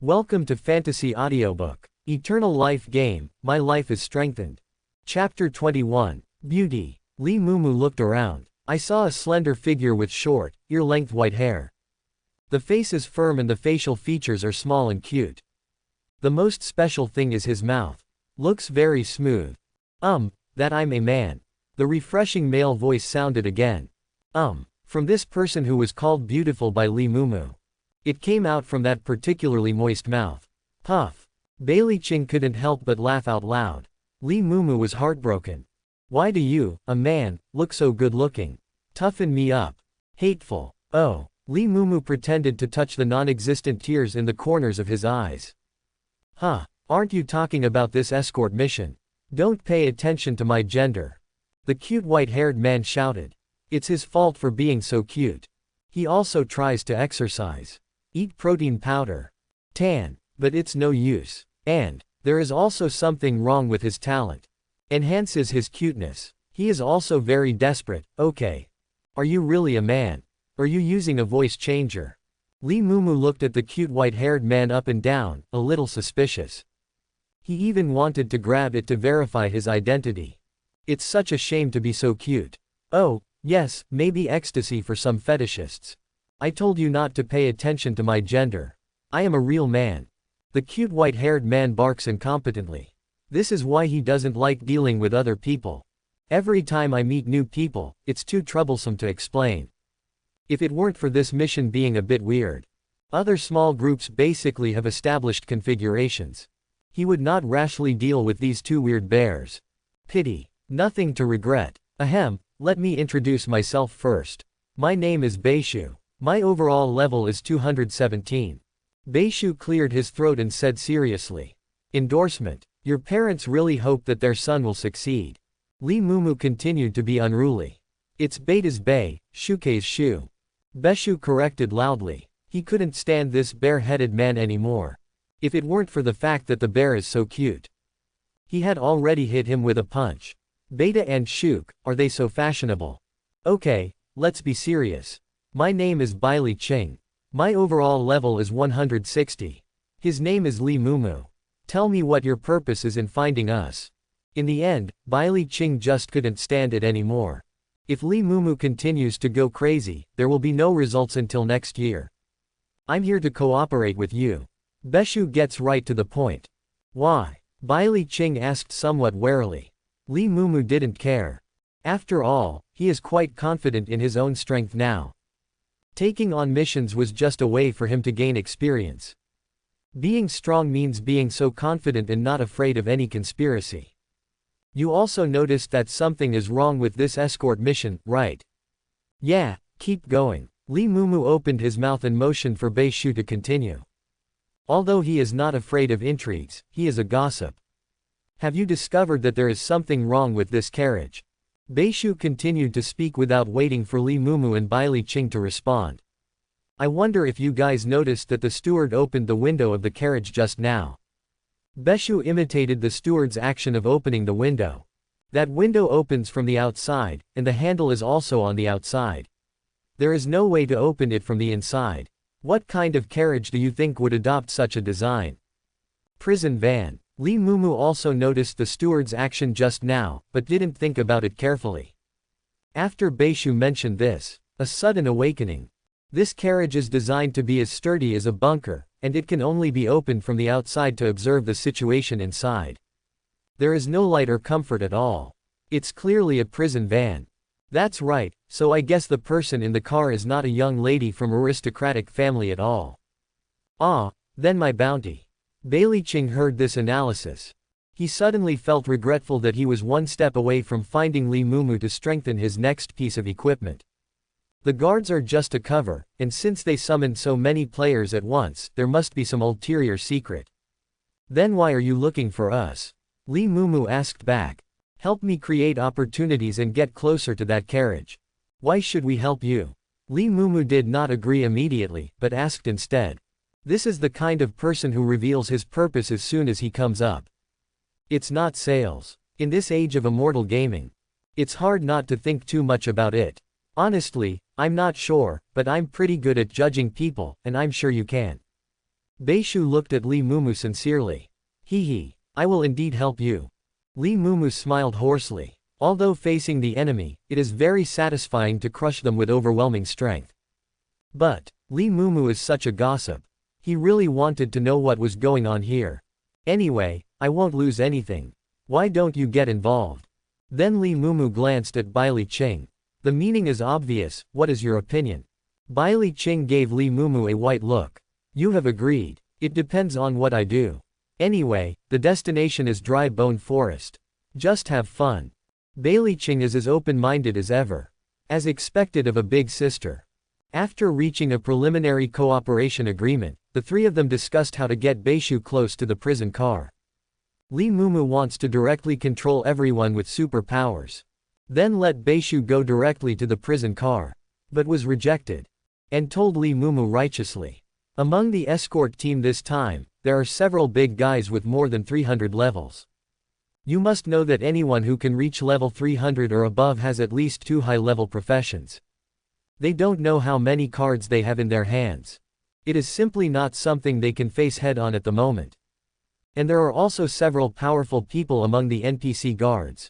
Welcome to Fantasy Audiobook. Eternal Life Game, My Life is Strengthened. Chapter 21. Beauty. Lee Mumu looked around. I saw a slender figure with short, ear-length white hair. The face is firm and the facial features are small and cute. The most special thing is his mouth. Looks very smooth. That I'm a man. The refreshing male voice sounded again. From this person who was called beautiful by Lee Mumu. It came out from that particularly moist mouth. Puff. Bailey Ching couldn't help but laugh out loud. Lee Mumu was heartbroken. Why do you, a man, look so good-looking? Toughen me up. Hateful. Oh. Lee Mumu pretended to touch the non-existent tears in the corners of his eyes. Aren't you talking about this escort mission? Don't pay attention to my gender. The cute white-haired man shouted. It's his fault for being so cute. He also tries to exercise. Eat protein powder. Tan. But it's no use. And there is also something wrong with his talent. Enhances his cuteness. He is also very desperate. Okay. Are you really a man? Are you using a voice changer? Lee Mumu looked at the cute white-haired man up and down, a little suspicious. He even wanted to grab it to verify his identity. It's such a shame to be so cute. Oh, yes, maybe ecstasy for some fetishists. I told you not to pay attention to my gender. I am a real man. The cute white-haired man barks incompetently. This is why he doesn't like dealing with other people. Every time I meet new people, it's too troublesome to explain. If it weren't for this mission being a bit weird. Other small groups basically have established configurations. He would not rashly deal with these two weird bears. Pity. Nothing to regret. Let me introduce myself first. My name is Beishu. My overall level is 217. Beishu cleared his throat and said seriously. Endorsement. Your parents really hope that their son will succeed. Lee Mumu continued to be unruly. It's Beta's Bay, Shuke's Shu. Beishu corrected loudly. He couldn't stand this bare-headed man anymore. If it weren't for the fact that the bear is so cute. He had already hit him with a punch. Beta and Shuk, are they so fashionable? Okay, let's be serious. My name is Bailey Ching. My overall level is 160. His name is Lee Mumu. Tell me what your purpose is in finding us. In the end, Bailey Ching just couldn't stand it anymore. If Lee Mumu continues to go crazy, there will be no results until next year. I'm here to cooperate with you. Beishu gets right to the point. Why? Bailey Ching asked somewhat warily. Lee Mumu didn't care. After all, he is quite confident in his own strength now. Taking on missions was just a way for him to gain experience. Being strong means being so confident and not afraid of any conspiracy. You also noticed that something is wrong with this escort mission, right? Yeah, keep going. Lee Mumu opened his mouth and motioned for Beishu to continue. Although he is not afraid of intrigues, he is a gossip. Have you discovered that there is something wrong with this carriage? Beishu continued to speak without waiting for Lee Mumu and Bailey Ching to respond. I wonder if you guys noticed that the steward opened the window of the carriage just now. Beishu imitated the steward's action of opening the window. That window opens from the outside, and the handle is also on the outside. There is no way to open it from the inside. What kind of carriage do you think would adopt such a design? Prison van. Lee Mumu also noticed the steward's action just now, but didn't think about it carefully. After Beishu mentioned this, a sudden awakening. This carriage is designed to be as sturdy as a bunker, and it can only be opened from the outside to observe the situation inside. There is no light or comfort at all. It's clearly a prison van. That's right, so I guess the person in the car is not a young lady from aristocratic family at all. Then my bounty. Bailey Ching heard this analysis. He suddenly felt regretful that he was one step away from finding Lee Mumu to strengthen his next piece of equipment. The guards are just a cover, and since they summoned so many players at once, there must be some ulterior secret. Then why are you looking for us? Lee Mumu asked back. Help me create opportunities and get closer to that carriage. Why should we help you? Lee Mumu did not agree immediately, but asked instead. This is the kind of person who reveals his purpose as soon as he comes up. It's not sales. In this age of immortal gaming, it's hard not to think too much about it. Honestly, I'm not sure, but I'm pretty good at judging people, and I'm sure you can. Beishu looked at Li Mumu sincerely. Hee, I will indeed help you. Li Mumu smiled hoarsely. Although facing the enemy, it is very satisfying to crush them with overwhelming strength. But, Li Mumu is such a gossip. He really wanted to know what was going on here. Anyway, I won't lose anything. Why don't you get involved? Then Li Mumu glanced at Bai Li Qing. The meaning is obvious, what is your opinion? Bai Li Qing gave Li Mumu a white look. You have agreed. It depends on what I do. Anyway, the destination is Dry Bone Forest. Just have fun. Bai Li Qing is as open-minded as ever. As expected of a big sister. After reaching a preliminary cooperation agreement, the three of them discussed how to get Beishu close to the prison car. Li Mumu wants to directly control everyone with superpowers. Then let Beishu go directly to the prison car. But was rejected. And told Li Mumu righteously. Among the escort team this time, there are several big guys with more than 300 levels. You must know that anyone who can reach level 300 or above has at least 2 high-level professions. They don't know how many cards they have in their hands. It is simply not something they can face head-on at the moment. And there are also several powerful people among the NPC guards.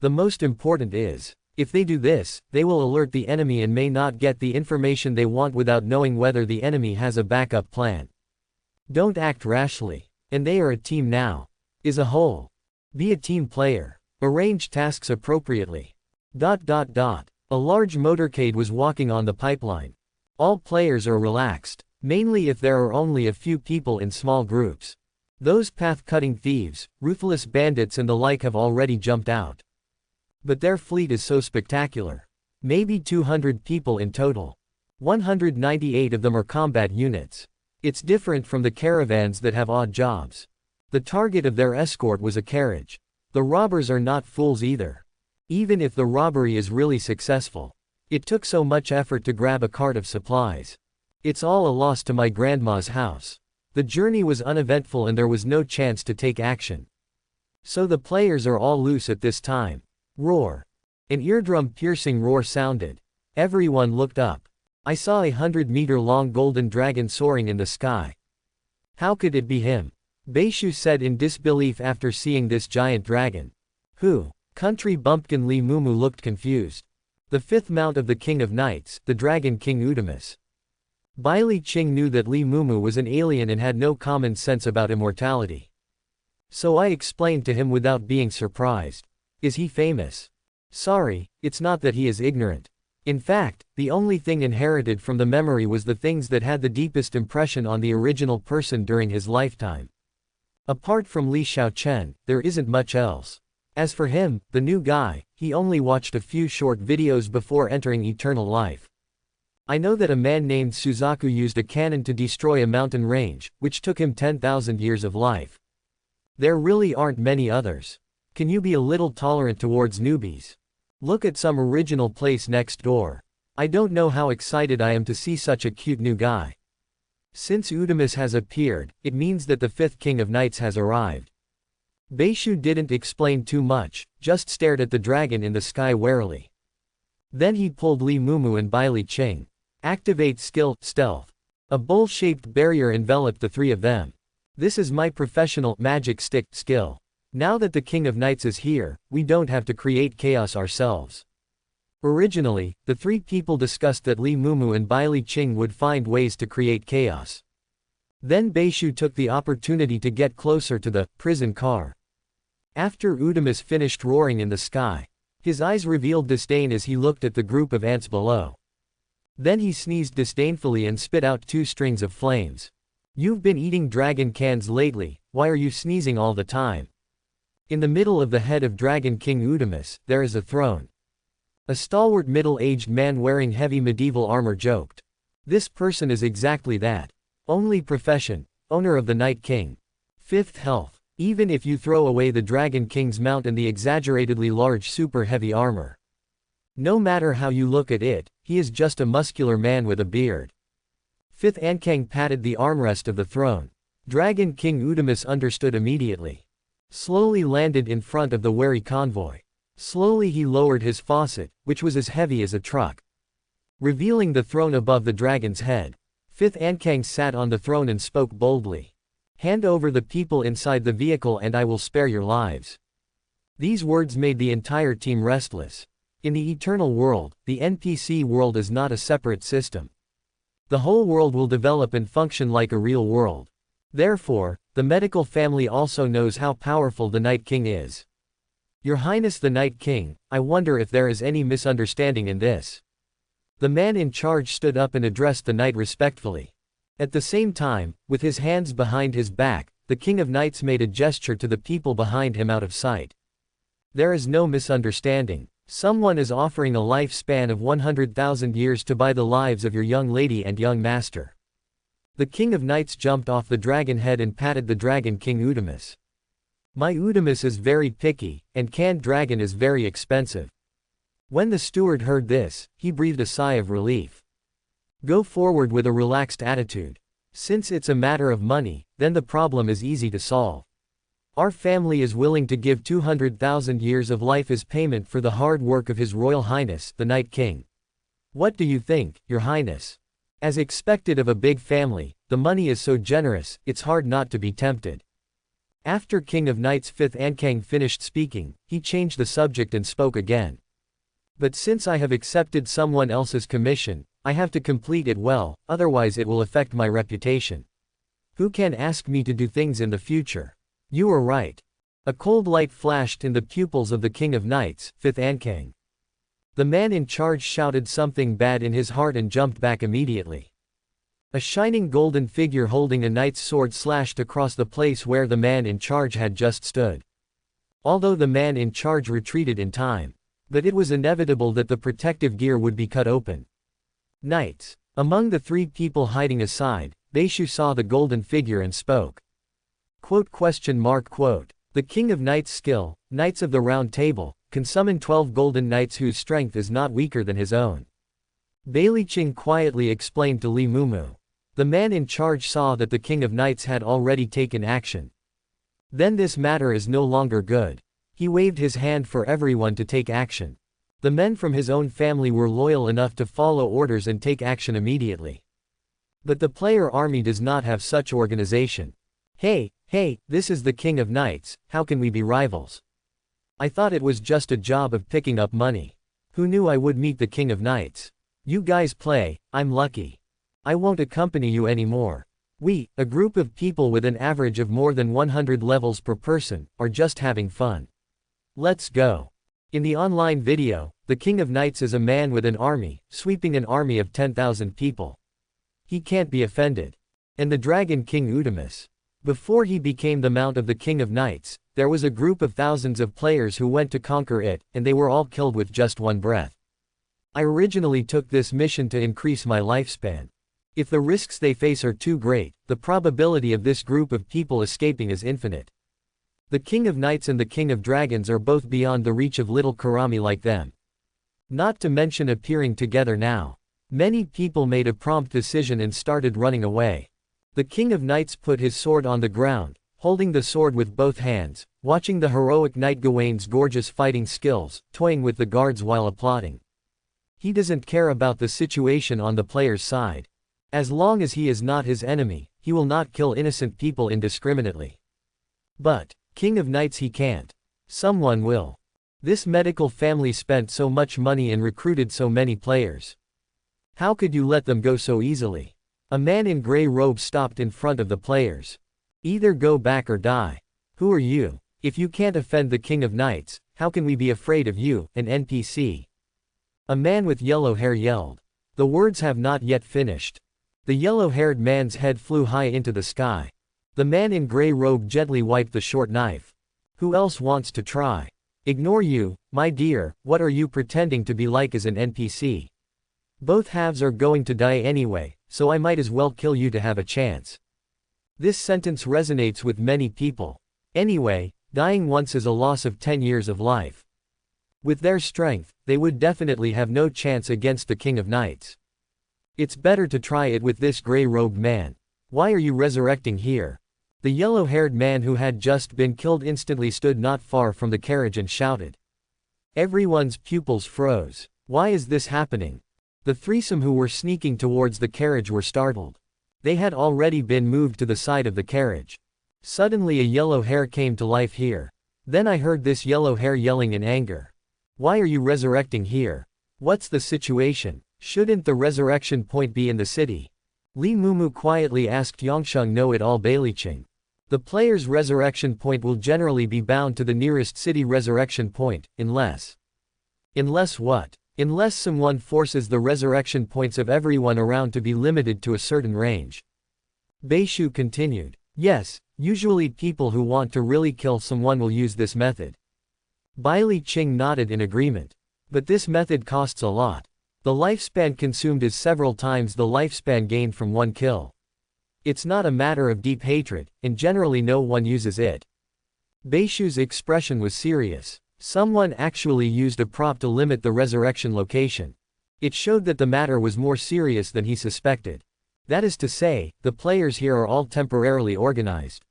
The most important is, if they do this, they will alert the enemy and may not get the information they want without knowing whether the enemy has a backup plan. Don't act rashly. And they are a team now. Is a whole. Be a team player. Arrange tasks appropriately. A large motorcade was walking on the pipeline. All players are relaxed, mainly if there are only a few people in small groups. Those path-cutting thieves, ruthless bandits and the like have already jumped out. But their fleet is so spectacular. Maybe 200 people in total. 198 of them are combat units. It's different from the caravans that have odd jobs. The target of their escort was a carriage. The robbers are not fools either. Even if the robbery is really successful. It took so much effort to grab a cart of supplies. It's all a loss to my grandma's house. The journey was uneventful and there was no chance to take action. So the players are all loose at this time. Roar. An eardrum-piercing roar sounded. Everyone looked up. I saw a 100-meter-long golden dragon soaring in the sky. How could it be him? Beishu said in disbelief after seeing this giant dragon. Who? Country bumpkin Li Mumu looked confused. The fifth mount of the King of Knights, the Dragon King Udamus. Bai Li Qing knew that Li Mumu was an alien and had no common sense about immortality. So I explained to him without being surprised. Is he famous? Sorry, it's not that he is ignorant. In fact, the only thing inherited from the memory was the things that had the deepest impression on the original person during his lifetime. Apart from Li Xiaochen, there isn't much else. As for him, the new guy, he only watched a few short videos before entering eternal life. I know that a man named Suzaku used a cannon to destroy a mountain range, which took him 10,000 years of life. There really aren't many others. Can you be a little tolerant towards newbies? Look at some original place next door. I don't know how excited I am to see such a cute new guy. Since Udamus has appeared, it means that the fifth King of Knights has arrived. Beishu didn't explain too much, just stared at the dragon in the sky warily. Then he pulled Li Mumu and Bai Li Qing. Activate skill, stealth. A bowl-shaped barrier enveloped the three of them. This is my professional magic stick skill. Now that the King of Knights is here, we don't have to create chaos ourselves. Originally, the three people discussed that Li Mumu and Bai Li Qing would find ways to create chaos. Then Beishu took the opportunity to get closer to the prison car. After Udamus finished roaring in the sky, his eyes revealed disdain as he looked at the group of ants below. Then he sneezed disdainfully and spit out 2 strings of flames. You've been eating dragon cans lately, why are you sneezing all the time? In the middle of the head of Dragon King Udamus, there is a throne. A stalwart middle-aged man wearing heavy medieval armor joked. This person is exactly that. Only profession, owner of the Night King. 5th health. Even if you throw away the Dragon King's mount and the exaggeratedly large super heavy armor. No matter how you look at it, he is just a muscular man with a beard. 5th Ankang patted the armrest of the throne. Dragon King Udamus understood immediately. Slowly landed in front of the wary convoy. Slowly he lowered his faucet, which was as heavy as a truck. Revealing the throne above the dragon's head. Fifth Ankang sat on the throne and spoke boldly. Hand over the people inside the vehicle and I will spare your lives. These words made the entire team restless. In the eternal world, the NPC world is not a separate system. The whole world will develop and function like a real world. Therefore, the medical family also knows how powerful the Night King is. Your Highness the Night King, I wonder if there is any misunderstanding in this. The man in charge stood up and addressed the knight respectfully. At the same time, with his hands behind his back, the King of Knights made a gesture to the people behind him out of sight. There is no misunderstanding. Someone is offering a lifespan of 100,000 years to buy the lives of your young lady and young master. The King of Knights jumped off the dragon head and patted the dragon King Udamus. My Udamus is very picky, and canned dragon is very expensive. When the steward heard this, he breathed a sigh of relief. Go forward with a relaxed attitude. Since it's a matter of money, then the problem is easy to solve. Our family is willing to give 200,000 years of life as payment for the hard work of His Royal Highness, the Night King. What do you think, Your Highness? As expected of a big family, the money is so generous, it's hard not to be tempted. After King of Knights Fifth Ankang finished speaking, he changed the subject and spoke again. But since I have accepted someone else's commission, I have to complete it well, otherwise it will affect my reputation. Who can ask me to do things in the future? You are right. A cold light flashed in the pupils of the King of Knights, Fifth Ankang. The man in charge shouted something bad in his heart and jumped back immediately. A shining golden figure holding a knight's sword slashed across the place where the man in charge had just stood. Although the man in charge retreated in time, but it was inevitable that the protective gear would be cut open. Knights. Among the three people hiding aside, Beishu saw the golden figure and spoke. Quote. The King of Knights' skill, Knights of the Round Table, can summon 12 golden knights whose strength is not weaker than his own. Bailey Ching quietly explained to Li Mumu. The man in charge saw that the King of Knights had already taken action. Then this matter is no longer good. He waved his hand for everyone to take action. The men from his own family were loyal enough to follow orders and take action immediately. But the player army does not have such organization. Hey, this is the King of Knights, how can we be rivals? I thought it was just a job of picking up money. Who knew I would meet the King of Knights? You guys play, I'm lucky. I won't accompany you anymore. We, a group of people with an average of more than 100 levels per person, are just having fun. Let's go. In the online video, the King of Knights is a man with an army, sweeping an army of 10,000 people. He can't be offended. And the Dragon King Udamus. Before he became the mount of the King of Knights, there was a group of thousands of players who went to conquer it, and they were all killed with just one breath. I originally took this mission to increase my lifespan. If the risks they face are too great, the probability of this group of people escaping is infinite. The King of Knights and the King of Dragons are both beyond the reach of little Karami like them. Not to mention appearing together now. Many people made a prompt decision and started running away. The King of Knights put his sword on the ground, holding the sword with both hands, watching the heroic Knight Gawain's gorgeous fighting skills, toying with the guards while applauding. He doesn't care about the situation on the player's side. As long as he is not his enemy, he will not kill innocent people indiscriminately. But, King of Knights he can't. Someone will. This medical family spent so much money and recruited so many players. How could you let them go so easily? A man in gray robe stopped in front of the players. Either go back or die. Who are you? If you can't offend the King of Knights, how can we be afraid of you, an NPC? A man with yellow hair yelled. The words have not yet finished. The yellow-haired man's head flew high into the sky. The man in gray robe gently wiped the short knife. Who else wants to try? Ignore you, my dear, what are you pretending to be like as an NPC? Both halves are going to die anyway, so I might as well kill you to have a chance. This sentence resonates with many people. Anyway, dying once is a loss of 10 years of life. With their strength, they would definitely have no chance against the King of Knights. It's better to try it with this gray-robed man. Why are you resurrecting here? The yellow-haired man who had just been killed instantly stood not far from the carriage and shouted. Everyone's pupils froze. Why is this happening? The threesome who were sneaking towards the carriage were startled. They had already been moved to the side of the carriage. Suddenly a yellow hair came to life here. Then I heard this yellow hair yelling in anger. Why are you resurrecting here? What's the situation? Shouldn't the resurrection point be in the city? Li Mumu quietly asked Yongsheng Know-It-All Bailicing. The player's resurrection point will generally be bound to the nearest city resurrection point, unless what? Unless someone forces the resurrection points of everyone around to be limited to a certain range. Beishu continued. Yes, usually people who want to really kill someone will use this method. Bailicing nodded in agreement. But this method costs a lot. The lifespan consumed is several times the lifespan gained from one kill. It's not a matter of deep hatred, and generally no one uses it. Beishu's expression was serious. Someone actually used a prop to limit the resurrection location. It showed that the matter was more serious than he suspected. That is to say, the players here are all temporarily organized.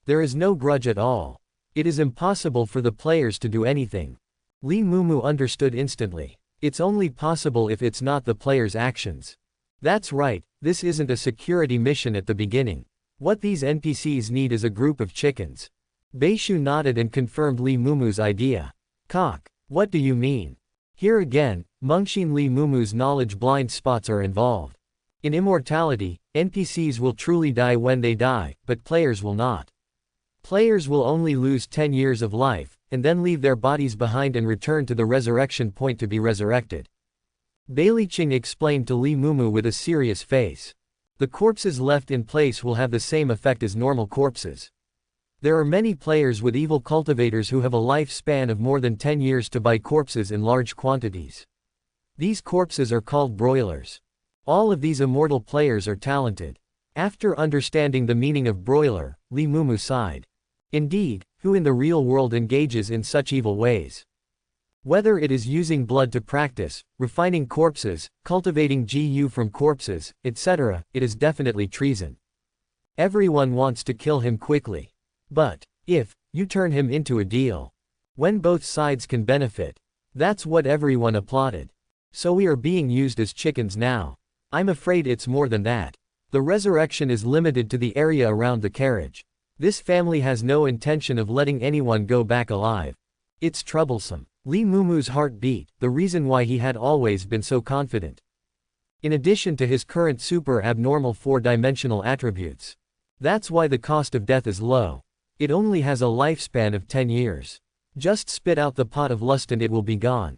There is no grudge at all. It is impossible for the players to do anything. Li Mumu understood instantly. It's only possible if it's not the players' actions. That's right, this isn't a security mission at the beginning. What these NPCs need is a group of chickens. Beishu nodded and confirmed Li Mumu's idea. Cock. What do you mean? Here again, Mengxin Li Mumu's knowledge blind spots are involved. In immortality, NPCs will truly die when they die, but players will not. Players will only lose 10 years of life, and then leave their bodies behind and return to the resurrection point to be resurrected. Bailicing explained to Li Mumu with a serious face. The corpses left in place will have the same effect as normal corpses. There are many players with evil cultivators who have a lifespan of more than 10 years to buy corpses in large quantities. These corpses are called broilers. All of these immortal players are talented. After understanding the meaning of broiler, Li Mumu sighed. Indeed, who in the real world engages in such evil ways? Whether it is using blood to practice, refining corpses, cultivating GU from corpses, etc., it is definitely treason. Everyone wants to kill him quickly. But if you turn him into a deal, when both sides can benefit, that's what everyone applauded. So we are being used as chickens now. I'm afraid it's more than that. The resurrection is limited to the area around the carriage. This family has no intention of letting anyone go back alive. It's troublesome. Li Mumu's heart beat, the reason why he had always been so confident. In addition to his current super abnormal 4-dimensional attributes. That's why the cost of death is low. It only has a lifespan of 10 years. Just spit out the pot of lust and it will be gone.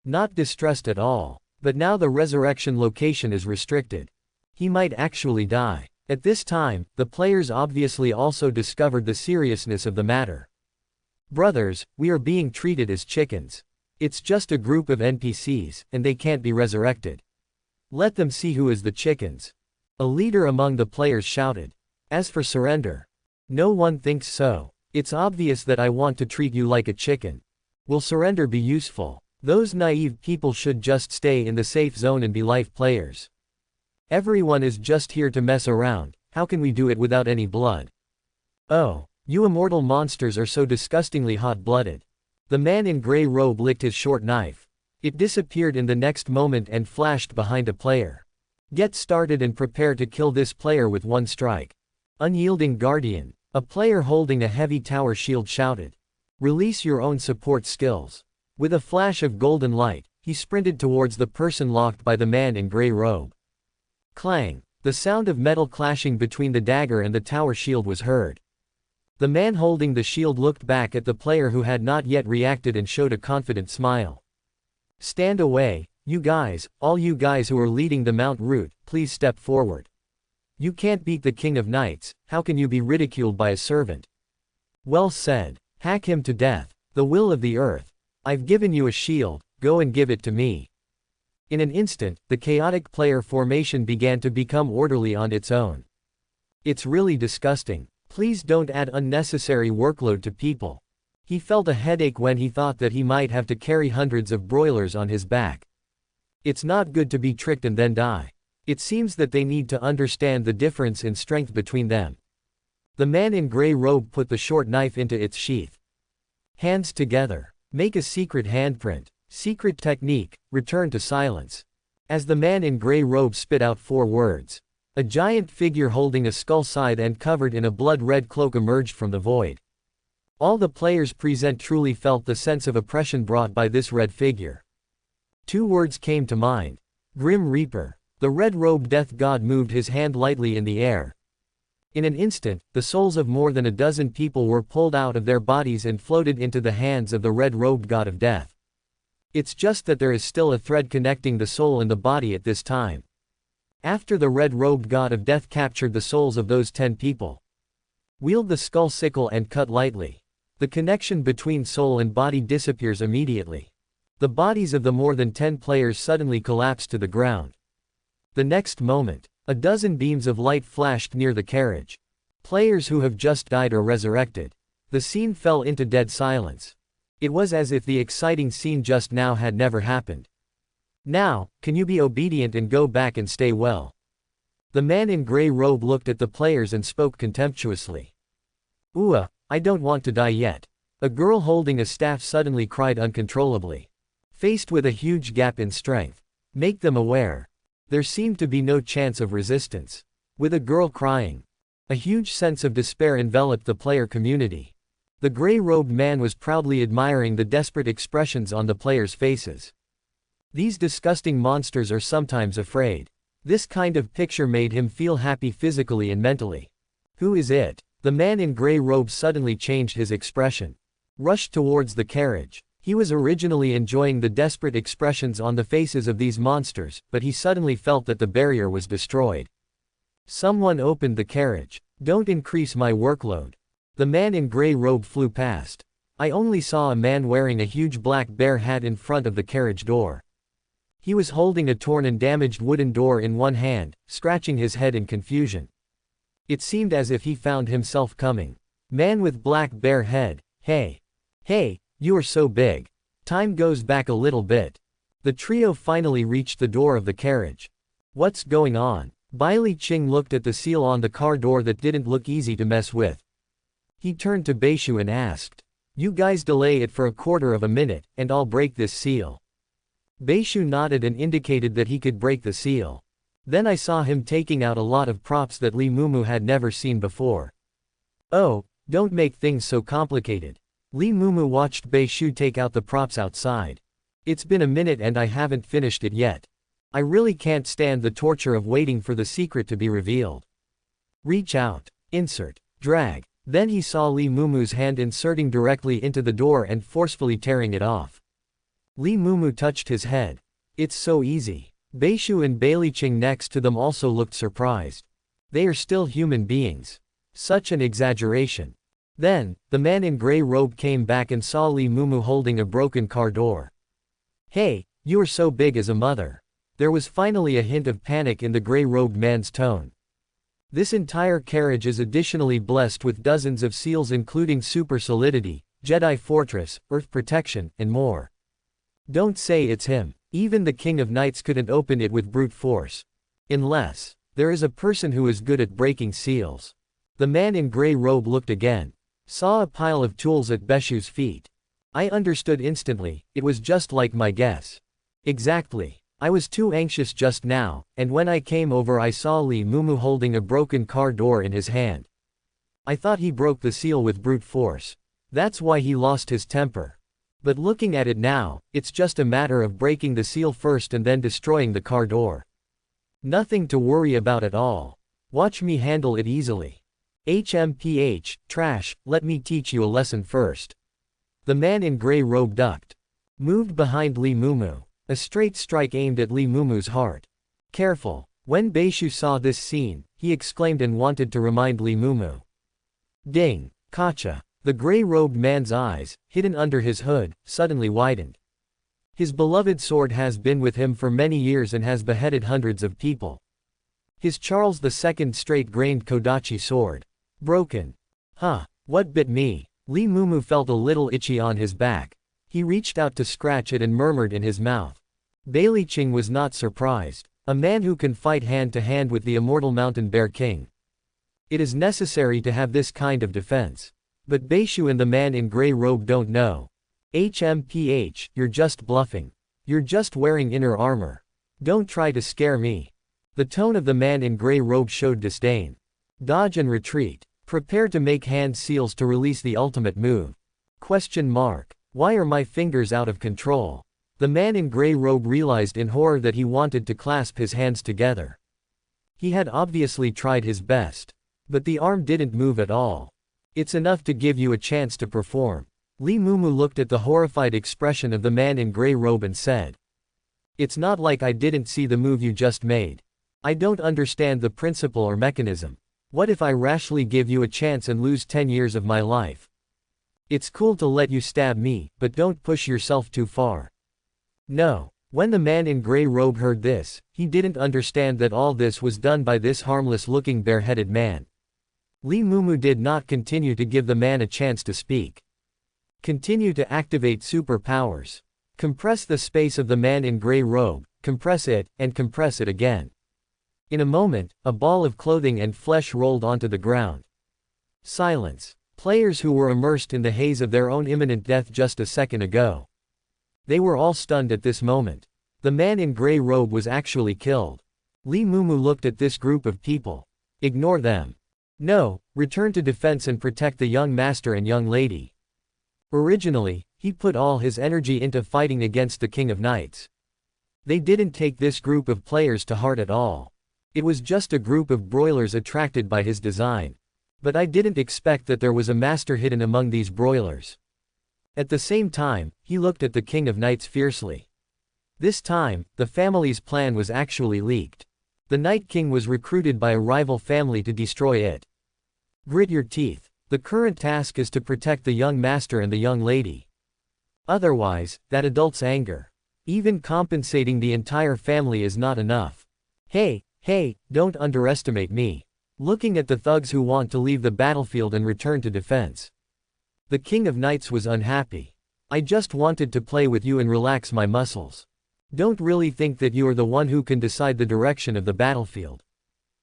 Not distressed at all. But now the resurrection location is restricted. He might actually die. At this time, the players obviously also discovered the seriousness of the matter. Brothers, we are being treated as chickens. It's just a group of NPCs, and they can't be resurrected. Let them see who is the chickens. A leader among the players shouted. As for surrender, no one thinks so. It's obvious that I want to treat you like a chicken. Will surrender be useful? Those naive people should just stay in the safe zone and be life players. Everyone is just here to mess around. How can we do it without any blood? Oh, you immortal monsters are so disgustingly hot-blooded. The man in gray robe licked his short knife. It disappeared in the next moment and flashed behind a player. Get started and prepare to kill this player with one strike. Unyielding Guardian. A player holding a heavy tower shield shouted. Release your own support skills. With a flash of golden light, he sprinted towards the person locked by the man in gray robe. Clang! The sound of metal clashing between the dagger and the tower shield was heard. The man holding the shield looked back at the player who had not yet reacted and showed a confident smile. Stand away, you guys, all you guys who are leading the mount route, please step forward. You can't beat the King of Knights, how can you be ridiculed by a servant? Well said. Hack him to death. The will of the earth. I've given you a shield, go and give it to me. In an instant, the chaotic player formation began to become orderly on its own. It's really disgusting. Please don't add unnecessary workload to people. He felt a headache when he thought that he might have to carry hundreds of broilers on his back. It's not good to be tricked and then die. It seems that they need to understand the difference in strength between them. The man in gray robe put the short knife into its sheath. Hands together. Make a secret handprint. Secret technique, return to silence. As the man in gray robe spit out 4 words. A giant figure holding a skull scythe and covered in a blood-red cloak emerged from the void. All the players present truly felt the sense of oppression brought by this red figure. 2 words came to mind. Grim Reaper. The red-robed death god moved his hand lightly in the air. In an instant, the souls of more than a dozen people were pulled out of their bodies and floated into the hands of the red-robed god of death. It's just that there is still a thread connecting the soul and the body at this time. After the red-robed god of death captured the souls of those 10 people, wield the skull sickle and cut lightly. The connection between soul and body disappears immediately. The bodies of the more than 10 players suddenly collapsed to the ground. The next moment, a dozen beams of light flashed near the carriage. Players who have just died are resurrected. The scene fell into dead silence. It was as if the exciting scene just now had never happened. Now, can you be obedient and go back and stay well? The man in gray robe looked at the players and spoke contemptuously. I don't want to die yet. A girl holding a staff suddenly cried uncontrollably. Faced with a huge gap in strength. Make them aware. There seemed to be no chance of resistance. With a girl crying. A huge sense of despair enveloped the player community. The gray-robed man was proudly admiring the desperate expressions on the players' faces. These disgusting monsters are sometimes afraid. This kind of picture made him feel happy physically and mentally. Who is it? The man in gray robe suddenly changed his expression. Rushed towards the carriage. He was originally enjoying the desperate expressions on the faces of these monsters, but he suddenly felt that the barrier was destroyed. Someone opened the carriage. Don't increase my workload. The man in gray robe flew past. I only saw a man wearing a huge black bear hat in front of the carriage door. He was holding a torn and damaged wooden door in one hand, scratching his head in confusion. It seemed as if he found himself coming. Man with black bear head. Hey, you are so big. Time goes back a little bit. The trio finally reached the door of the carriage. What's going on? Bailey Ching looked at the seal on the car door that didn't look easy to mess with. He turned to Beishu and asked, "You guys delay it for a quarter of a minute, and I'll break this seal." Beishu nodded and indicated that he could break the seal. Then I saw him taking out a lot of props that Lee Mumu had never seen before. Oh, don't make things so complicated. Lee Mumu watched Beishu take out the props outside. It's been a minute and I haven't finished it yet. I really can't stand the torture of waiting for the secret to be revealed. Reach out. Insert. Drag. Then he saw Lee Mumu's hand inserting directly into the door and forcefully tearing it off. Lee Mumu touched his head. It's so easy. Beishu and Bailey Ching next to them also looked surprised. They are still human beings. Such an exaggeration. Then, the man in gray robe came back and saw Lee Mumu holding a broken car door. Hey, you are so big as a mother. There was finally a hint of panic in the gray-robed man's tone. This entire carriage is additionally blessed with dozens of seals including super solidity, Jedi fortress, earth protection, and more. Don't say it's him. Even the King of Knights couldn't open it with brute force. Unless there is a person who is good at breaking seals. The man in gray robe looked again. Saw a pile of tools at Beishu's feet. I understood instantly, it was just like my guess. Exactly. I was too anxious just now, and when I came over I saw Lee Mumu holding a broken car door in his hand. I thought he broke the seal with brute force. That's why he lost his temper. But looking at it now, it's just a matter of breaking the seal first and then destroying the car door. Nothing to worry about at all. Watch me handle it easily. HMPH, trash, let me teach you a lesson first. The man in gray robe ducked. Moved behind Lee Mumu. A straight strike aimed at Lee Mumu's heart. Careful. When Beishu saw this scene, he exclaimed and wanted to remind Lee Mumu. Ding. Gotcha. The gray-robed man's eyes, hidden under his hood, suddenly widened. His beloved sword has been with him for many years and has beheaded hundreds of people. His Charles II straight-grained Kodachi sword. Broken. Huh. What bit me? Lee Mumu felt a little itchy on his back. He reached out to scratch it and murmured in his mouth. Bailey Ching was not surprised. A man who can fight hand-to-hand with the immortal Mountain Bear King. It is necessary to have this kind of defense. But Beishu and the man in gray robe don't know. HMPH, you're just bluffing. You're just wearing inner armor. Don't try to scare me. The tone of the man in gray robe showed disdain. Dodge and retreat. Prepare to make hand seals to release the ultimate move. Question mark. Why are my fingers out of control? The man in gray robe realized in horror that he wanted to clasp his hands together. He had obviously tried his best. But the arm didn't move at all. It's enough to give you a chance to perform. Lee Mumu looked at the horrified expression of the man in gray robe and said. It's not like I didn't see the move you just made. I don't understand the principle or mechanism. What if I rashly give you a chance and lose 10 years of my life? It's cool to let you stab me, but don't push yourself too far. No. When the man in gray robe heard this, he didn't understand that all this was done by this harmless-looking bareheaded man. Lee Mumu did not continue to give the man a chance to speak. Continue to activate superpowers. Compress the space of the man in gray robe, compress it, and compress it again. In a moment, a ball of clothing and flesh rolled onto the ground. Silence. Players who were immersed in the haze of their own imminent death just a second ago. They were all stunned at this moment. The man in gray robe was actually killed. Lee Mumu looked at this group of people. Ignore them. No, return to defense and protect the young master and young lady. Originally, he put all his energy into fighting against the King of Knights. They didn't take this group of players to heart at all. It was just a group of broilers attracted by his design. But I didn't expect that there was a master hidden among these broilers. At the same time, he looked at the King of Knights fiercely. This time, the family's plan was actually leaked. The Night King was recruited by a rival family to destroy it. Grit your teeth. The current task is to protect the young master and the young lady. Otherwise, that adult's anger. Even compensating the entire family is not enough. Hey, don't underestimate me. Looking at the thugs who want to leave the battlefield and return to defense. The King of Knights was unhappy. I just wanted to play with you and relax my muscles. Don't really think that you are the one who can decide the direction of the battlefield.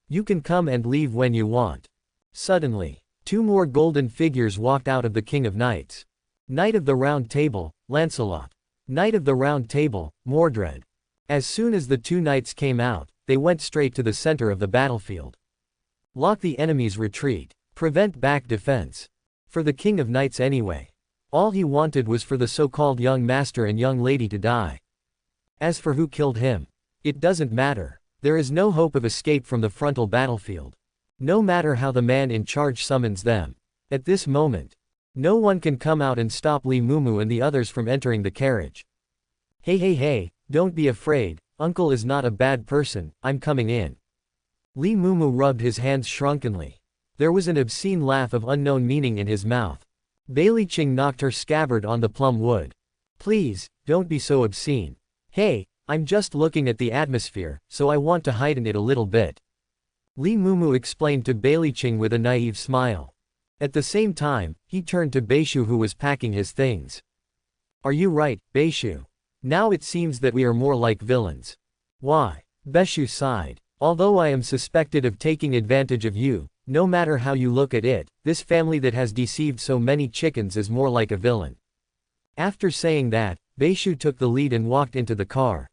You can come and leave when you want. Suddenly, two more golden figures walked out of the King of Knights. Knight of the Round Table, Lancelot. Knight of the Round Table, Mordred. As soon as the two knights came out, they went straight to the center of the battlefield. Lock the enemy's retreat. Prevent back defense. For the King of Knights anyway. All he wanted was for the so-called young master and young lady to die. As for who killed him, it doesn't matter. There is no hope of escape from the frontal battlefield. No matter how the man in charge summons them. At this moment, no one can come out and stop Lee Mumu and the others from entering the carriage. Hey, don't be afraid, Uncle is not a bad person, I'm coming in. Lee Mumu rubbed his hands shrunkenly. There was an obscene laugh of unknown meaning in his mouth. Bailey Ching knocked her scabbard on the plum wood. Please, don't be so obscene. Hey, I'm just looking at the atmosphere, so I want to heighten it a little bit. Lee Mumu explained to Bailey Ching with a naive smile. At the same time, he turned to Beishu who was packing his things. Are you right, Beishu? Now it seems that we are more like villains. Why? Beishu sighed. Although I am suspected of taking advantage of you, no matter how you look at it, this family that has deceived so many chickens is more like a villain. After saying that, Beishu took the lead and walked into the car.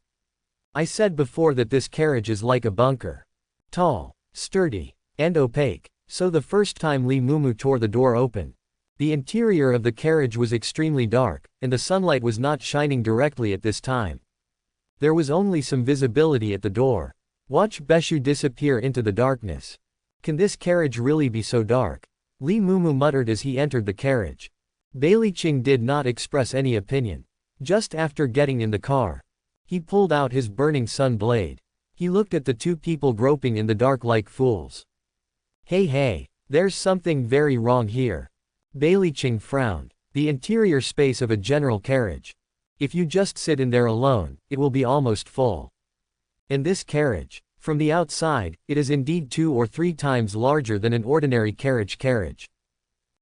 I said before that this carriage is like a bunker. Tall, sturdy, and opaque. So the first time Lee Mumu tore the door open. The interior of the carriage was extremely dark, and the sunlight was not shining directly at this time. There was only some visibility at the door. Watch Beishu disappear into the darkness. Can this carriage really be so dark? Lee Mumu muttered as he entered the carriage. Bailey Ching did not express any opinion. Just after getting in the car, he pulled out his burning sun blade. He looked at the two people groping in the dark like fools. Hey, there's something very wrong here. Bailey Ching frowned. The interior space of a general carriage. If you just sit in there alone, it will be almost full. In this carriage, from the outside, it is indeed 2 or 3 times larger than an ordinary carriage.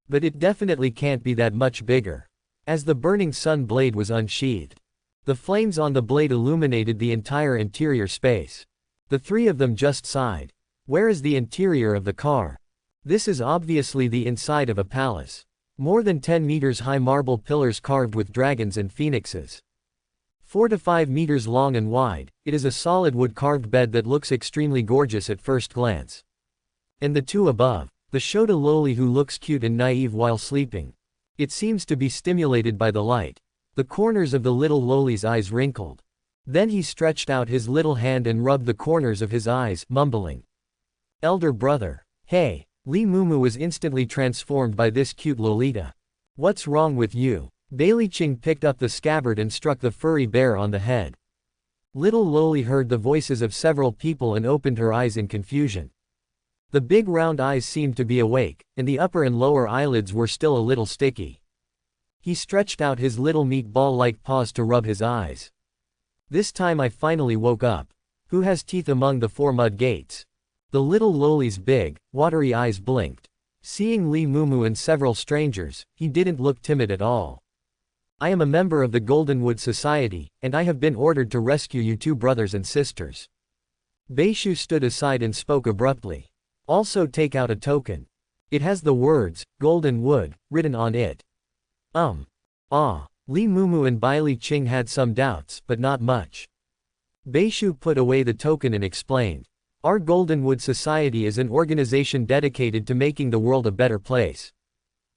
But it definitely can't be that much bigger. As the burning sun blade was unsheathed, the flames on the blade illuminated the entire interior space. The three of them just sighed. Where is the interior of the car? This is obviously the inside of a palace. More than 10 meters high marble pillars carved with dragons and phoenixes. 4 to 5 meters long and wide, it is a solid wood-carved bed that looks extremely gorgeous at first glance. And the two above, the Shota loli who looks cute and naive while sleeping. It seems to be stimulated by the light. The corners of the little loli's eyes wrinkled. Then he stretched out his little hand and rubbed the corners of his eyes, mumbling. Elder brother. Hey. Lee Mumu was instantly transformed by this cute Lolita. What's wrong with you? Bailey Ching picked up the scabbard and struck the furry bear on the head. Little Loli heard the voices of several people and opened her eyes in confusion. The big round eyes seemed to be awake, and the upper and lower eyelids were still a little sticky. He stretched out his little meatball-like paws to rub his eyes. This time I finally woke up. Who has teeth among the 4 mud gates? The little Loli's big, watery eyes blinked. Seeing Lee Mumu and several strangers, he didn't look timid at all. I am a member of the Goldenwood Society, and I have been ordered to rescue you 2 brothers and sisters. Beishu stood aside and spoke abruptly. Also take out a token. It has the words, Golden Wood, written on it. Lee Mumu and Bailey Ching had some doubts, but not much. Beishu put away the token and explained. Our Goldenwood Society is an organization dedicated to making the world a better place.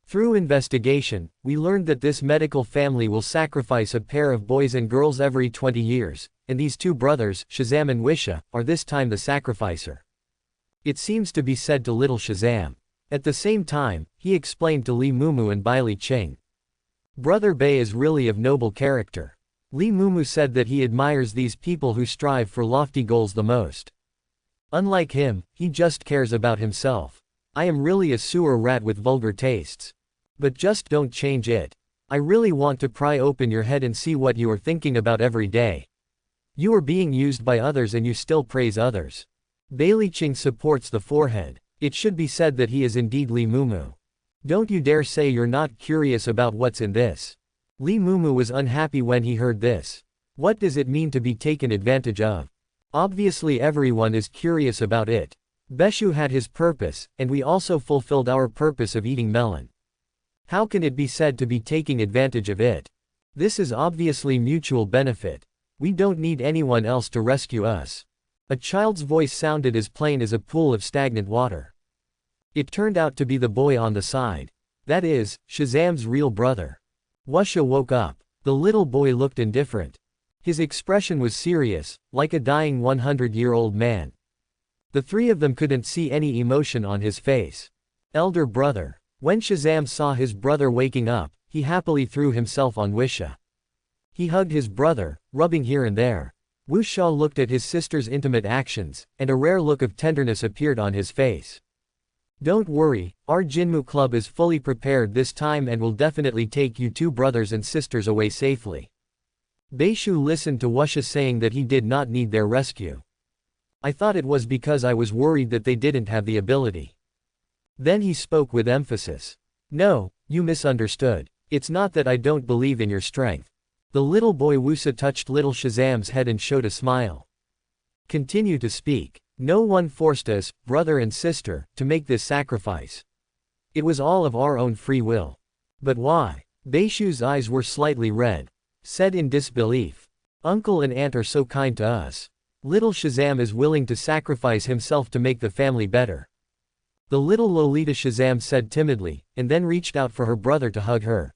Through investigation, we learned that this medical family will sacrifice a pair of boys and girls every 20 years, and these 2 brothers, Shazam and Wisha, are this time the sacrificer. It seems to be said to little Shazam. At the same time, he explained to Lee Mumu and Bailey Ching. Brother Bei is really of noble character. Lee Mumu said that he admires these people who strive for lofty goals the most. Unlike him, he just cares about himself. I am really a sewer rat with vulgar tastes. But just don't change it. I really want to pry open your head and see what you are thinking about every day. You are being used by others and you still praise others. Bailey Ching supports the forehead. It should be said that he is indeed Lee Mumu. Don't you dare say you're not curious about what's in this. Lee Mumu was unhappy when he heard this. What does it mean to be taken advantage of? Obviously everyone is curious about it. Beishu had his purpose, and we also fulfilled our purpose of eating melon. How can it be said to be taking advantage of it? This is obviously mutual benefit. We don't need anyone else to rescue us. A child's voice sounded as plain as a pool of stagnant water. It turned out to be the boy on the side. That is, Shazam's real brother. Wusha woke up. The little boy looked indifferent. His expression was serious, like a dying 100-year-old man. The 3 of them couldn't see any emotion on his face. Elder brother. When Shazam saw his brother waking up, he happily threw himself on Wisha. He hugged his brother, rubbing here and there. Wusha looked at his sister's intimate actions, and a rare look of tenderness appeared on his face. Don't worry, our Jinmu club is fully prepared this time and will definitely take you 2 brothers and sisters away safely. Beishu listened to Wusha saying that he did not need their rescue. I thought it was because I was worried that they didn't have the ability. Then he spoke with emphasis. No, you misunderstood. It's not that I don't believe in your strength. The little boy Wusa touched little Shazam's head and showed a smile. Continue to speak. No one forced us, brother and sister, to make this sacrifice. It was all of our own free will. But why? Beishu's eyes were slightly red. Said in disbelief. Uncle and aunt are so kind to us. Little Shazam is willing to sacrifice himself to make the family better. The little Lolita Shazam said timidly, and then reached out for her brother to hug her.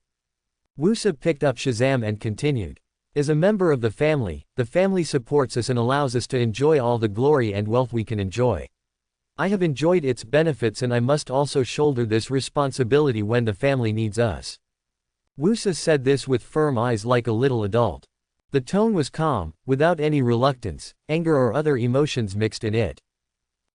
Wusa picked up Shazam and continued. As a member of the family supports us and allows us to enjoy all the glory and wealth we can enjoy. I have enjoyed its benefits and I must also shoulder this responsibility when the family needs us. Wusa said this with firm eyes like a little adult. The tone was calm, without any reluctance, anger or other emotions mixed in it.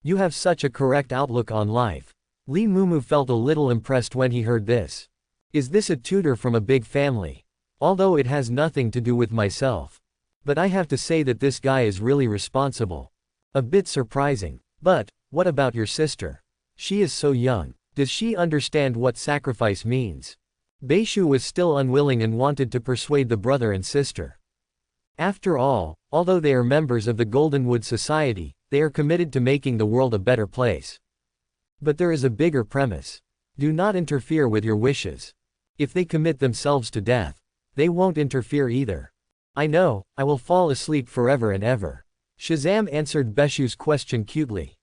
You have such a correct outlook on life. Lee Mumu felt a little impressed when he heard this. Is this a tutor from a big family? Although it has nothing to do with myself. But I have to say that this guy is really responsible. A bit surprising. But, what about your sister? She is so young. Does she understand what sacrifice means? Beishu was still unwilling and wanted to persuade the brother and sister. After all, although they are members of the Goldenwood Society, they are committed to making the world a better place. But there is a bigger premise. Do not interfere with your wishes. If they commit themselves to death, they won't interfere either. I know, I will fall asleep forever and ever. Shazam answered Beshu's question cutely.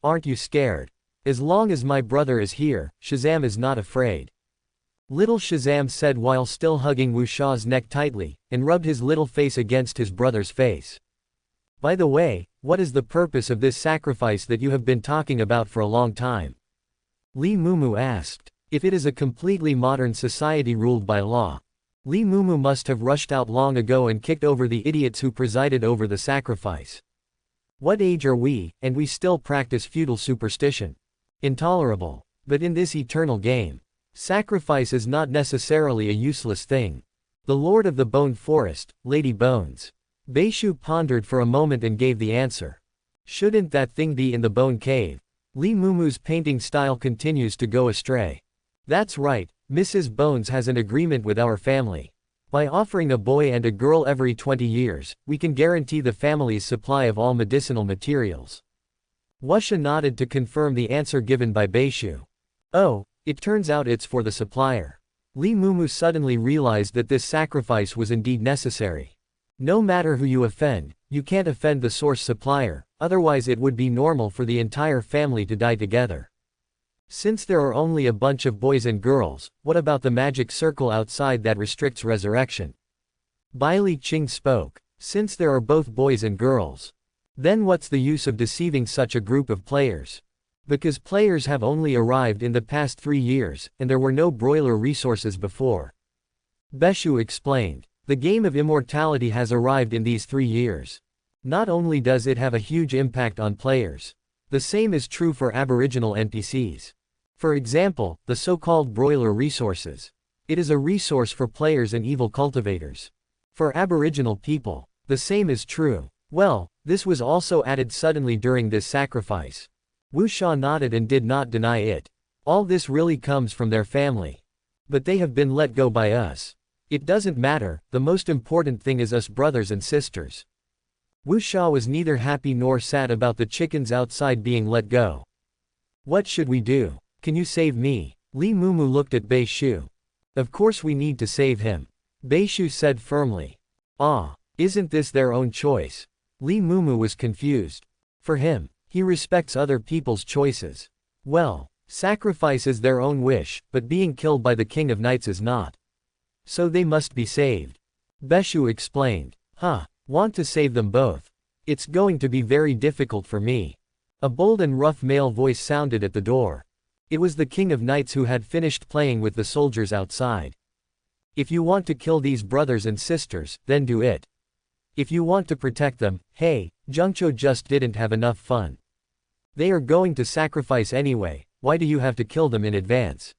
Aren't you scared? As long as my brother is here, Shazam is not afraid. Little Shazam said while still hugging Wuxa's neck tightly, and rubbed his little face against his brother's face. By the way, what is the purpose of this sacrifice that you have been talking about for a long time? Li Mumu asked. If it is a completely modern society ruled by law, Li Mumu must have rushed out long ago and kicked over the idiots who presided over the sacrifice. What age are we, and we still practice feudal superstition? Intolerable. But in this eternal game, sacrifice is not necessarily a useless thing. The Lord of the Bone Forest, Lady Bones. Beishu pondered for a moment and gave the answer. Shouldn't that thing be in the bone cave? Li Mumu's painting style continues to go astray. That's right, Mrs. Bones has an agreement with our family. By offering a boy and a girl every 20 years, we can guarantee the family's supply of all medicinal materials. Wusha nodded to confirm the answer given by Beishu. Oh, it turns out it's for the supplier. Li Mumu suddenly realized that this sacrifice was indeed necessary. No matter who you offend, you can't offend the source supplier, otherwise it would be normal for the entire family to die together. Since there are only a bunch of boys and girls, what about the magic circle outside that restricts resurrection? Baili Qing spoke. Since there are both boys and girls, then what's the use of deceiving such a group of players? Because players have only arrived in the past 3 years, and there were no broiler resources before. Beshu explained. The game of immortality has arrived in these 3 years. Not only does it have a huge impact on players, the same is true for aboriginal NPCs. For example, the so-called broiler resources. It is a resource for players and evil cultivators. For aboriginal people, the same is true. Well, this was also added suddenly during this sacrifice. Wuxia nodded and did not deny it. All this really comes from their family. But they have been let go by us. It doesn't matter, the most important thing is us brothers and sisters. Wuxia was neither happy nor sad about the chickens outside being let go. What should we do? Can you save me? Li Mumu looked at Beishu. Of course we need to save him. Beishu said firmly. Isn't this their own choice? Li Mumu was confused. For him, he respects other people's choices. Well, sacrifice is their own wish, but being killed by the King of Knights is not. So they must be saved. Beshu explained. Want to save them both? It's going to be very difficult for me. A bold and rough male voice sounded at the door. It was the King of Knights who had finished playing with the soldiers outside. If you want to kill these brothers and sisters, then do it. If you want to protect them, hey, Zhengqiu just didn't have enough fun. They are going to sacrifice anyway, why do you have to kill them in advance?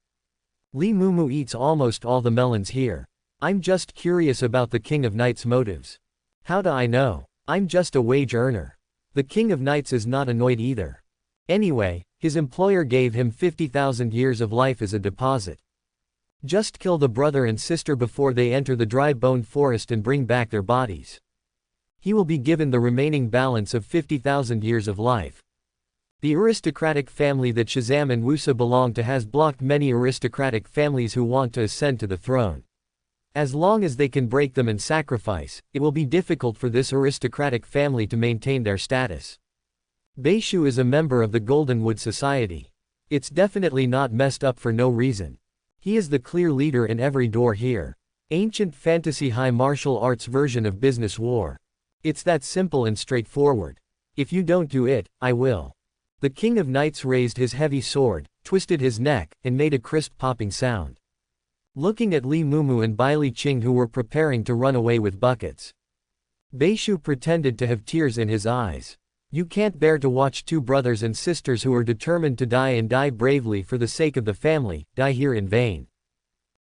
Li Mumu eats almost all the melons here. I'm just curious about the King of Knights' motives. How do I know? I'm just a wage earner. The King of Knights is not annoyed either. Anyway, his employer gave him 50,000 years of life as a deposit. Just kill the brother and sister before they enter the dry bone forest and bring back their bodies. He will be given the remaining balance of 50,000 years of life. The aristocratic family that Shazam and Wusa belong to has blocked many aristocratic families who want to ascend to the throne. As long as they can break them and sacrifice, it will be difficult for this aristocratic family to maintain their status. Beishu is a member of the Goldenwood Society. It's definitely not messed up for no reason. He is the clear leader in every door here. Ancient fantasy high martial arts version of business war. It's that simple and straightforward. If you don't do it, I will. The King of Knights raised his heavy sword, twisted his neck, and made a crisp popping sound. Looking at Li Mumu and Baili Qing who were preparing to run away with buckets. Beishu pretended to have tears in his eyes. You can't bear to watch two brothers and sisters who are determined to die and die bravely for the sake of the family, die here in vain.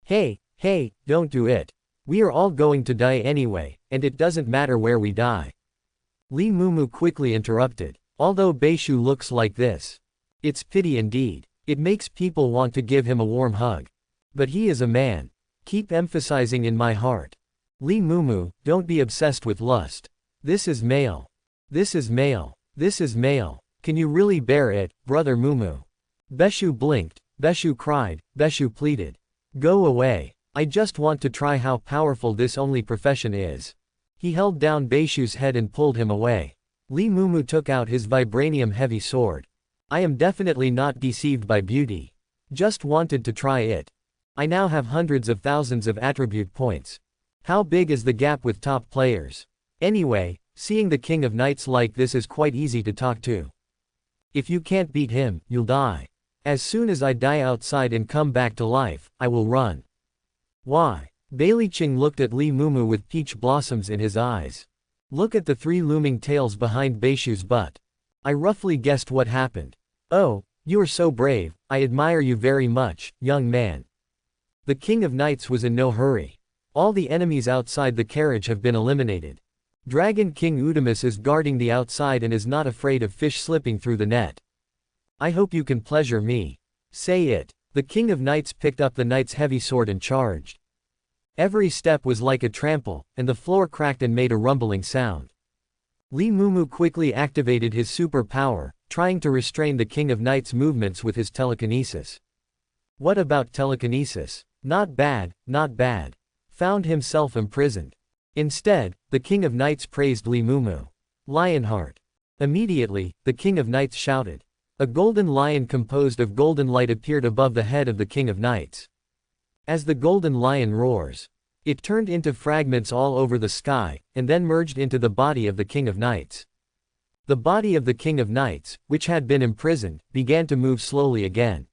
Hey, don't do it. We are all going to die anyway, and it doesn't matter where we die. Li Mumu quickly interrupted. Although Beishu looks like this, it's pity indeed. It makes people want to give him a warm hug. But he is a man. Keep emphasizing in my heart. Li Mumu, don't be obsessed with lust. This is male. This is male. This is male. Can you really bear it, brother Mumu? Beshu blinked. Beshu cried. Beshu pleaded. Go away. I just want to try how powerful this only profession is. He held down Beishu's head and pulled him away. Li Mumu took out his vibranium heavy sword. I am definitely not deceived by beauty. Just wanted to try it. I now have hundreds of thousands of attribute points. How big is the gap with top players? Anyway, seeing the King of Knights like this is quite easy to talk to. If you can't beat him, you'll die. As soon as I die outside and come back to life, I will run. Why? Bailie looked at Li Mumu with peach blossoms in his eyes. Look at the 3 looming tails behind Beishu's butt. I roughly guessed what happened. Oh, you are so brave, I admire you very much, young man. The King of Knights was in no hurry. All the enemies outside the carriage have been eliminated. Dragon King Udamus is guarding the outside and is not afraid of fish slipping through the net. I hope you can pleasure me. Say it. The King of Knights picked up the knight's heavy sword and charged. Every step was like a trample, and the floor cracked and made a rumbling sound. Li Mumu quickly activated his super power, trying to restrain the King of Knights' movements with his telekinesis. What about telekinesis? Not bad, not bad. Found himself imprisoned. Instead, the King of Knights praised Li Mumu. Lionheart. Immediately, the King of Knights shouted. A golden lion composed of golden light appeared above the head of the King of Knights. As the golden lion roars, it turned into fragments all over the sky, and then merged into the body of the King of Knights. The body of the King of Knights, which had been imprisoned, began to move slowly again.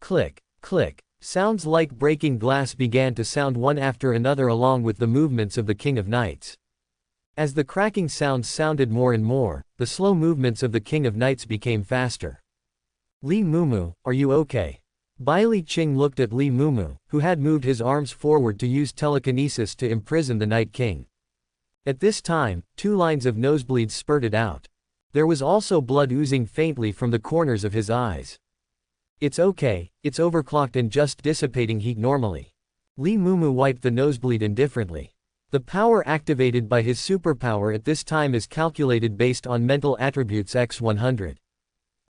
Click, click. Sounds like breaking glass began to sound one after another along with the movements of the King of Knights. As the cracking sounds sounded more and more, the slow movements of the King of Knights became faster. Li Mumu, are you okay? Bailie looked at Li Mumu, who had moved his arms forward to use telekinesis to imprison the Night King. At this time, 2 lines of nosebleeds spurted out. There was also blood oozing faintly from the corners of his eyes. It's okay, it's overclocked and just dissipating heat normally. Li Mumu wiped the nosebleed indifferently. The power activated by his superpower at this time is calculated based on mental attributes x100.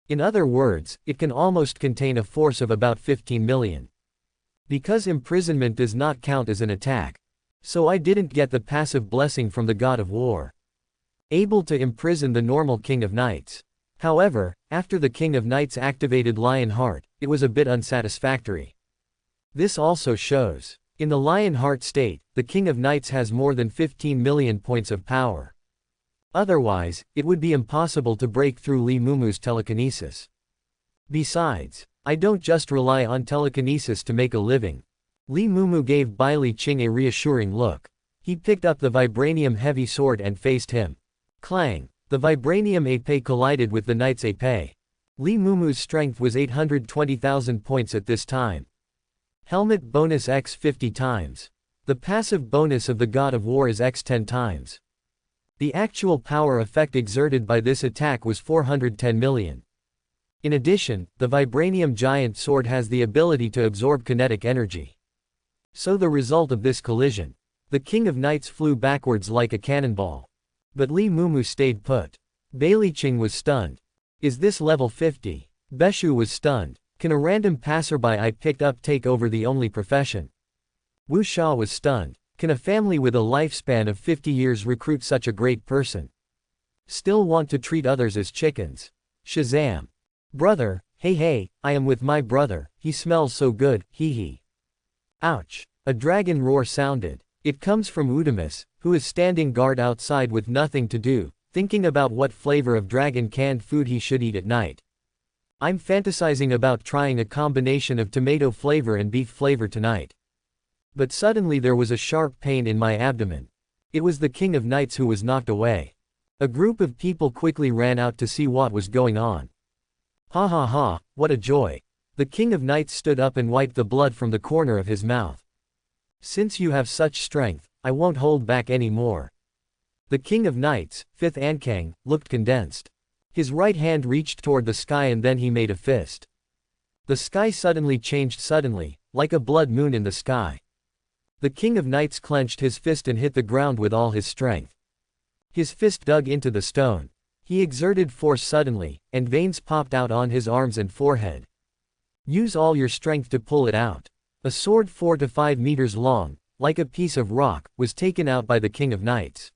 In other words, it can almost contain a force of about 15 million. Because imprisonment does not count as an attack. So I didn't get the passive blessing from the God of War. Able to imprison the normal King of Knights. However, after the King of Knights activated Lionheart, it was a bit unsatisfactory. This also shows. In the Lionheart state, the King of Knights has more than 15 million points of power. Otherwise, it would be impossible to break through Li Mumu's telekinesis. Besides, I don't just rely on telekinesis to make a living. Li Mumu gave Bailie a reassuring look. He picked up the vibranium heavy sword and faced him. Clang! The vibranium épée collided with the knight's épée. Li Mumu's strength was 820,000 points at this time. Helmet bonus x 50 times. The passive bonus of the God of War is x 10 times. The actual power effect exerted by this attack was 410 million. In addition, the vibranium giant sword has the ability to absorb kinetic energy. So the result of this collision, the King of Knights flew backwards like a cannonball. But Li Mumu stayed put. Bailie was stunned. Is this level 50? Beishu was stunned. Can a random passerby I picked up take over the only profession? Wu Sha was stunned. Can a family with a lifespan of 50 years recruit such a great person? Still want to treat others as chickens. Shazam. Brother, hey, I am with my brother, he smells so good, hee hee. Ouch. A dragon roar sounded. It comes from Udamus, who is standing guard outside with nothing to do, thinking about what flavor of dragon canned food he should eat at night. I'm fantasizing about trying a combination of tomato flavor and beef flavor tonight. But suddenly there was a sharp pain in my abdomen. It was the King of Knights who was knocked away. A group of people quickly ran out to see what was going on. Ha ha ha, what a joy. The King of Knights stood up and wiped the blood from the corner of his mouth. Since you have such strength, I won't hold back any more. The King of Knights, 5th Ankang, looked condensed. His right hand reached toward the sky and then he made a fist. The sky suddenly changed suddenly, like a blood moon in the sky. The King of Knights clenched his fist and hit the ground with all his strength. His fist dug into the stone. He exerted force suddenly, and veins popped out on his arms and forehead. Use all your strength to pull it out. A sword 4 to 5 meters long, like a piece of rock, was taken out by the King of Knights.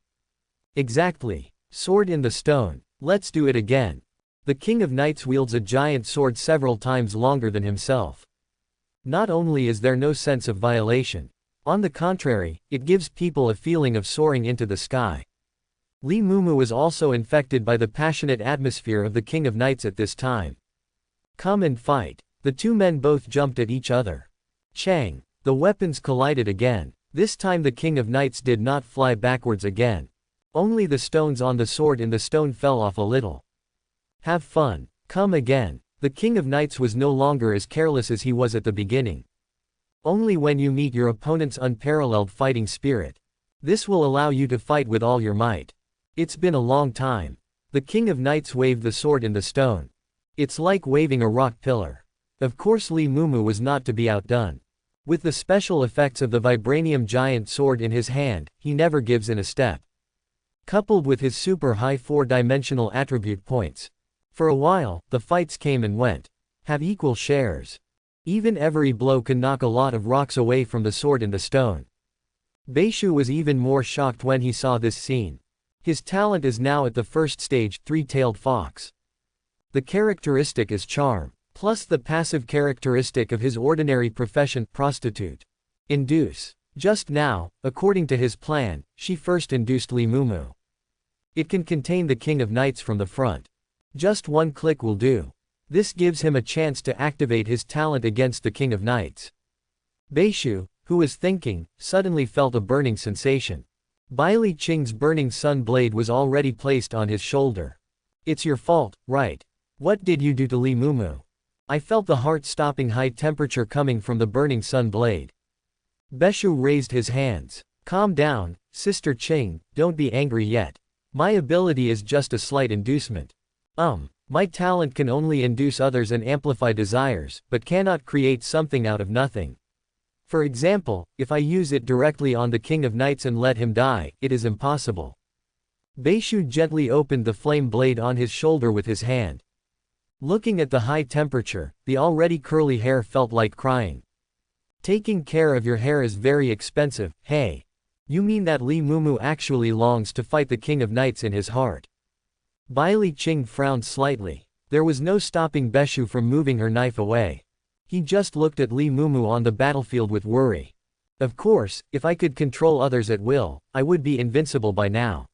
Exactly. Sword in the stone. Let's do it again. The King of Knights wields a giant sword several times longer than himself. Not only is there no sense of violation. On the contrary, it gives people a feeling of soaring into the sky. Li Mumu was also infected by the passionate atmosphere of the King of Knights at this time. Come and fight. The two men both jumped at each other. Chang. The weapons collided again. This time the King of Knights did not fly backwards again. Only the stones on the sword in the stone fell off a little. Have fun. Come again. The King of Knights was no longer as careless as he was at the beginning. Only when you meet your opponent's unparalleled fighting spirit. This will allow you to fight with all your might. It's been a long time. The King of Knights waved the sword in the stone. It's like waving a rock pillar. Of course Li Mumu was not to be outdone. With the special effects of the vibranium giant sword in his hand, he never gives in a step. Coupled with his super high 4-dimensional attribute points. For a while, the fights came and went. Have equal shares. Even every blow can knock a lot of rocks away from the sword in the stone. Beishu was even more shocked when he saw this scene. His talent is now at the first stage, three-tailed fox. The characteristic is charm, plus the passive characteristic of his ordinary profession, prostitute. Induce. Just now, according to his plan, she first induced Li Mumu. It can contain the King of Knights from the front. Just one click will do. This gives him a chance to activate his talent against the King of Knights. Beishu, who was thinking, suddenly felt a burning sensation. Bai Li Qing's burning sun blade was already placed on his shoulder. It's your fault, right? What did you do to Li Mumu? I felt the heart-stopping high temperature coming from the burning sun blade. Beishu raised his hands. Calm down, Sister Qing, don't be angry yet. My ability is just a slight inducement. My talent can only induce others and amplify desires, but cannot create something out of nothing. For example, if I use it directly on the King of Knights and let him die, it is impossible. Beishu gently opened the flame blade on his shoulder with his hand. Looking at the high temperature, the already curly hair felt like crying. Taking care of your hair is very expensive, hey. You mean that Li Mumu actually longs to fight the King of Knights in his heart? Bai Li Qing frowned slightly. There was no stopping Beishu from moving her knife away. He just looked at Li Mumu on the battlefield with worry. Of course, if I could control others at will, I would be invincible by now.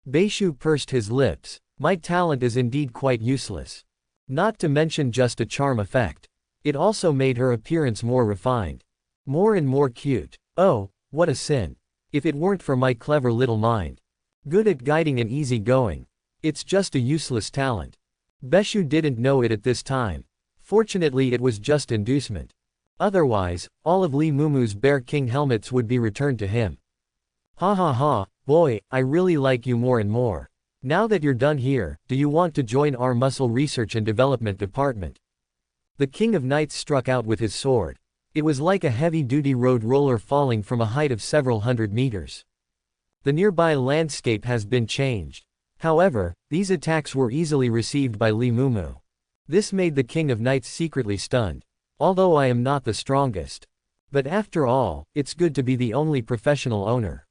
Beishu pursed his lips. My talent is indeed quite useless. Not to mention just a charm effect. It also made her appearance more refined. More and more cute. Oh, what a sin. If it weren't for my clever little mind. Good at guiding and easy going. It's just a useless talent. Beishu didn't know it at this time. Fortunately it was just inducement. Otherwise, all of Li Mumu's Bear King helmets would be returned to him. Ha ha ha, boy, I really like you more and more. Now that you're done here, do you want to join our muscle research and development department? The King of Knights struck out with his sword. It was like a heavy-duty road roller falling from a height of several hundred meters. The nearby landscape has been changed. However, these attacks were easily received by Li Mumu. This made the King of Knights secretly stunned. Although I am not the strongest. But after all, it's good to be the only professional owner.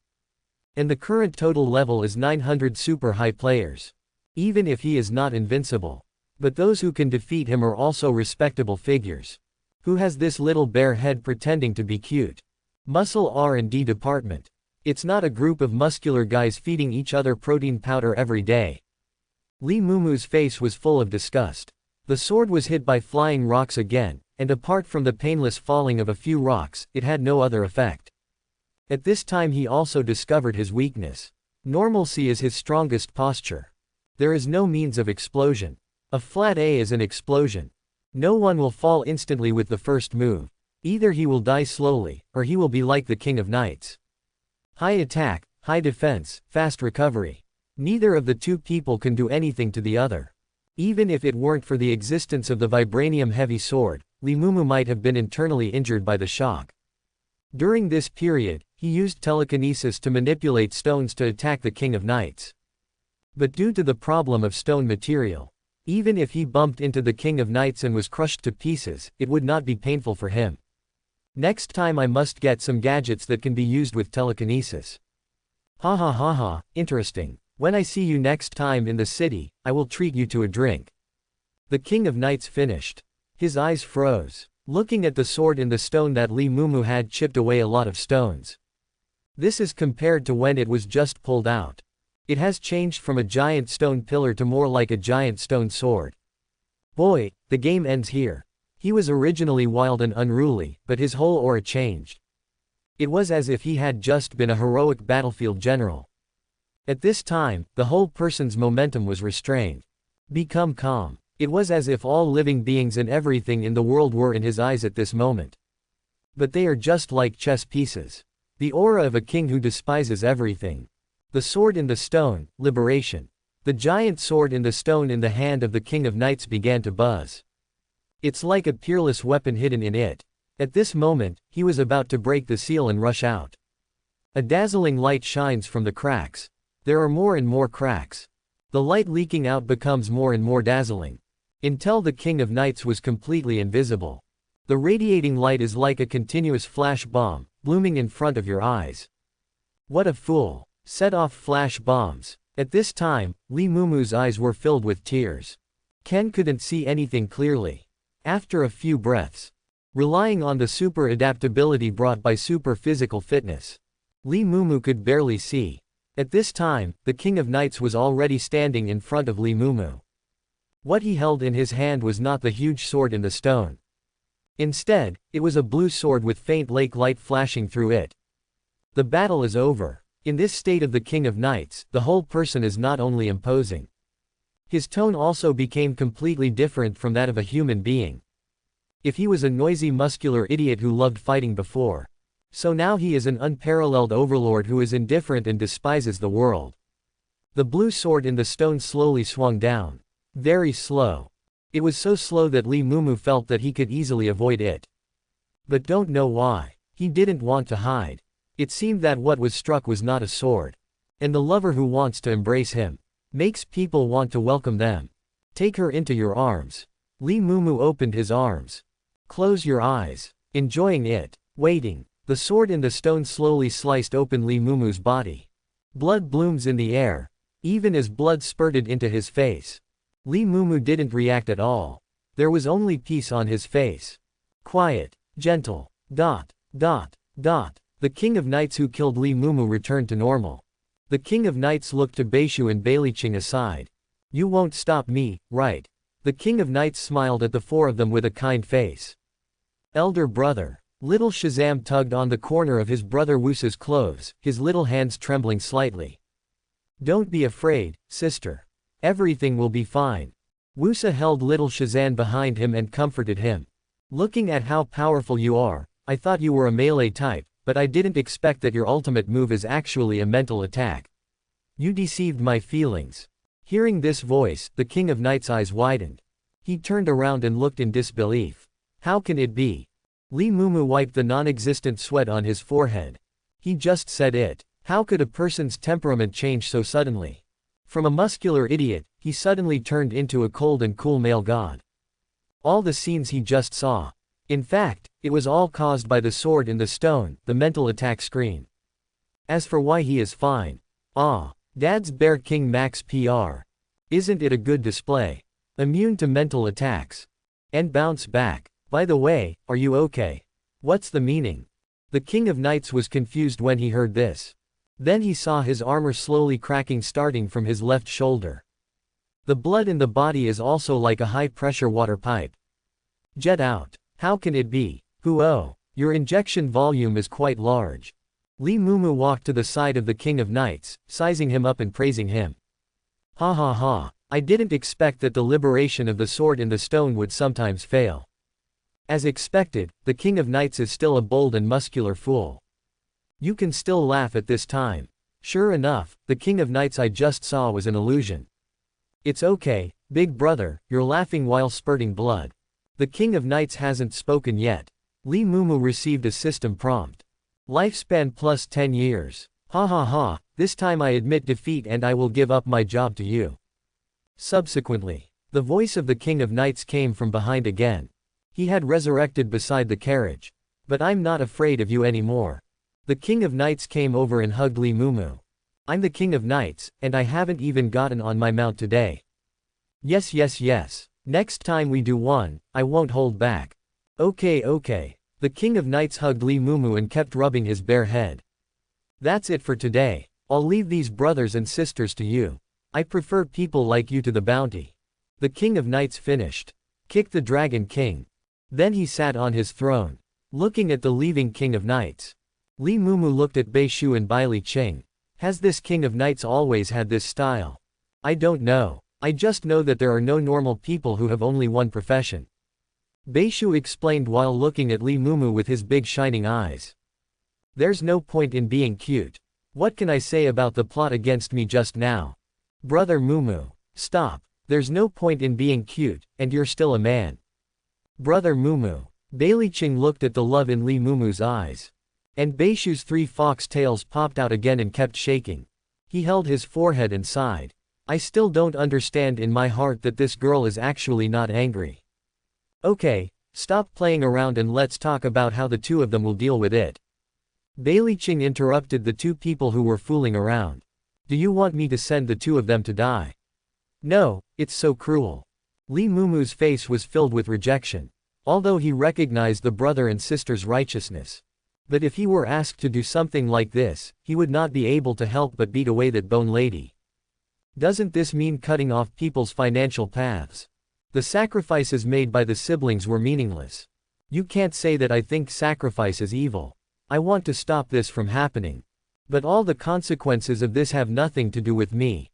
And the current total level is 900 super high players. Even if he is not invincible. But those who can defeat him are also respectable figures. Who has this little bare head pretending to be cute? Muscle R&D department. It's not a group of muscular guys feeding each other protein powder every day. Li Mumu's face was full of disgust. The sword was hit by flying rocks again, and apart from the painless falling of a few rocks, it had no other effect. At this time he also discovered his weakness. Normalcy is his strongest posture. There is no means of explosion. A flat A is an explosion. No one will fall instantly with the first move. Either he will die slowly, or he will be like the King of Knights. High attack, high defense, fast recovery. Neither of the two people can do anything to the other. Even if it weren't for the existence of the vibranium heavy sword, Li Mumu might have been internally injured by the shock. During this period, he used telekinesis to manipulate stones to attack the King of Knights. But due to the problem of stone material, even if he bumped into the King of Knights and was crushed to pieces, it would not be painful for him. Next time I must get some gadgets that can be used with telekinesis. Ha ha ha ha, interesting. When I see you next time in the city, I will treat you to a drink. The King of Knights finished. His eyes froze, looking at the sword in the stone that Li Mumu had chipped away a lot of stones. This is compared to when it was just pulled out. It has changed from a giant stone pillar to more like a giant stone sword. Boy, the game ends here. He was originally wild and unruly, but his whole aura changed. It was as if he had just been a heroic battlefield general. At this time, the whole person's momentum was restrained. Become calm. It was as if all living beings and everything in the world were in his eyes at this moment. But they are just like chess pieces. The aura of a king who despises everything. The sword in the stone, liberation. The giant sword in the stone in the hand of the King of Knights began to buzz. It's like a peerless weapon hidden in it. At this moment, he was about to break the seal and rush out. A dazzling light shines from the cracks. There are more and more cracks. The light leaking out becomes more and more dazzling. Until the King of Knights was completely invisible. The radiating light is like a continuous flash bomb, blooming in front of your eyes. What a fool. Set off flash bombs. At this time, Li Mumu's eyes were filled with tears. Ken couldn't see anything clearly. After a few breaths, relying on the super adaptability brought by super physical fitness, Li Mumu could barely see. At this time, the King of Knights was already standing in front of Li Mumu. What he held in his hand was not the huge sword in the stone. Instead, it was a blue sword with faint lake light flashing through it. The battle is over. In this state of the King of Knights, the whole person is not only imposing. His tone also became completely different from that of a human being. If he was a noisy muscular idiot who loved fighting before, so now he is an unparalleled overlord who is indifferent and despises the world. The blue sword in the stone slowly swung down. Very slow. It was so slow that Li Mumu felt that he could easily avoid it. But don't know why. He didn't want to hide. It seemed that what was struck was not a sword. And the lover who wants to embrace him makes people want to welcome them. Take her into your arms. Li Mumu opened his arms. Close your eyes. Enjoying it. Waiting. The sword in the stone slowly sliced open Li Mumu's body. Blood blooms in the air. Even as blood spurted into his face. Li Mumu didn't react at all. There was only peace on his face. Quiet. Gentle. Dot. Dot. Dot. The King of Knights who killed Li Mumu returned to normal. The King of Knights looked to Beishu and Beiliqing aside. You won't stop me, right? The King of Knights smiled at the four of them with a kind face. Elder brother. Little Shazam tugged on the corner of his brother Wusa's clothes, his little hands trembling slightly. Don't be afraid, sister. Everything will be fine. Wusa held little Shazam behind him and comforted him. Looking at how powerful you are, I thought you were a melee type. But I didn't expect that your ultimate move is actually a mental attack. You deceived my feelings. Hearing this voice, the King of Knights' eyes widened. He turned around and looked in disbelief. How can it be? Li Mumu wiped the non-existent sweat on his forehead. He just said it. How could a person's temperament change so suddenly? From a muscular idiot, he suddenly turned into a cold and cool male god. All the scenes he just saw. In fact, it was all caused by the sword in the stone, the mental attack screen. As for why he is fine. Dad's Bear King Max PR. Isn't it a good display? Immune to mental attacks. And bounce back. By the way, are you okay? What's the meaning? The King of Knights was confused when he heard this. Then he saw his armor slowly cracking starting from his left shoulder. The blood in the body is also like a high-pressure water pipe. Jet out. How can it be? Your injection volume is quite large. Li Mumu walked to the side of the King of Knights, sizing him up and praising him. Ha ha ha, I didn't expect that the liberation of the sword in the stone would sometimes fail. As expected, the King of Knights is still a bold and muscular fool. You can still laugh at this time. Sure enough, the King of Knights I just saw was an illusion. It's okay, big brother, you're laughing while spurting blood. The King of Knights hasn't spoken yet. Li Mumu received a system prompt. Lifespan plus 10 years. Ha ha ha, this time I admit defeat and I will give up my job to you. Subsequently, the voice of the King of Knights came from behind again. He had resurrected beside the carriage. But I'm not afraid of you anymore. The King of Knights came over and hugged Lee Mumu. I'm the King of Knights, and I haven't even gotten on my mount today. Yes yes yes. Next time we do one, I won't hold back. Okay okay. The King of Knights hugged Lee Mumu and kept rubbing his bare head. That's it for today. I'll leave these brothers and sisters to you. I prefer people like you to the bounty. The King of Knights finished. Kicked the Dragon King. Then he sat on his throne, looking at the leaving King of Knights. Lee Mumu looked at Bei Shu and Bai Li Qing. Has this King of Knights always had this style? I don't know. I just know that there are no normal people who have only one profession. Bei Shu explained while looking at Lee Mumu with his big shining eyes. There's no point in being cute. What can I say about the plot against me just now? Brother Mumu, stop. There's no point in being cute, and you're still a man. Brother Mumu. Bai Li Qing looked at the love in Lee Mumu's eyes. And Bei Shu's 3 fox tails popped out again and kept shaking. He held his forehead and sighed. I still don't understand in my heart that this girl is actually not angry. Okay, stop playing around and let's talk about how the two of them will deal with it. Bai Li Qing interrupted the 2 people who were fooling around. Do you want me to send the 2 of them to die? No, it's so cruel. Lee Mumu's face was filled with rejection, although he recognized the brother and sister's righteousness. But if he were asked to do something like this, he would not be able to help but beat away that bone lady. Doesn't this mean cutting off people's financial paths? The sacrifices made by the siblings were meaningless. You can't say that I think sacrifice is evil. I want to stop this from happening. But all the consequences of this have nothing to do with me.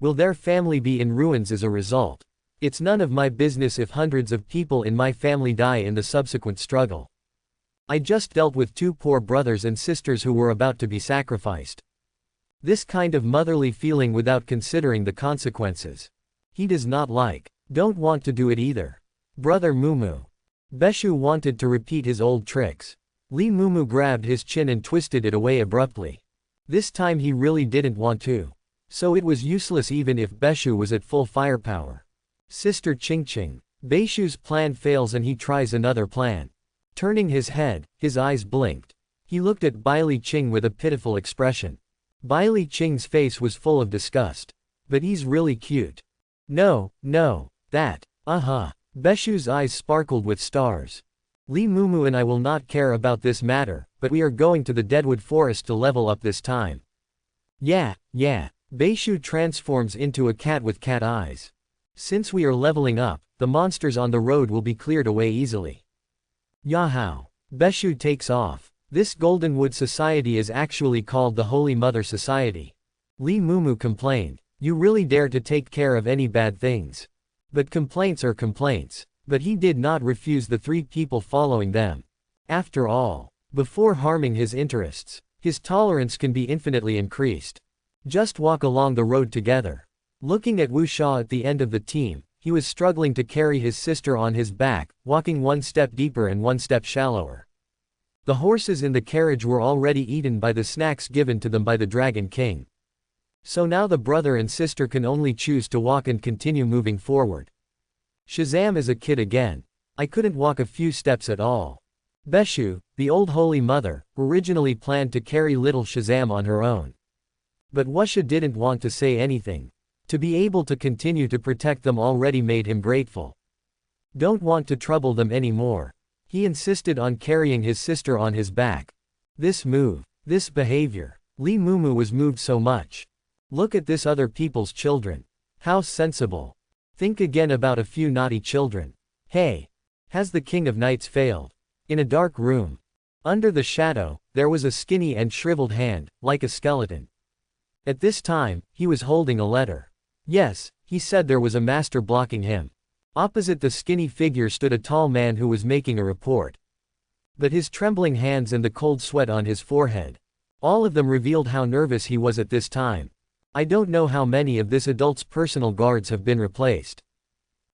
Will their family be in ruins as a result? It's none of my business if hundreds of people in my family die in the subsequent struggle. I just dealt with 2 poor brothers and sisters who were about to be sacrificed. This kind of motherly feeling without considering the consequences. He does not like. Don't want to do it either. Brother Mumu. Bei Shu wanted to repeat his old tricks. Lee Mumu grabbed his chin and twisted it away abruptly. This time he really didn't want to. So it was useless even if Bei Shu was at full firepower. Sister Qing Qing. Bei Shu's plan fails and he tries another plan. Turning his head, his eyes blinked. He looked at Bai Li Qing with a pitiful expression. Bai Li Qing's face was full of disgust. But he's really cute. No, that. Bei Shu's eyes sparkled with stars. Lee Mumu and I will not care about this matter, but we are going to the Deadwood Forest to level up this time. Yeah. Bei Shu transforms into a cat with cat eyes. Since we are leveling up, the monsters on the road will be cleared away easily. Yahoo! Bei Shu takes off. This Goldenwood Society is actually called the Holy Mother Society. Lee Mumu complained. You really dare to take care of any bad things. But complaints are complaints. But he did not refuse the 3 people following them. After all, before harming his interests, his tolerance can be infinitely increased. Just walk along the road together. Looking at Wu Sha at the end of the team, he was struggling to carry his sister on his back, walking 1 step deeper and 1 step shallower. The horses in the carriage were already eaten by the snacks given to them by the Dragon King. So now the brother and sister can only choose to walk and continue moving forward. Shazam is a kid again. I couldn't walk a few steps at all. Bei Shu, the old Holy Mother, originally planned to carry little Shazam on her own. But Wusha didn't want to say anything. To be able to continue to protect them already made him grateful. Don't want to trouble them anymore. He insisted on carrying his sister on his back. This move, this behavior. Lee Mumu was moved so much. Look at this other people's children. How sensible. Think again about a few naughty children. Hey! Has the King of Knights failed? In a dark room. Under the shadow, there was a skinny and shriveled hand, like a skeleton. At this time, he was holding a letter. Yes, he said there was a master blocking him. Opposite the skinny figure stood a tall man who was making a report. But his trembling hands and the cold sweat on his forehead, all of them revealed how nervous he was at this time. I don't know how many of this adult's personal guards have been replaced.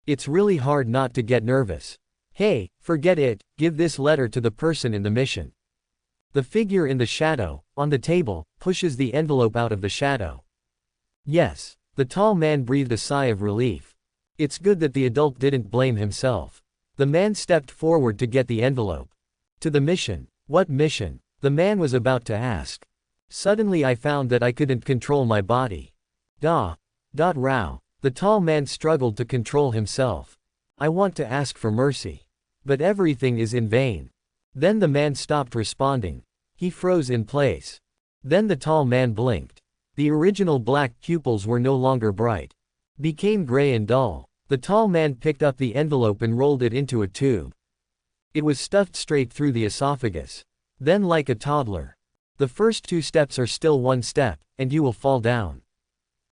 It's really hard not to get nervous. Hey, forget it, give this letter to the person in the mission. The figure in the shadow, on the table, pushes the envelope out of the shadow. Yes. The tall man breathed a sigh of relief. It's good that the adult didn't blame himself. The man stepped forward to get the envelope. To the mission. What mission? The man was about to ask. Suddenly I found that I couldn't control my body. Row. The tall man struggled to control himself. I want to ask for mercy. But everything is in vain. Then the man stopped responding. He froze in place. Then the tall man blinked. The original black pupils were no longer bright. Became gray and dull. The tall man picked up the envelope and rolled it into a tube. It was stuffed straight through the esophagus. Then like a toddler. The first 2 steps are still 1 step, and you will fall down.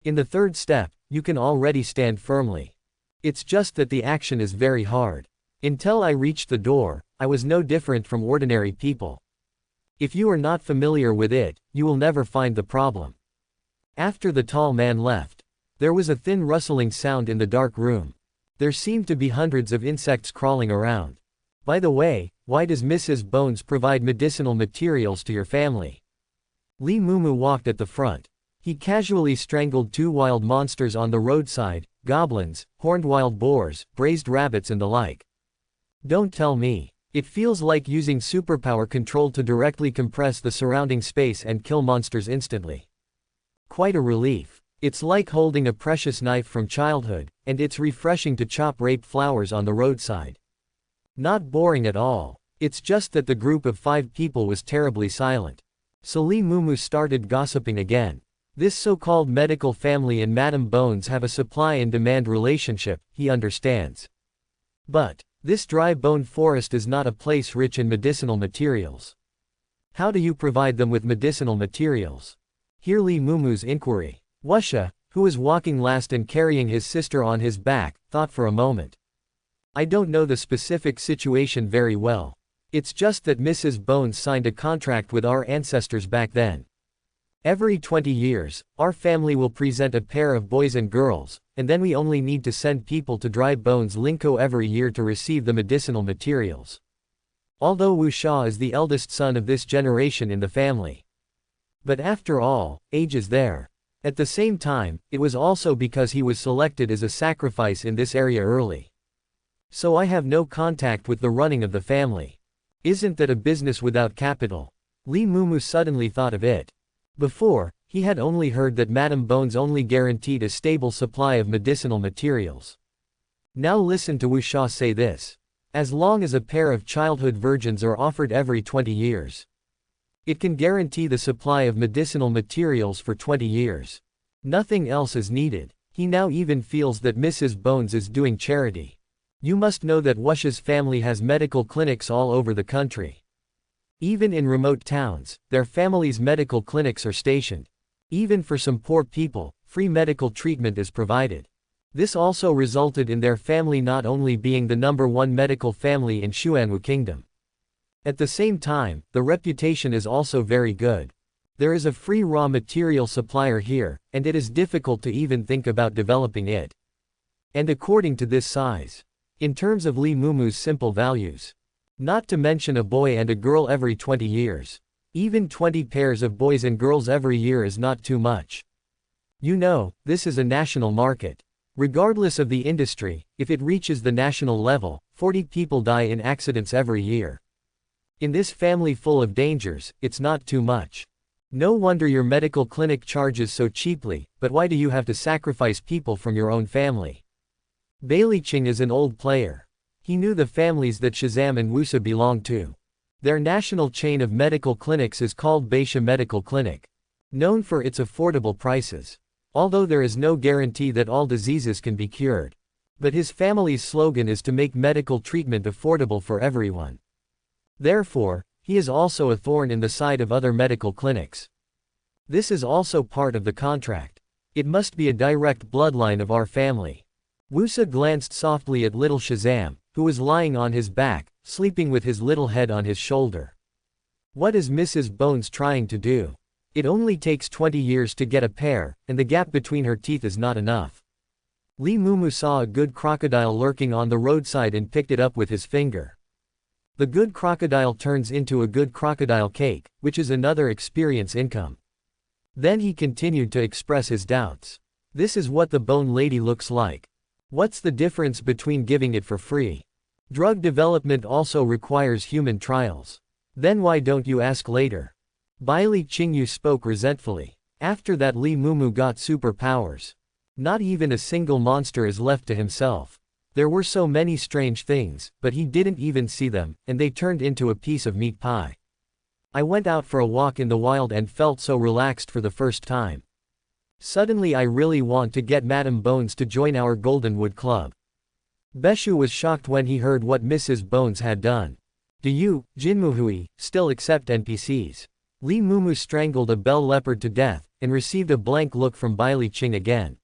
In the 3rd step, you can already stand firmly. It's just that the action is very hard. Until I reached the door, I was no different from ordinary people. If you are not familiar with it, you will never find the problem. After the tall man left, there was a thin rustling sound in the dark room. There seemed to be hundreds of insects crawling around. By the way, why does Mrs. Bones provide medicinal materials to your family? Lee Moo walked at the front. He casually strangled 2 wild monsters on the roadside, goblins, horned wild boars, braised rabbits and the like. Don't tell me. It feels like using superpower control to directly compress the surrounding space and kill monsters instantly. Quite a relief. It's like holding a precious knife from childhood, and it's refreshing to chop rape flowers on the roadside. Not boring at all. It's just that the group of 5 people was terribly silent. So Lee Moo started gossiping again. This so-called medical family and Madame Bones have a supply and demand relationship, he understands. But this dry bone forest is not a place rich in medicinal materials. How do you provide them with medicinal materials? Hear Lee Moo's inquiry. Wusha, who was walking last and carrying his sister on his back, thought for a moment. I don't know the specific situation very well. It's just that Mrs. Bones signed a contract with our ancestors back then. Every 20 years, our family will present a pair of boys and girls, and then we only need to send people to Dry Bones Linko every year to receive the medicinal materials. Although Wu Sha is the eldest son of this generation in the family. But after all, age is there. At the same time, it was also because he was selected as a sacrifice in this area early. So I have no contact with the running of the family. Isn't that a business without capital? Lee Moo suddenly thought of it. Before, he had only heard that Madame Bones only guaranteed a stable supply of medicinal materials. Now listen to Wu Sha say this. As long as a pair of childhood virgins are offered every 20 years. It can guarantee the supply of medicinal materials for 20 years. Nothing else is needed. He now even feels that Mrs. Bones is doing charity. You must know that Wusha's family has medical clinics all over the country. Even in remote towns, their family's medical clinics are stationed. Even for some poor people, free medical treatment is provided. This also resulted in their family not only being the #1 medical family in Xuanwu Kingdom. At the same time, the reputation is also very good. There is a free raw material supplier here, and it is difficult to even think about developing it. And according to this size. In terms of Lee Moo's simple values. Not to mention a boy and a girl every 20 years. Even 20 pairs of boys and girls every year is not too much. You know, this is a national market. Regardless of the industry, if it reaches the national level, 40 people die in accidents every year. In this family full of dangers, it's not too much. No wonder your medical clinic charges so cheaply, but why do you have to sacrifice people from your own family? Bailey Ching is an old player. He knew the families that Shazam and Wusa belonged to. Their national chain of medical clinics is called Beisha Medical Clinic. Known for its affordable prices. Although there is no guarantee that all diseases can be cured. But his family's slogan is to make medical treatment affordable for everyone. Therefore, he is also a thorn in the side of other medical clinics. This is also part of the contract. It must be a direct bloodline of our family. Wusa glanced softly at little Shazam, who was lying on his back, sleeping with his little head on his shoulder. What is Mrs. Bones trying to do? It only takes 20 years to get a pair, and the gap between her teeth is not enough. Lee Moo saw a good crocodile lurking on the roadside and picked it up with his finger. The good crocodile turns into a good crocodile cake, which is another experience income. Then he continued to express his doubts. This is what the bone lady looks like. What's the difference between giving it for free? Drug development also requires human trials. Then why don't you ask later? Bai Li Qingyu spoke resentfully. After that Li Mumu got superpowers. Not even a single monster is left to himself. There were so many strange things, but he didn't even see them, and they turned into a piece of meat pie. I went out for a walk in the wild and felt so relaxed for the first time. Suddenly I really want to get Madame Bones to join our Goldenwood Club. Beshu was shocked when he heard what Mrs. Bones had done. Do you, Jinmuhui, still accept NPCs? Li Mumu strangled a bell leopard to death, and received a blank look from Bai Li Qing again.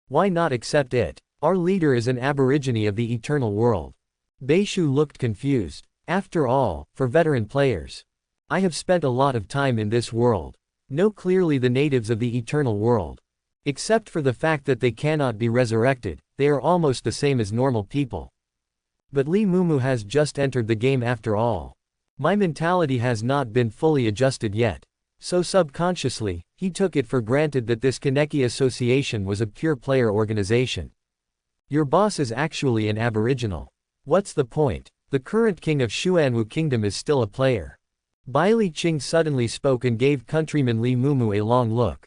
Why not accept it? Our leader is an aborigine of the eternal world. Beishu looked confused. After all, for veteran players, I have spent a lot of time in this world. Know clearly the natives of the eternal world. Except for the fact that they cannot be resurrected, they are almost the same as normal people. But Li Mumu has just entered the game after all. My mentality has not been fully adjusted yet. So subconsciously, he took it for granted that this Kaneki Association was a pure player organization. Your boss is actually an aboriginal. What's the point? The current king of Xuanwu Kingdom is still a player. Bai Li Qing suddenly spoke and gave countryman Li Mumu a long look.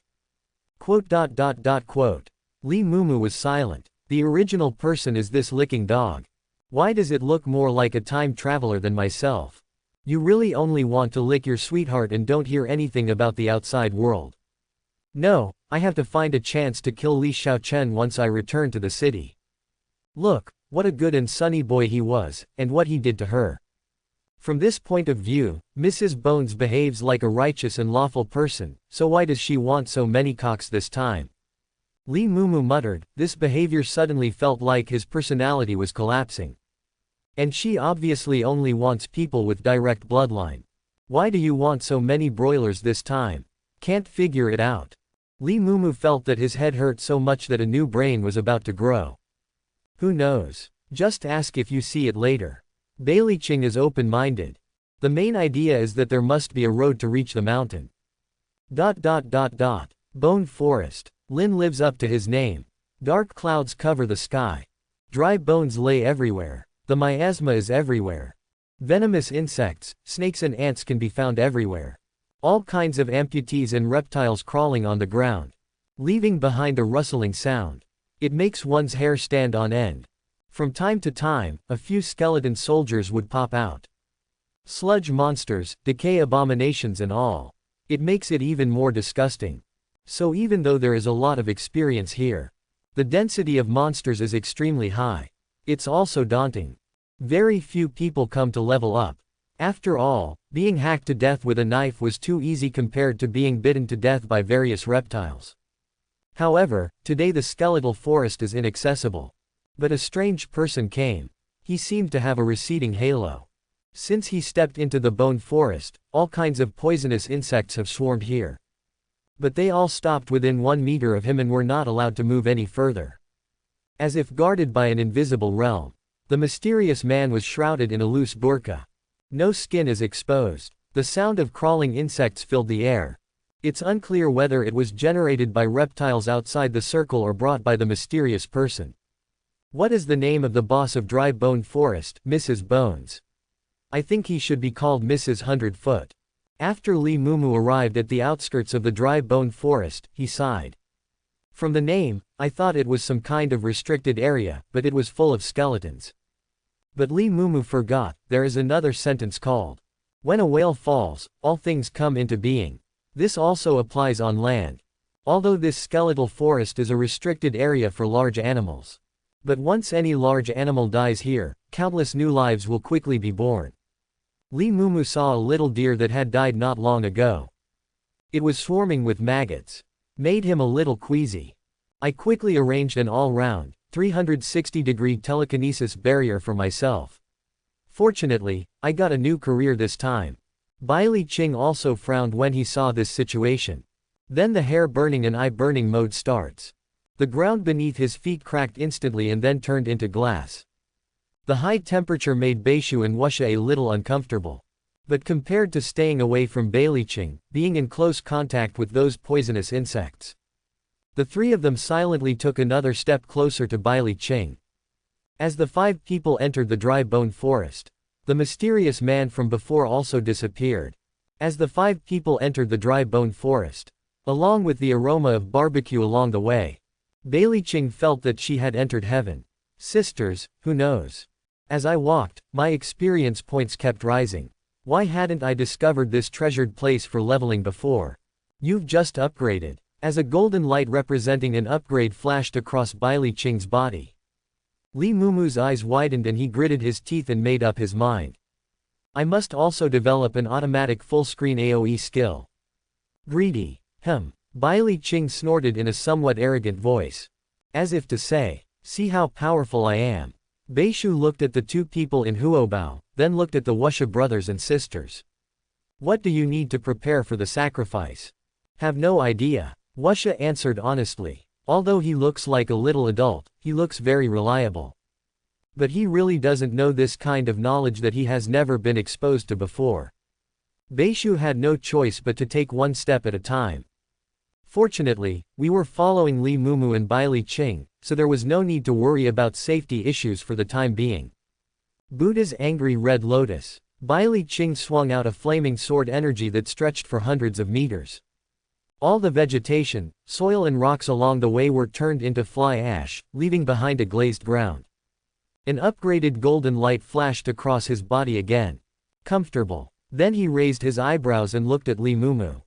Quote. Li Mumu was silent. The original person is this licking dog. Why does it look more like a time traveler than myself? You really only want to lick your sweetheart and don't hear anything about the outside world. No, I have to find a chance to kill Li Xiaochen once I return to the city. Look, what a good and sunny boy he was, and what he did to her. From this point of view, Mrs. Bones behaves like a righteous and lawful person, so why does she want so many cocks this time? Li Mumu muttered. This behavior suddenly felt like his personality was collapsing. And she obviously only wants people with direct bloodline. Why do you want so many broilers this time? Can't figure it out. Li Mumu felt that his head hurt so much that a new brain was about to grow. Who knows? Just ask if you see it later. Bai Li Qing is open-minded. The main idea is that there must be a road to reach the mountain. Bone Forest. Lin lives up to his name. Dark clouds cover the sky. Dry bones lay everywhere. The miasma is everywhere. Venomous insects, snakes and ants can be found everywhere. All kinds of amputees and reptiles crawling on the ground, leaving behind a rustling sound. It makes one's hair stand on end. From time to time, a few skeleton soldiers would pop out. Sludge monsters, decay abominations and all. It makes it even more disgusting. So even though there is a lot of experience here, the density of monsters is extremely high. It's also daunting. Very few people come to level up. After all, being hacked to death with a knife was too easy compared to being bitten to death by various reptiles. However, today the skeletal forest is inaccessible. But a strange person came. He seemed to have a receding halo. Since he stepped into the bone forest, all kinds of poisonous insects have swarmed here. But they all stopped within 1 meter of him and were not allowed to move any further. As if guarded by an invisible realm, the mysterious man was shrouded in a loose burqa. No skin is exposed. The sound of crawling insects filled the air. It's unclear whether it was generated by reptiles outside the circle or brought by the mysterious person. What is the name of the boss of Dry Bone Forest? Mrs. Bones. I think he should be called Mrs. 100-Foot. After Li Mumu arrived at the outskirts of the Dry Bone Forest, he sighed. From the name, I thought it was some kind of restricted area, but it was full of skeletons. But Li Mumu forgot, there is another sentence called, when a whale falls, all things come into being. This also applies on land. Although this skeletal forest is a restricted area for large animals. But once any large animal dies here, countless new lives will quickly be born. Li Mumu saw a little deer that had died not long ago. It was swarming with maggots. Made him a little queasy. I quickly arranged an all-round, 360-degree telekinesis barrier for myself. Fortunately, I got a new career this time. Bai Li Qing also frowned when he saw this situation. Then the hair burning and eye burning mode starts. The ground beneath his feet cracked instantly and then turned into glass. The high temperature made Beishu and Wuxia a little uncomfortable. But compared to staying away from Bai Li Qing, being in close contact with those poisonous insects, the three of them silently took another step closer to Bai Li Qing. As the 5 people entered the dry bone forest, the mysterious man from before also disappeared. As the 5 people entered the dry bone forest, along with the aroma of barbecue along the way, Bailey Ching felt that she had entered heaven. Sisters, who knows? As I walked, my experience points kept rising. Why hadn't I discovered this treasured place for leveling before? You've just upgraded. As a golden light representing an upgrade flashed across Bailey Ching's body, Li Mumu's eyes widened and he gritted his teeth and made up his mind. I must also develop an automatic full-screen AoE skill. Greedy. Bailey Ching snorted in a somewhat arrogant voice. As if to say, see how powerful I am. Beishu looked at the 2 people in Huobao, then looked at the Wuxia brothers and sisters. What do you need to prepare for the sacrifice? Have no idea. Wuxia answered honestly. Although he looks like a little adult, he looks very reliable. But he really doesn't know this kind of knowledge that he has never been exposed to before. Beishu had no choice but to take one step at a time. Fortunately, we were following Li Mumu and Bailey Ching, so there was no need to worry about safety issues for the time being. Buddha's angry red lotus. Bailey Ching swung out a flaming sword energy that stretched for hundreds of meters. All the vegetation, soil and rocks along the way were turned into fly ash, leaving behind a glazed ground. An upgraded golden light flashed across his body again. Comfortable. Then he raised his eyebrows and looked at Li Mumu.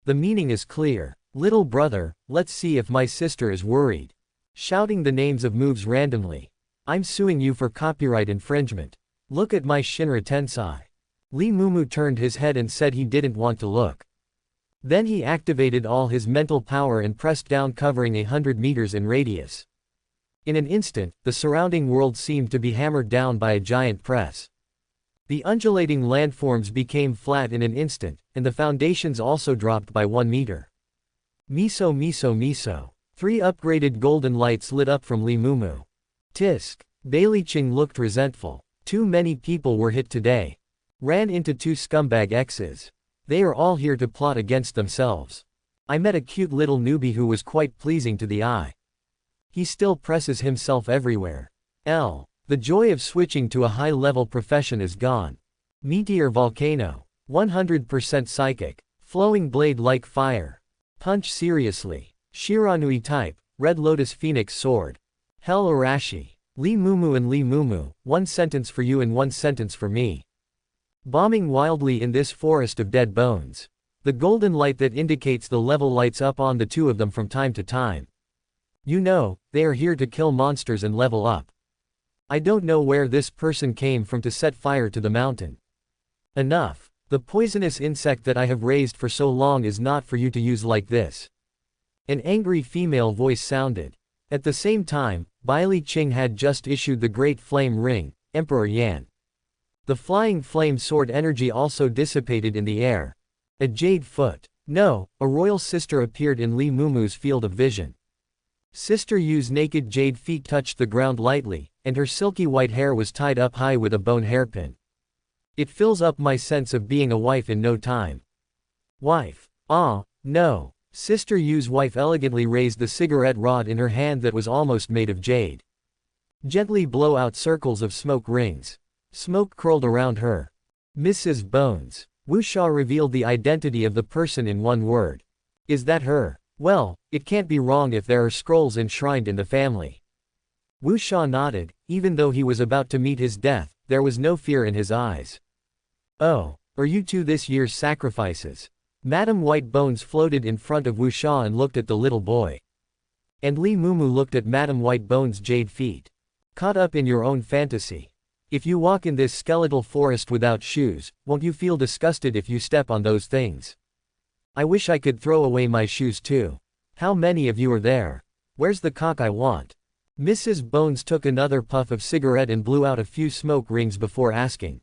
The meaning is clear. Little brother, let's see if my sister is worried. Shouting the names of moves randomly. I'm suing you for copyright infringement. Look at my Shinra Tensai. Li Mumu turned his head and said he didn't want to look. Then he activated all his mental power and pressed down, covering 100 meters in radius. In an instant, the surrounding world seemed to be hammered down by a giant press. The undulating landforms became flat in an instant, and the foundations also dropped by 1 meter. Miso miso miso. 3 upgraded golden lights lit up from Li Mumu. Tisk. Bailey Ching looked resentful. Too many people were hit today. Ran into 2 scumbag exes. They are all here to plot against themselves. I met a cute little newbie who was quite pleasing to the eye. He still presses himself everywhere. The joy of switching to a high-level profession is gone. Meteor volcano. 100% psychic. Flowing blade like fire. Punch seriously. Shiranui type. Red Lotus Phoenix sword. Hell Arashi. Li Mumu and Li Mumu, 1 sentence for you and 1 sentence for me. Bombing wildly in this forest of dead bones. The golden light that indicates the level lights up on the 2 of them from time to time. You know, they are here to kill monsters and level up. I don't know where this person came from to set fire to the mountain. Enough. The poisonous insect that I have raised for so long is not for you to use like this. An angry female voice sounded. At the same time, Bailey Ching had just issued the Great Flame Ring, Emperor Yan. The flying flame sword energy also dissipated in the air. A jade foot. No, a royal sister appeared in Li Mumu's field of vision. Sister Yu's naked jade feet touched the ground lightly, and her silky white hair was tied up high with a bone hairpin. It fills up my sense of being a wife in no time. Wife. Ah, no. Sister Yu's wife elegantly raised the cigarette rod in her hand that was almost made of jade. Gently blow out circles of smoke rings. Smoke curled around her. Mrs. Bones. Wuxia revealed the identity of the person in 1 word. Is that her? Well, it can't be wrong if there are scrolls enshrined in the family. Wuxia nodded. Even though he was about to meet his death, there was no fear in his eyes. Oh, are you 2 this year's sacrifices? Madame White Bones floated in front of Wuxia and looked at the little boy. And Li Mumu looked at Madame White Bones' jade feet. Caught up in your own fantasy. If you walk in this skeletal forest without shoes, won't you feel disgusted if you step on those things? I wish I could throw away my shoes too. How many of you are there? Where's the cock I want? Mrs. Bones took another puff of cigarette and blew out a few smoke rings before asking.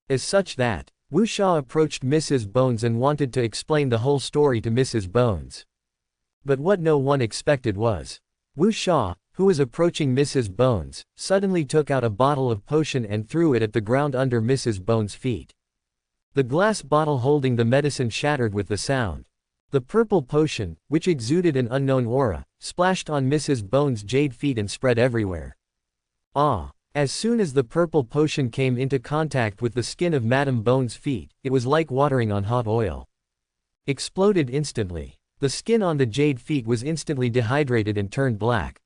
As such that, Wuxia approached Mrs. Bones and wanted to explain the whole story to Mrs. Bones. But what no one expected was, Wuxia, who was approaching Mrs. Bones, suddenly took out a bottle of potion and threw it at the ground under Mrs. Bones' feet. The glass bottle holding the medicine shattered with the sound. The purple potion, which exuded an unknown aura, splashed on Mrs. Bones' jade feet and spread everywhere. Ah! As soon as the purple potion came into contact with the skin of Madame Bone's feet, it was like watering on hot oil. Exploded instantly. The skin on the jade feet was instantly dehydrated and turned black.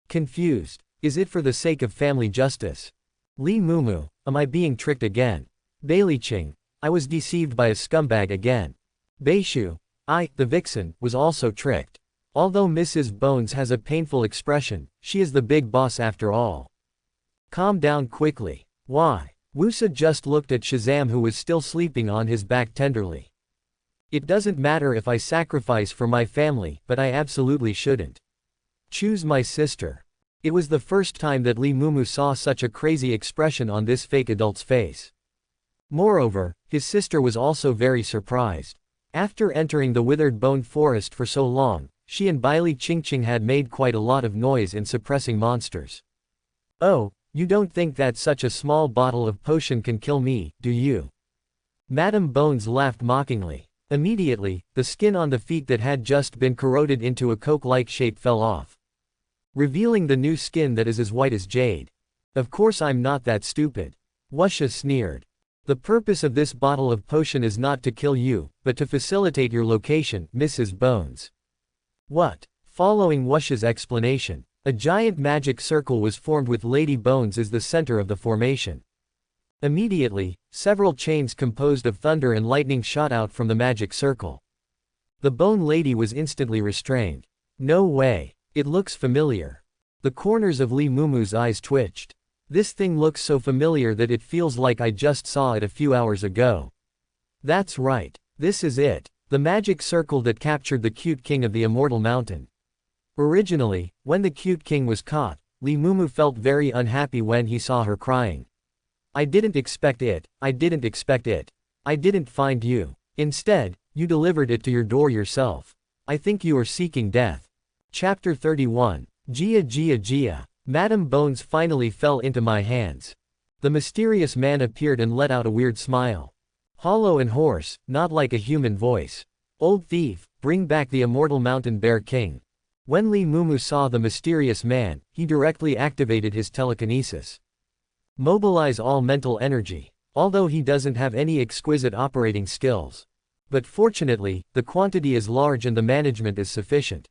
Confused. Is it for the sake of family justice? Li Mumu, am I being tricked again? Baileiqing, I was deceived by a scumbag again. Beishu, the vixen, was also tricked. Although Mrs. Bones has a painful expression, she is the big boss after all. Calm down quickly. Why? Wusa just looked at Shazam, who was still sleeping on his back tenderly. It doesn't matter if I sacrifice for my family, but I absolutely shouldn't. Choose my sister. It was the first time that Li Mumu saw such a crazy expression on this fake adult's face. Moreover, his sister was also very surprised. After entering the withered bone forest for so long, she and Baileiqing had made quite a lot of noise in suppressing monsters. Oh, you don't think that such a small bottle of potion can kill me, do you? Madame Bones laughed mockingly. Immediately, the skin on the feet that had just been corroded into a coke-like shape fell off, revealing the new skin that is as white as jade. Of course I'm not that stupid. Wuxia sneered. The purpose of this bottle of potion is not to kill you, but to facilitate your location, Mrs. Bones. What? Following Wuxia's explanation, a giant magic circle was formed with Lady Bones as the center of the formation. Immediately, several chains composed of thunder and lightning shot out from the magic circle. The Bone Lady was instantly restrained. No way. It looks familiar. The corners of Li Mumu's eyes twitched. This thing looks so familiar that it feels like I just saw it a few hours ago. That's right. This is it. The magic circle that captured the cute king of the Immortal Mountain. Originally, when the cute king was caught, Li Mumu felt very unhappy when he saw her crying. I didn't expect it, I didn't expect it. I didn't find you. Instead, you delivered it to your door yourself. I think you are seeking death. Chapter 31. Jia Jia Jia. Madame Bones finally fell into my hands. The mysterious man appeared and let out a weird smile. Hollow and hoarse, not like a human voice. Old thief, bring back the Immortal Mountain Bear King. When Li Mumu saw the mysterious man, he directly activated his telekinesis. Mobilize all mental energy. Although he doesn't have any exquisite operating skills. But fortunately, the quantity is large and the management is sufficient.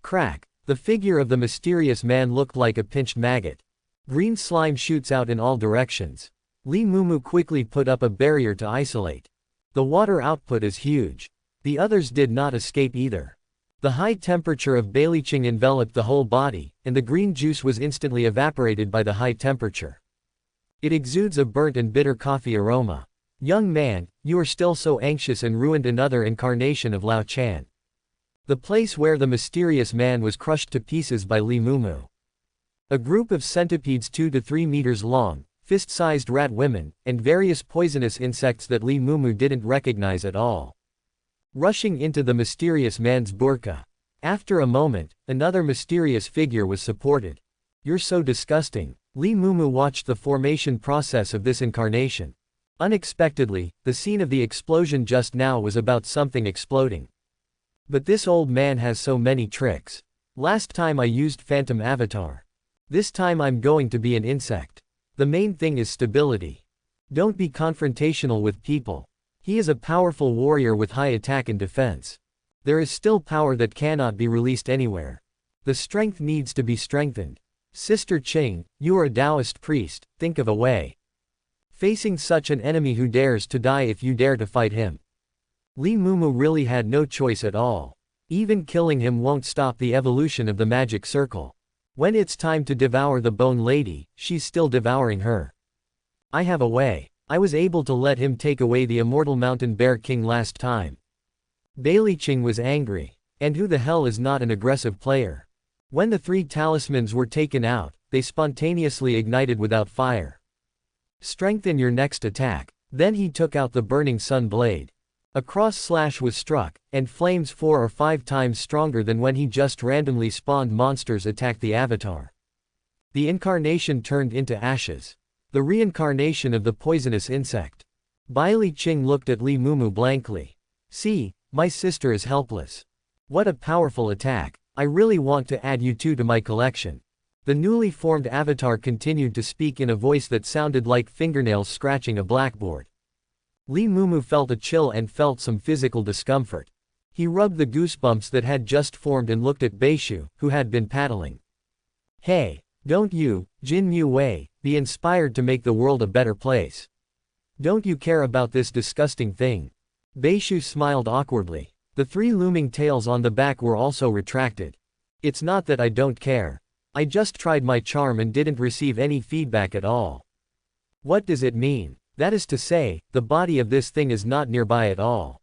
Crack. The figure of the mysterious man looked like a pinched maggot. Green slime shoots out in all directions. Li Mumu quickly put up a barrier to isolate. The water output is huge. The others did not escape either. The high temperature of Baileiqing enveloped the whole body, and the green juice was instantly evaporated by the high temperature. It exudes a burnt and bitter coffee aroma. Young man, you are still so anxious and ruined another incarnation of Lao Chan. The place where the mysterious man was crushed to pieces by Li Mumu. A group of centipedes 2 to 3 meters long, fist-sized rat women, and various poisonous insects that Li Mumu didn't recognize at all. Rushing into the mysterious man's burqa. After a moment, another mysterious figure was supported. You're so disgusting. Li Mumu watched the formation process of this incarnation. Unexpectedly, the scene of the explosion just now was about something exploding. But this old man has so many tricks. Last time I used Phantom Avatar. This time I'm going to be an insect. The main thing is stability. Don't be confrontational with people. He is a powerful warrior with high attack and defense. There is still power that cannot be released anywhere. The strength needs to be strengthened. Sister Qing, you are a Taoist priest, think of a way. Facing such an enemy who dares to die if you dare to fight him. Li Mumu really had no choice at all. Even killing him won't stop the evolution of the magic circle. When it's time to devour the Bone Lady, she's still devouring her. I have a way. I was able to let him take away the Immortal Mountain Bear King last time. Baileiqing was angry. And who the hell is not an aggressive player? When the 3 talismans were taken out, they spontaneously ignited without fire. Strengthen your next attack. Then he took out the Burning Sun Blade. A cross slash was struck, and flames 4 or 5 times stronger than when he just randomly spawned monsters attacked the avatar. The incarnation turned into ashes. The reincarnation of the poisonous insect. Baileiqing looked at Li Mumu blankly. See, my sister is helpless. What a powerful attack. I really want to add you two to my collection. The newly formed avatar continued to speak in a voice that sounded like fingernails scratching a blackboard. Lee Mumu felt a chill and felt some physical discomfort. He rubbed the goosebumps that had just formed and looked at Beishu, who had been paddling. Hey, don't you, Jin Mu Wei, be inspired to make the world a better place. Don't you care about this disgusting thing? Beishu smiled awkwardly. The 3 looming tails on the back were also retracted. It's not that I don't care. I just tried my charm and didn't receive any feedback at all. What does it mean? That is to say, the body of this thing is not nearby at all.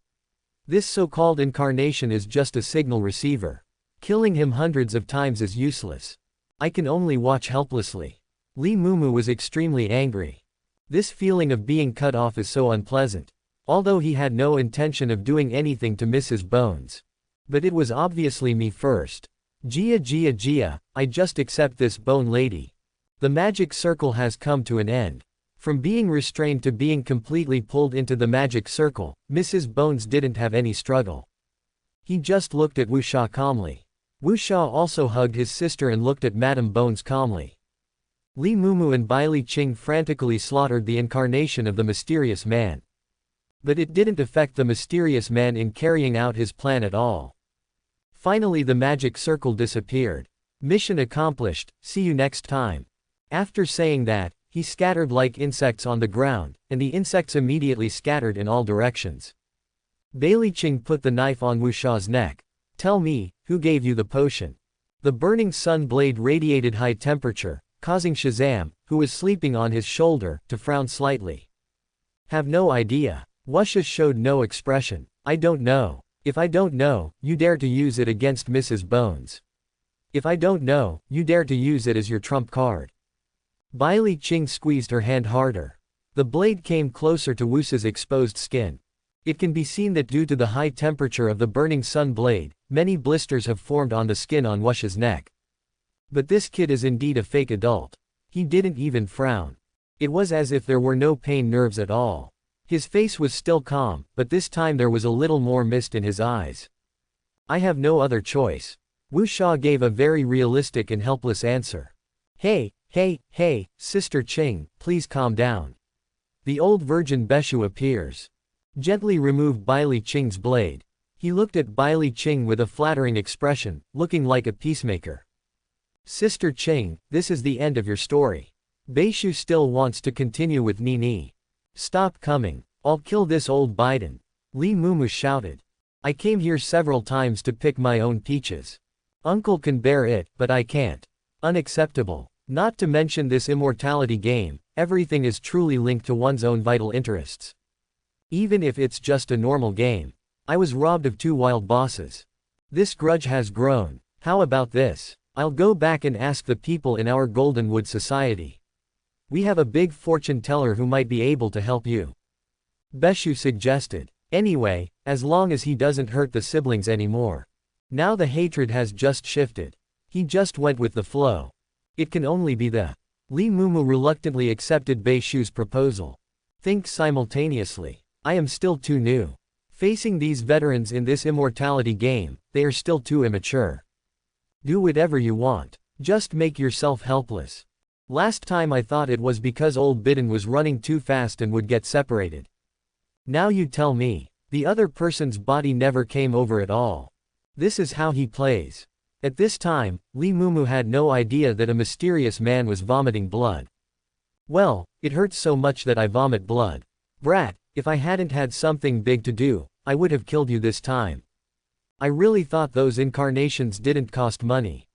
This so-called incarnation is just a signal receiver. Killing him hundreds of times is useless. I can only watch helplessly. Lee Mumu was extremely angry. This feeling of being cut off is so unpleasant. Although he had no intention of doing anything to Mrs. Bones. But it was obviously me first. Gia, I just accept this bone lady. The magic circle has come to an end. From being restrained to being completely pulled into the magic circle, Mrs. Bones didn't have any struggle. He just looked at Wuxia calmly. Wuxia also hugged his sister and looked at Madame Bones calmly. Lee Mumu and Bai Li Qing frantically slaughtered the incarnation of the mysterious man. But it didn't affect the mysterious man in carrying out his plan at all. Finally the magic circle disappeared. Mission accomplished, see you next time. After saying that, he scattered like insects on the ground, and the insects immediately scattered in all directions. Bai Li Qing put the knife on Wuxia's neck. Tell me, who gave you the potion? The burning sun blade radiated high temperature, causing Shazam, who was sleeping on his shoulder, to frown slightly. Have no idea. Wuxia showed no expression. I don't know. If I don't know, you dare to use it against Mrs. Bones. If I don't know, you dare to use it as your trump card. Bai Li Qing squeezed her hand harder. The blade came closer to Wuxia's exposed skin. It can be seen that due to the high temperature of the burning sun blade, many blisters have formed on the skin on Wuxia's neck. But this kid is indeed a fake adult. He didn't even frown. It was as if there were no pain nerves at all. His face was still calm, but this time there was a little more mist in his eyes. I have no other choice. Wuxia gave a very realistic and helpless answer. Hey, Sister Qing, please calm down. The old virgin Beishu appears. Gently remove Bai Li Qing's blade. He looked at Bai Li Qing with a flattering expression, looking like a peacemaker. Sister Qing, this is the end of your story. Beishu still wants to continue with Nini. Stop coming. I'll kill this old Biden. Lee Mumu shouted. I came here several times to pick my own peaches. Uncle can bear it, but I can't. Unacceptable. Not to mention this immortality game, everything is truly linked to one's own vital interests. Even if it's just a normal game. I was robbed of 2 wild bosses. This grudge has grown. How about this? I'll go back and ask the people in our Goldenwood society. We have a big fortune teller who might be able to help you. Beishu suggested. Anyway, as long as he doesn't hurt the siblings anymore. Now the hatred has just shifted. He just went with the flow. It can only be the. Lee Mumu reluctantly accepted Beishu's proposal. Think simultaneously. I am still too new. Facing these veterans in this immortality game, they are still too immature. Do whatever you want. Just make yourself helpless. Last time I thought it was because old Bidden was running too fast and would get separated. Now you tell me. The other person's body never came over at all. This is how he plays. At this time, Lee Mumu had no idea that a mysterious man was vomiting blood. Well, it hurts so much that I vomit blood. Brat, if I hadn't had something big to do, I would have killed you this time. I really thought those incarnations didn't cost money.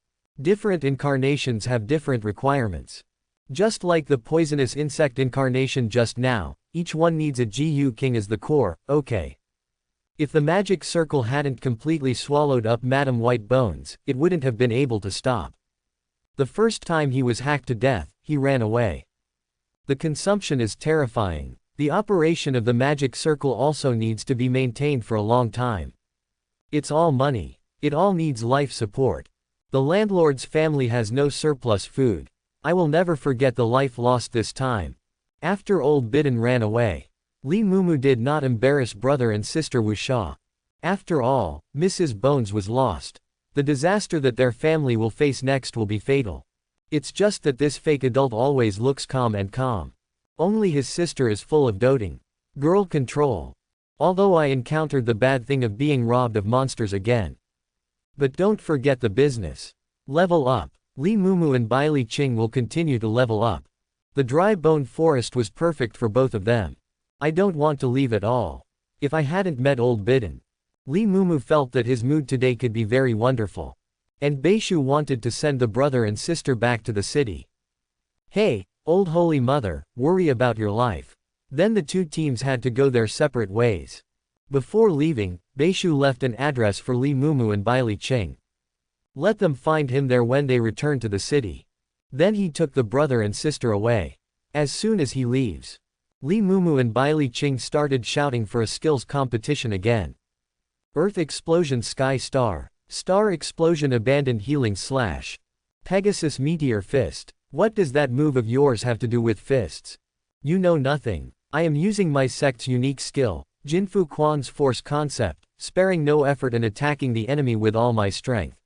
Different incarnations have different requirements. Just like the poisonous insect incarnation just now, each one needs a GU King as the core, okay. If the magic circle hadn't completely swallowed up Madame White Bones, it wouldn't have been able to stop. The first time he was hacked to death, he ran away. The consumption is terrifying. The operation of the magic circle also needs to be maintained for a long time. It's all money. It all needs life support. The landlord's family has no surplus food. I will never forget the life lost this time. After old Bidden ran away. Lee Mumu did not embarrass brother and sister Wuxia. After all, Mrs. Bones was lost. The disaster that their family will face next will be fatal. It's just that this fake adult always looks calm and calm. Only his sister is full of doting girl control. Although I encountered the bad thing of being robbed of monsters again. But don't forget the business. Level up. Li Mumu and Bai Li Qing will continue to level up. The dry bone forest was perfect for both of them. I don't want to leave at all. If I hadn't met old Bidden. Li Mumu felt that his mood today could be very wonderful. And Beishu wanted to send the brother and sister back to the city. Hey, old holy mother, worry about your life. Then the two teams had to go their separate ways. Before leaving, Beishu left an address for Li Mumu and Bai Li Qing. Let them find him there when they return to the city. Then he took the brother and sister away. As soon as he leaves, Li Mumu and Bai Li Qing started shouting for a skills competition again. Earth explosion sky star. Star explosion abandoned healing slash. Pegasus meteor fist. What does that move of yours have to do with fists? You know nothing. I am using my sect's unique skill, Jinfu Quan's force concept, sparing no effort and attacking the enemy with all my strength.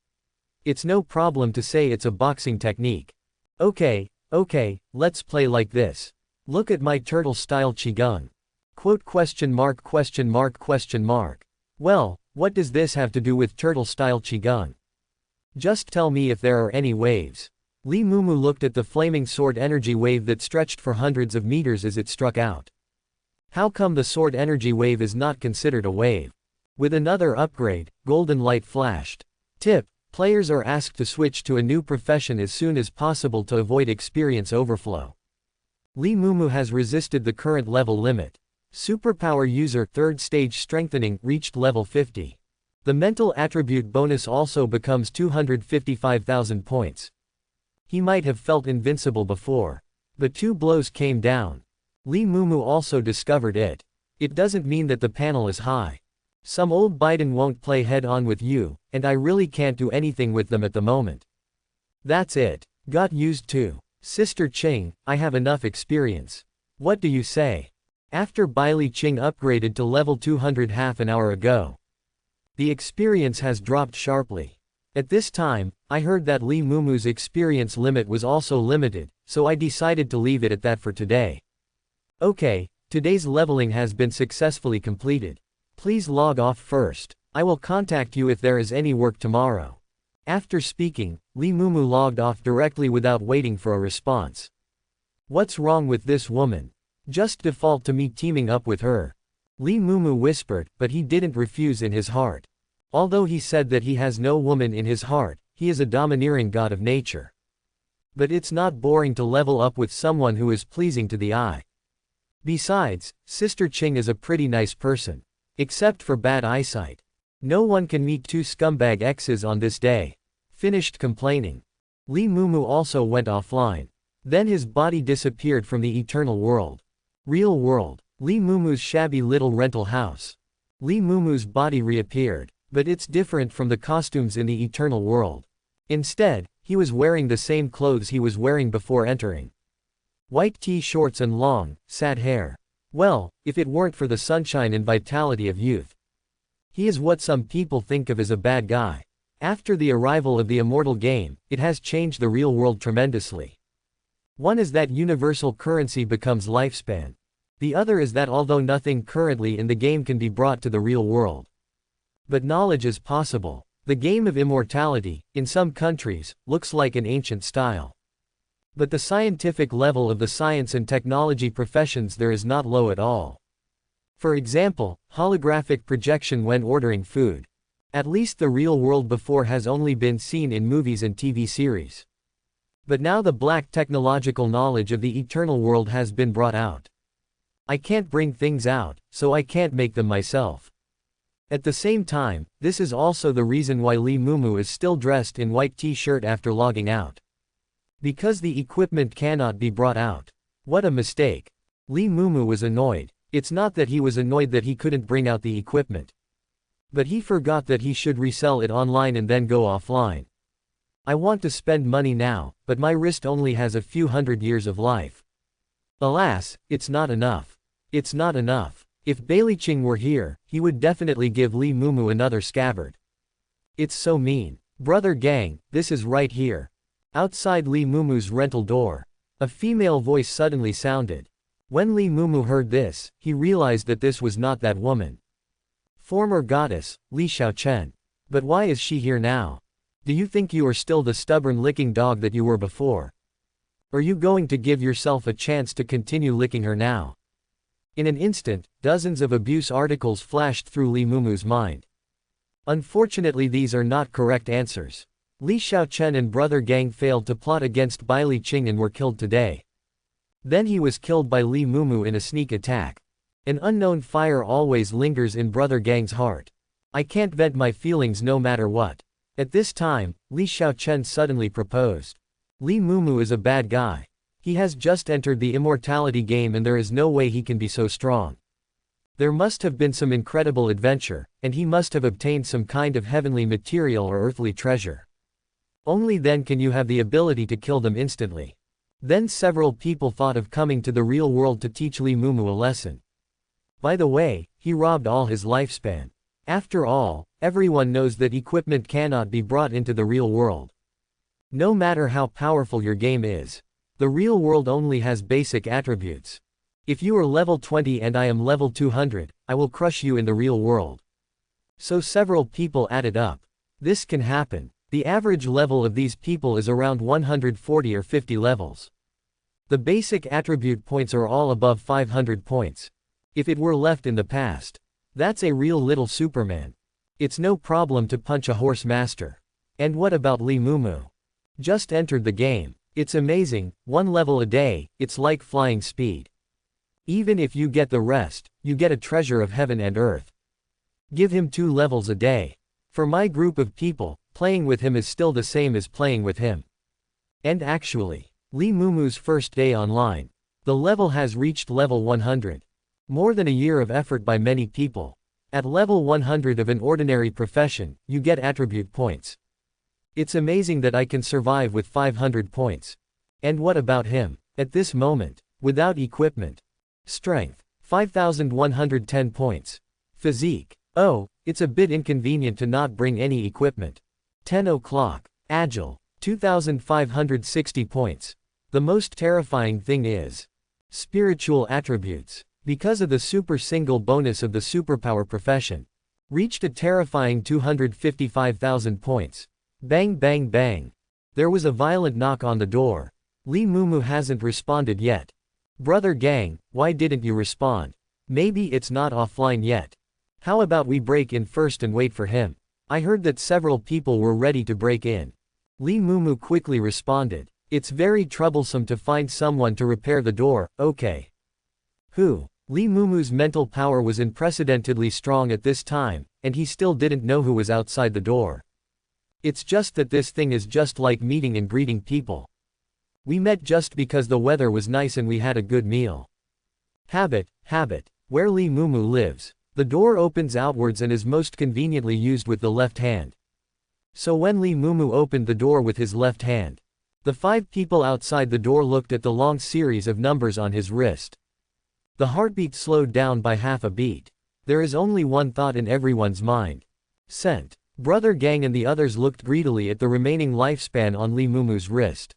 It's no problem to say it's a boxing technique. Okay, let's play like this. Look at my turtle-style qigong. Quote question mark question mark question mark. Well, what does this have to do with turtle-style qigong? Just tell me if there are any waves. Li Mumu looked at the flaming sword energy wave that stretched for hundreds of meters as it struck out. How come the sword energy wave is not considered a wave? With another upgrade, golden light flashed. Tip: players are asked to switch to a new profession as soon as possible to avoid experience overflow. Li Mumu has resisted the current level limit. Superpower user 3rd stage strengthening reached level 50. The mental attribute bonus also becomes 255,000 points. He might have felt invincible before. But 2 blows came down. Li Mumu also discovered it. It doesn't mean that the panel is high. Some old Biden won't play head-on with you, and I really can't do anything with them at the moment. That's it. Got used to. Sister Qing, I have enough experience. What do you say? After Bai Li Qing upgraded to level 200 half an hour ago, the experience has dropped sharply. At this time, I heard that Li Mumu's experience limit was also limited, so I decided to leave it at that for today. Okay, today's leveling has been successfully completed. Please log off first. I will contact you if there is any work tomorrow. After speaking, Li Mumu logged off directly without waiting for a response. What's wrong with this woman? Just default to me teaming up with her. Li Mumu whispered, but he didn't refuse in his heart. Although he said that he has no woman in his heart, he is a domineering god of nature. But it's not boring to level up with someone who is pleasing to the eye. Besides, Sister Qing is a pretty nice person. Except for bad eyesight. No one can meet 2 scumbag exes on this day. Finished complaining. Li Mumu also went offline. Then his body disappeared from the eternal world. Real world. Li Mumu's shabby little rental house. Li Mumu's body reappeared. But it's different from the costumes in the eternal world. Instead, he was wearing the same clothes he was wearing before entering. White t-shorts and long, sad hair. Well, if it weren't for the sunshine and vitality of youth. He is what some people think of as a bad guy. After the arrival of the immortal game, it has changed the real world tremendously. One is that universal currency becomes lifespan. The other is that although nothing currently in the game can be brought to the real world, but knowledge is possible. The game of immortality, in some countries, looks like an ancient style. But the scientific level of the science and technology professions there is not low at all. For example, holographic projection when ordering food. At least the real world before has only been seen in movies and TV series. But now the black technological knowledge of the eternal world has been brought out. I can't bring things out, so I can't make them myself. At the same time, this is also the reason why Li Mumu is still dressed in white t-shirt after logging out. Because the equipment cannot be brought out. What a mistake. Li Mumu was annoyed. It's not that he was annoyed that he couldn't bring out the equipment. But he forgot that he should resell it online and then go offline. I want to spend money now, but my wrist only has a few hundred years of life. Alas, it's not enough. It's not enough. If Bai Li Qing were here, he would definitely give Li Mumu another scabbard. It's so mean. Brother gang, this is right here. Outside Li Mumu's rental door, a female voice suddenly sounded. When Li Mumu heard this, he realized that this was not that woman. Former goddess, Li Xiaochen. But why is she here now? Do you think you are still the stubborn licking dog that you were before? Are you going to give yourself a chance to continue licking her now? In an instant, dozens of abuse articles flashed through Li Mumu's mind. Unfortunately, these are not correct answers. Li Xiaochen and brother Gang failed to plot against Bai Li Qing and were killed today. Then he was killed by Li Mumu in a sneak attack. An unknown fire always lingers in brother Gang's heart. I can't vent my feelings no matter what. At this time, Li Xiaochen suddenly proposed. Li Mumu is a bad guy. He has just entered the immortality game and there is no way he can be so strong. There must have been some incredible adventure, and he must have obtained some kind of heavenly material or earthly treasure. Only then can you have the ability to kill them instantly. Then several people thought of coming to the real world to teach Li Mumu a lesson. By the way, he robbed all his lifespan. After all, everyone knows that equipment cannot be brought into the real world. No matter how powerful your game is, the real world only has basic attributes. If you are level 20 and I am level 200, I will crush you in the real world. So several people added up. This can happen. The average level of these people is around 140 or 50 levels. The basic attribute points are all above 500 points. If it were left in the past, that's a real little Superman. It's no problem to punch a horse master. And what about Li Mumu? Just entered the game. It's amazing, 1 level a day, it's like flying speed. Even if you get the rest, you get a treasure of heaven and earth. Give him 2 levels a day. For my group of people, playing with him is still the same as playing with him. And actually, Li Mumu's first day online, the level has reached level 100. More than a year of effort by many people. At level 100 of an ordinary profession, you get attribute points. It's amazing that I can survive with 500 points. And what about him? At this moment, without equipment. Strength, 5,110 points. Physique, oh, it's a bit inconvenient to not bring any equipment. 10 o'clock. Agile, 2,560 points. The most terrifying thing is spiritual attributes. Because of the super single bonus of the superpower profession, reached a terrifying 255,000 points. Bang bang bang. There was a violent knock on the door. Li Mumu hasn't responded yet. Brother Gang, why didn't you respond? Maybe it's not offline yet. How about we break in first and wait for him? I heard that several people were ready to break in. Li Mumu quickly responded. It's very troublesome to find someone to repair the door, okay. Who? Li Mumu's mental power was unprecedentedly strong at this time, and he still didn't know who was outside the door. It's just that this thing is just like meeting and greeting people. We met just because the weather was nice and we had a good meal. Habit, where Li Mumu lives. The door opens outwards and is most conveniently used with the left hand. So when Li Mumu opened the door with his left hand, the 5 people outside the door looked at the long series of numbers on his wrist. The heartbeat slowed down by half a beat. There is only one thought in everyone's mind. Sent. Brother Gang and the others looked greedily at the remaining lifespan on Li Mumu's wrist.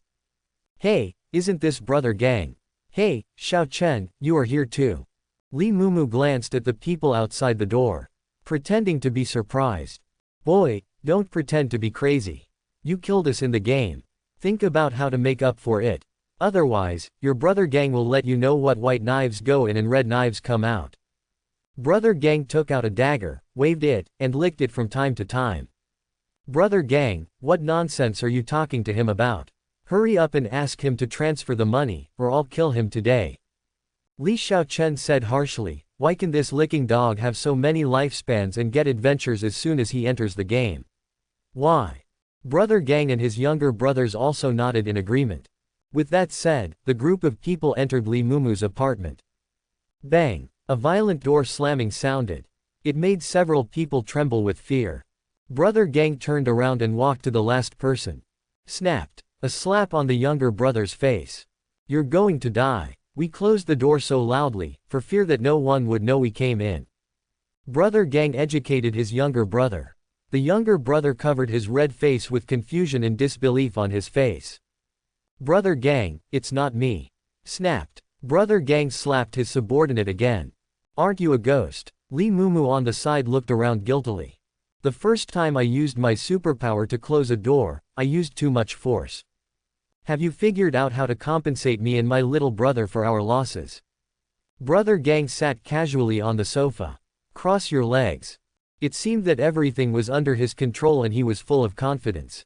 Hey, isn't this Brother Gang? Hey, Xiaochen, you are here too. Li Mumu glanced at the people outside the door, pretending to be surprised. Boy, don't pretend to be crazy. You killed us in the game. Think about how to make up for it. Otherwise, your Brother Gang will let you know what white knives go in and red knives come out. Brother Gang took out a dagger, waved it, and licked it from time to time. Brother Gang, what nonsense are you talking to him about? Hurry up and ask him to transfer the money, or I'll kill him today. Li Xiaochen said harshly, why can this licking dog have so many lifespans and get adventures as soon as he enters the game? Why? Brother Gang and his younger brothers also nodded in agreement. With that said, the group of people entered Li Mumu's apartment. Bang! A violent door slamming sounded. It made several people tremble with fear. Brother Gang turned around and walked to the last person. Snapped. A slap on the younger brother's face. You're going to die. We closed the door so loudly, for fear that no one would know we came in. Brother Gang educated his younger brother. The younger brother covered his red face with confusion and disbelief on his face. Brother Gang, it's not me. Snapped. Brother Gang slapped his subordinate again. Aren't you a ghost? Lee Mumu on the side looked around guiltily. The first time I used my superpower to close a door, I used too much force. Have you figured out how to compensate me and my little brother for our losses? Brother Gang sat casually on the sofa. Cross your legs. It seemed that everything was under his control and he was full of confidence.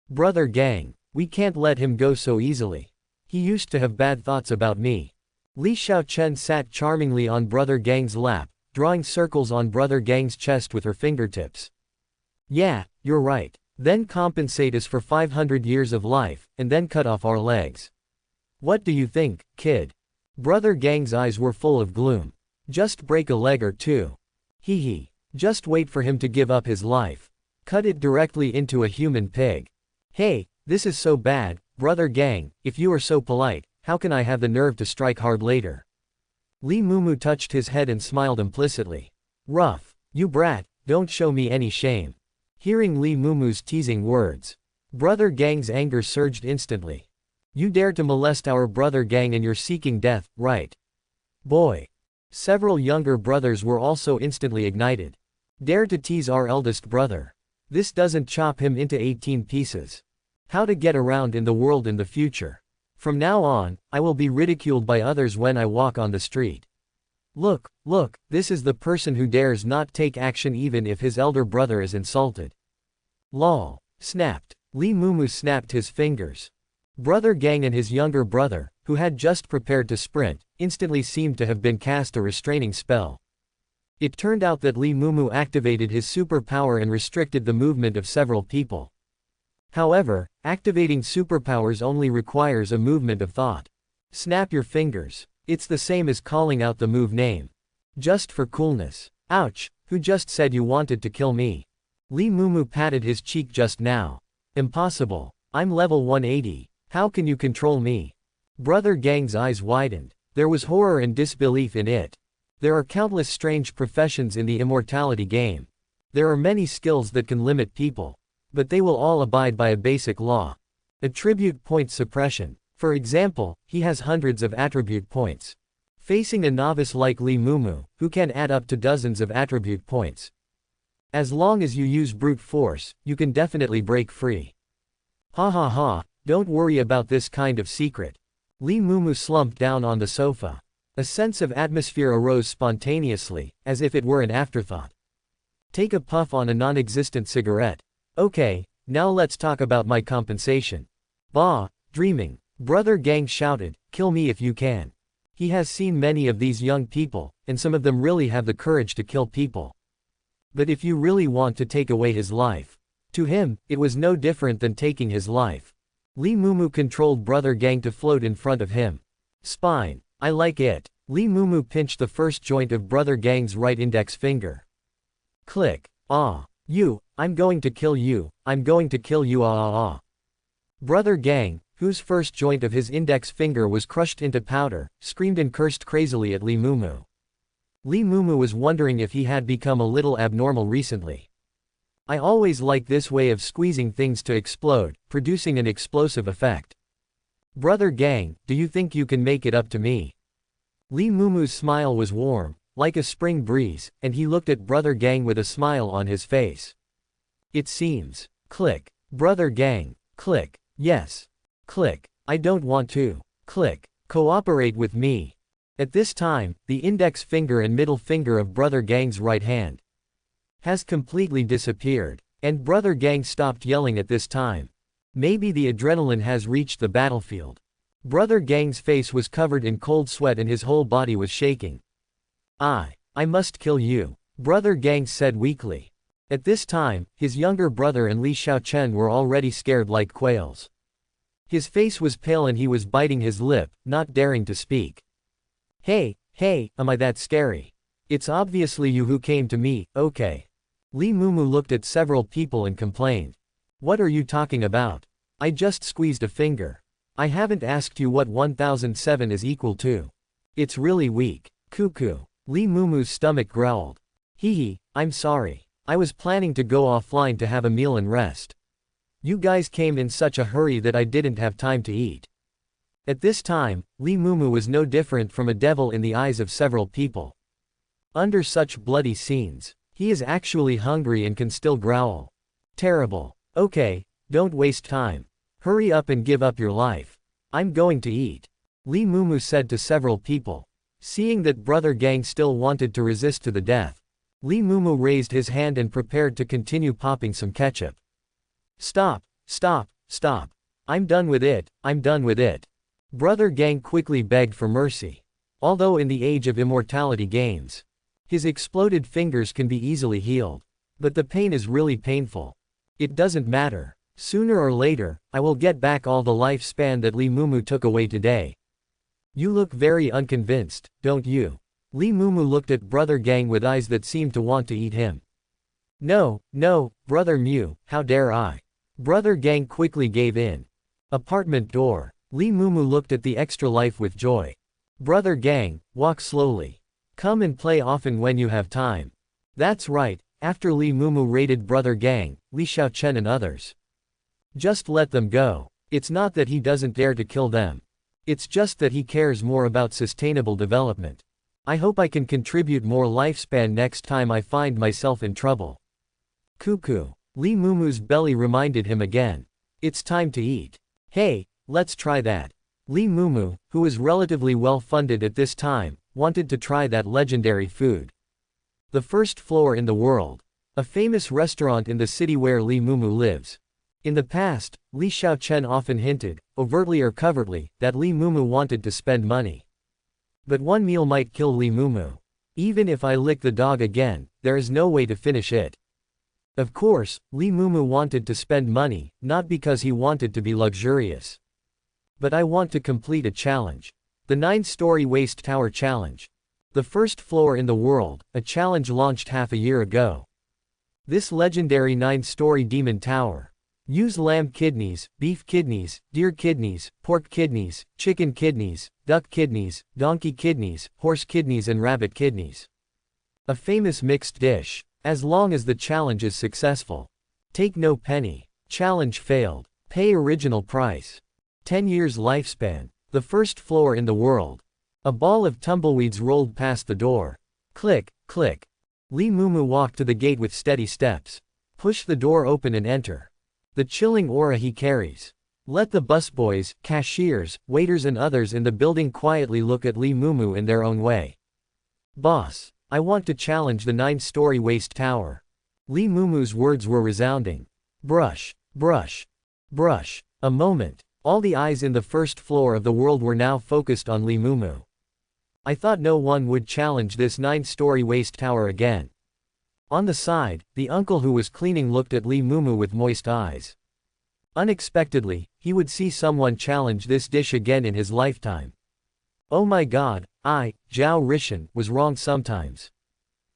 Brother Gang, we can't let him go so easily. He used to have bad thoughts about me. Li Xiaochen sat charmingly on Brother Gang's lap, drawing circles on Brother Gang's chest with her fingertips. Yeah, you're right. Then compensate us for 500 years of life, and then cut off our legs. What do you think, kid? Brother Gang's eyes were full of gloom. Just break a leg or two. Hee hee. Just wait for him to give up his life. Cut it directly into a human pig. Hey, this is so bad, Brother Gang, if you are so polite, how can I have the nerve to strike hard later? Lee Mumu touched his head and smiled implicitly. Rough. You brat, don't show me any shame. Hearing Lee Mumu's teasing words, Brother Gang's anger surged instantly. You dare to molest our Brother Gang and you're seeking death, right? Boy. Several younger brothers were also instantly ignited. Dare to tease our eldest brother. This doesn't chop him into 18 pieces. How to get around in the world in the future. From now on, I will be ridiculed by others when I walk on the street. Look, this is the person who dares not take action even if his elder brother is insulted. Lol. Snapped. Lee Mumu snapped his fingers. Brother Gang and his younger brother, who had just prepared to sprint, instantly seemed to have been cast a restraining spell. It turned out that Lee Mumu activated his superpower and restricted the movement of several people. However, activating superpowers only requires a movement of thought. Snap your fingers. It's the same as calling out the move name. Just for coolness. Ouch, who just said you wanted to kill me? Lee Mumu patted his cheek just now. Impossible. I'm level 180. How can you control me? Brother Gang's eyes widened. There was horror and disbelief in it. There are countless strange professions in the immortality game. There are many skills that can limit people. But they will all abide by a basic law. Attribute point suppression. For example, he has hundreds of attribute points. Facing a novice like Lee Mumu, who can add up to dozens of attribute points. As long as you use brute force, you can definitely break free. Ha ha ha, don't worry about this kind of secret. Lee Mumu slumped down on the sofa. A sense of atmosphere arose spontaneously, as if it were an afterthought. Take a puff on a non-existent cigarette. Okay, now let's talk about my compensation. Bah, dreaming. Brother Gang shouted, kill me if you can. He has seen many of these young people, and some of them really have the courage to kill people. But if you really want to take away his life. To him, it was no different than taking his life. Lee Mumu controlled Brother Gang to float in front of him. Spine. I like it. Lee Mumu pinched the first joint of Brother Gang's right index finger. Click. Ah. You, I'm going to kill you, I'm going to kill you Brother Gang, whose first joint of his index finger was crushed into powder, screamed and cursed crazily at Lee Mumu. Lee Mumu was wondering if he had become a little abnormal recently. I always like this way of squeezing things to explode, producing an explosive effect. Brother Gang, do you think you can make it up to me? Lee Mumu's smile was warm, like a spring breeze, and he looked at Brother Gang with a smile on his face. It seems. Click. Brother Gang. Click. Yes. Click. I don't want to. Click. Cooperate with me. At this time, the index finger and middle finger of Brother Gang's right hand has completely disappeared, and Brother Gang stopped yelling at this time. Maybe the adrenaline has reached the battlefield. Brother Gang's face was covered in cold sweat and his whole body was shaking. I must kill you, Brother Gang said weakly. At this time, his younger brother and Li Xiaochen were already scared like quails. His face was pale and he was biting his lip, not daring to speak. Hey, am I that scary? It's obviously you who came to me, okay. Lee Mumu looked at several people and complained. What are you talking about? I just squeezed a finger. I haven't asked you what 1007 is equal to. It's really weak. Cuckoo. Lee Mumu's stomach growled. Hee, I'm sorry. I was planning to go offline to have a meal and rest. You guys came in such a hurry that I didn't have time to eat. At this time, Lee Mumu was no different from a devil in the eyes of several people. Under such bloody scenes, he is actually hungry and can still growl. Terrible. Okay, don't waste time. Hurry up and give up your life. I'm going to eat. Lee Mumu said to several people. Seeing that Brother Gang still wanted to resist to the death, Lee Mumu raised his hand and prepared to continue popping some ketchup. Stop, stop, stop. I'm done with it, I'm done with it. Brother Gang quickly begged for mercy. Although in the age of immortality games, his exploded fingers can be easily healed. But the pain is really painful. It doesn't matter. Sooner or later, I will get back all the lifespan that Lee Mumu took away today. You look very unconvinced, don't you? Lee Mumu looked at Brother Gang with eyes that seemed to want to eat him. No, no, Brother Mew, how dare I? Brother Gang quickly gave in. Apartment door. Lee Mumu looked at the extra life with joy. Brother Gang, walk slowly. Come and play often when you have time. That's right, after Lee Mumu raided Brother Gang, Li Xiaochen and others. Just let them go. It's not that he doesn't dare to kill them. It's just that he cares more about sustainable development. I hope I can contribute more lifespan next time I find myself in trouble. Cuckoo. Lee Mumu's belly reminded him again. It's time to eat. Hey, let's try that. Lee Mumu, who was relatively well funded at this time, wanted to try that legendary food. The first floor in the world. A famous restaurant in the city where Lee Mumu lives. In the past, Li Xiaochen often hinted, overtly or covertly, that Lee Mumu wanted to spend money. But one meal might kill Lee Mumu. Even if I lick the dog again, there is no way to finish it. Of course, Lee Mumu wanted to spend money, not because he wanted to be luxurious. But I want to complete a challenge. The 9-story waste tower challenge. The first floor in the world, a challenge launched half a year ago. This legendary 9-story demon tower. Use lamb kidneys, beef kidneys, deer kidneys, pork kidneys, chicken kidneys, duck kidneys, donkey kidneys, horse kidneys and rabbit kidneys. A famous mixed dish. As long as the challenge is successful. Take no penny. Challenge failed. Pay original price. 10 years lifespan. The first floor in the world. A ball of tumbleweeds rolled past the door. Click, click. Lee Mumu walked to the gate with steady steps. Push the door open and enter. The chilling aura he carries. Let the busboys, cashiers, waiters and others in the building quietly look at Lee Mumu in their own way. Boss, I want to challenge the 9-story waste tower. Lee Mumu's words were resounding. Brush, brush, brush. A moment. All the eyes in the first floor of the world were now focused on Lee Mumu. I thought no one would challenge this 9-story waste tower again. On the side, the uncle who was cleaning looked at Lee Mumu with moist eyes. Unexpectedly, he would see someone challenge this dish again in his lifetime. Oh my god, Zhao Rishan, was wrong sometimes.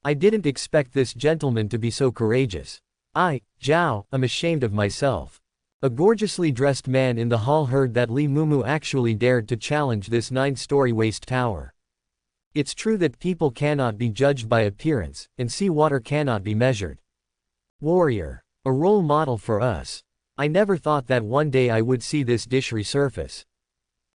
I didn't expect this gentleman to be so courageous. Zhao, am ashamed of myself. A gorgeously dressed man in the hall heard that Lee Mumu actually dared to challenge this 9-story waste tower. It's true that people cannot be judged by appearance, and seawater cannot be measured. Warrior. A role model for us. I never thought that one day I would see this dish resurface.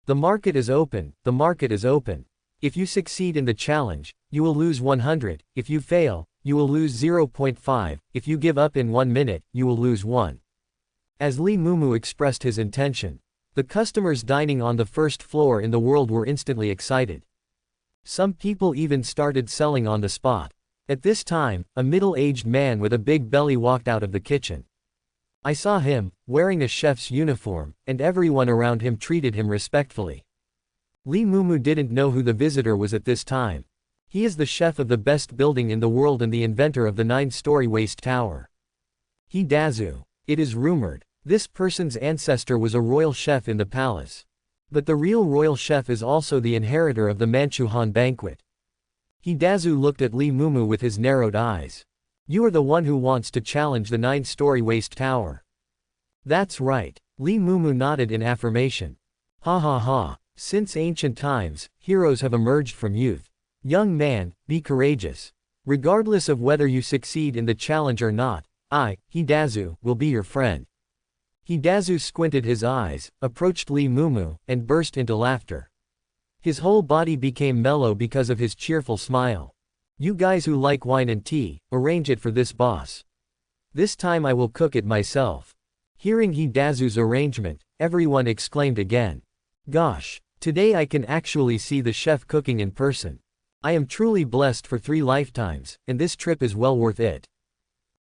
The market is open, the market is open. If you succeed in the challenge, you will lose 100, if you fail, you will lose 0.5, if you give up in 1 minute, you will lose 1. As Lee Mumu expressed his intention, the customers dining on the first floor in the world were instantly excited. Some people even started selling on the spot. At this time, a middle-aged man with a big belly walked out of the kitchen. I saw him, wearing a chef's uniform, and everyone around him treated him respectfully. Lee Mumu didn't know who the visitor was at this time. He is the chef of the best building in the world and the inventor of the 9-story waste tower. He Dazu. It is rumored. This person's ancestor was a royal chef in the palace. But the real royal chef is also the inheritor of the Manchu Han banquet. Hidazu looked at Lee Mumu with his narrowed eyes. You are the one who wants to challenge the 9-story waste tower. That's right. Lee Mumu nodded in affirmation. Ha ha ha. Since ancient times, heroes have emerged from youth. Young man, be courageous. Regardless of whether you succeed in the challenge or not, Hidazu, will be your friend. Hidazu squinted his eyes, approached Lee Mumu, and burst into laughter. His whole body became mellow because of his cheerful smile. You guys who like wine and tea, arrange it for this boss. This time I will cook it myself. Hearing Hidazu's arrangement, everyone exclaimed again. Gosh, today I can actually see the chef cooking in person. I am truly blessed for 3 lifetimes, and this trip is well worth it.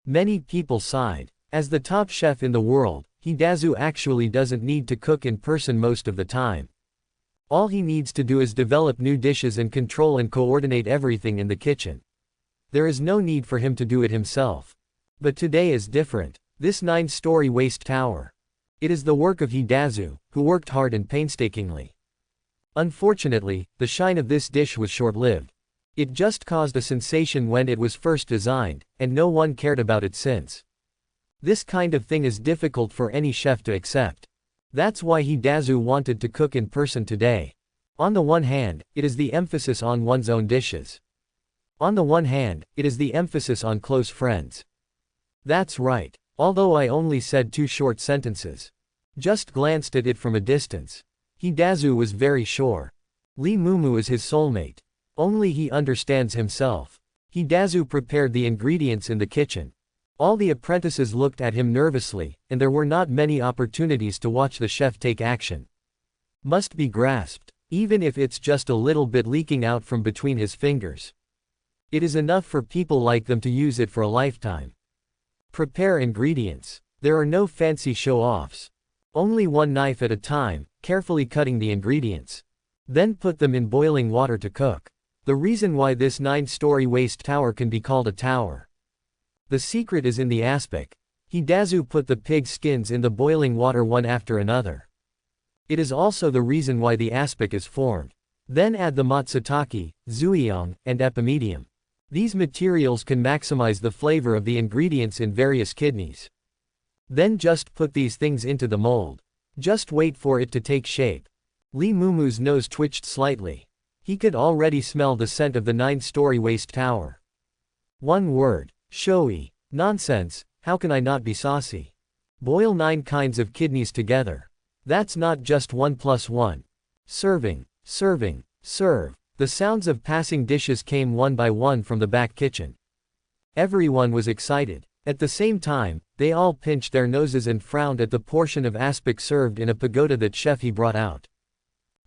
Many people sighed. As the top chef in the world, Hidazu actually doesn't need to cook in person most of the time. All he needs to do is develop new dishes and control and coordinate everything in the kitchen. There is no need for him to do it himself. But today is different. This 9-story waste tower. It is the work of Hidazu, who worked hard and painstakingly. Unfortunately, the shine of this dish was short-lived. It just caused a sensation when it was first designed, and no one cared about it since. This kind of thing is difficult for any chef to accept. That's why Hidazu wanted to cook in person today. On the one hand, it is the emphasis on one's own dishes. On the one hand, it is the emphasis on close friends. That's right. Although I only said 2 short sentences. Just glanced at it from a distance. Hidazu was very sure. Lee Mumu is his soulmate. Only he understands himself. Hidazu prepared the ingredients in the kitchen. All the apprentices looked at him nervously, and there were not many opportunities to watch the chef take action. Must be grasped, even if it's just a little bit leaking out from between his fingers. It is enough for people like them to use it for a lifetime. Prepare ingredients. There are no fancy show-offs. Only 1 knife at a time, carefully cutting the ingredients. Then put them in boiling water to cook. The reason why this 9-story waste tower can be called a tower. The secret is in the aspic. Hidazu put the pig skins in the boiling water one after another. It is also the reason why the aspic is formed. Then add the matsutake, zuiong, and epimedium. These materials can maximize the flavor of the ingredients in various kidneys. Then just put these things into the mold. Just wait for it to take shape. Lee Mumu's nose twitched slightly. He could already smell the scent of the 9-story waste tower. One word. Showy. Nonsense, how can I not be saucy? Boil 9 kinds of kidneys together. That's not just 1 + 1. Serving, serving, serve. The sounds of passing dishes came one by one from the back kitchen. Everyone was excited. At the same time, they all pinched their noses and frowned at the portion of aspic served in a pagoda that chef he brought out.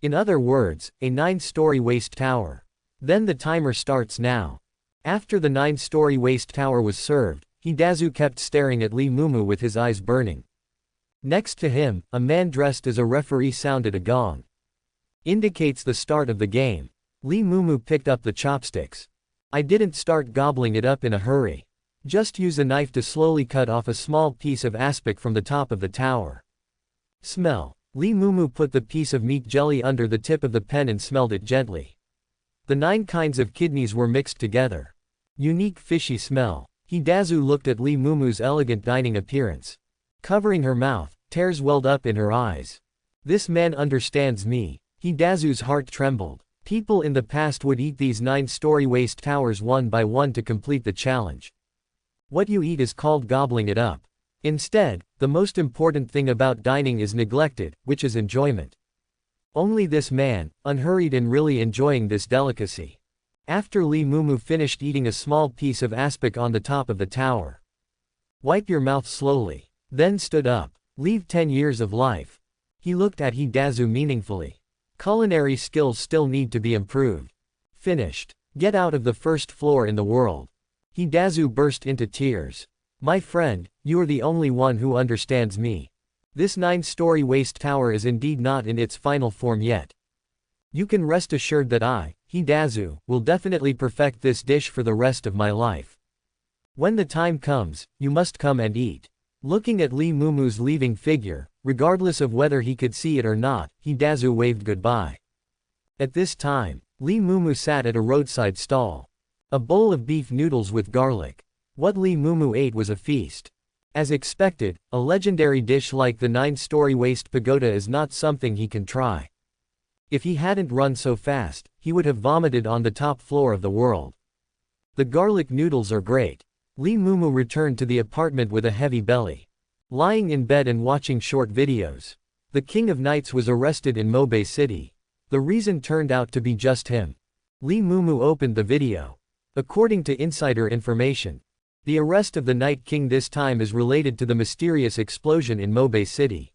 In other words, a 9-story waste tower. Then the timer starts now. After the 9-story waste tower was served, Hidazu kept staring at Lee Mumu with his eyes burning. Next to him, a man dressed as a referee sounded a gong. Indicates the start of the game. Lee Mumu picked up the chopsticks. I didn't start gobbling it up in a hurry. Just use a knife to slowly cut off a small piece of aspic from the top of the tower. Smell. Lee Mumu put the piece of meat jelly under the tip of the pen and smelled it gently. The 9 kinds of kidneys were mixed together. Unique fishy smell. Hidazu looked at Lee Mumu's elegant dining appearance. Covering her mouth, tears welled up in her eyes. This man understands me. Hidazu's heart trembled. People in the past would eat these 9-story waste towers one by one to complete the challenge. What you eat is called gobbling it up. Instead, the most important thing about dining is neglected, which is enjoyment. Only this man, unhurried and really enjoying this delicacy. After Lee Mumu finished eating a small piece of aspic on the top of the tower. Wipe your mouth slowly. Then stood up. Leave 10 years of life. He looked at Hidazu meaningfully. Culinary skills still need to be improved. Finished. Get out of the 1st floor in the world. Hidazu burst into tears. My friend, you are the only one who understands me. This 9-story waste tower is indeed not in its final form yet. You can rest assured that I, Hidazu, will definitely perfect this dish for the rest of my life. When the time comes, you must come and eat. Looking at Lee Mumu's leaving figure, regardless of whether he could see it or not, Hidazu waved goodbye. At this time, Lee Mumu sat at a roadside stall. A bowl of beef noodles with garlic. What Lee Mumu ate was a feast. As expected, a legendary dish like the 9-story waste pagoda is not something he can try. If he hadn't run so fast, he would have vomited on the top floor of the world. The garlic noodles are great. Lee Mumu returned to the apartment with a heavy belly. Lying in bed and watching short videos. The King of Knights was arrested in Mobay City. The reason turned out to be just him. Lee Mumu opened the video. According to insider information, the arrest of the Night King this time is related to the mysterious explosion in Mobay City.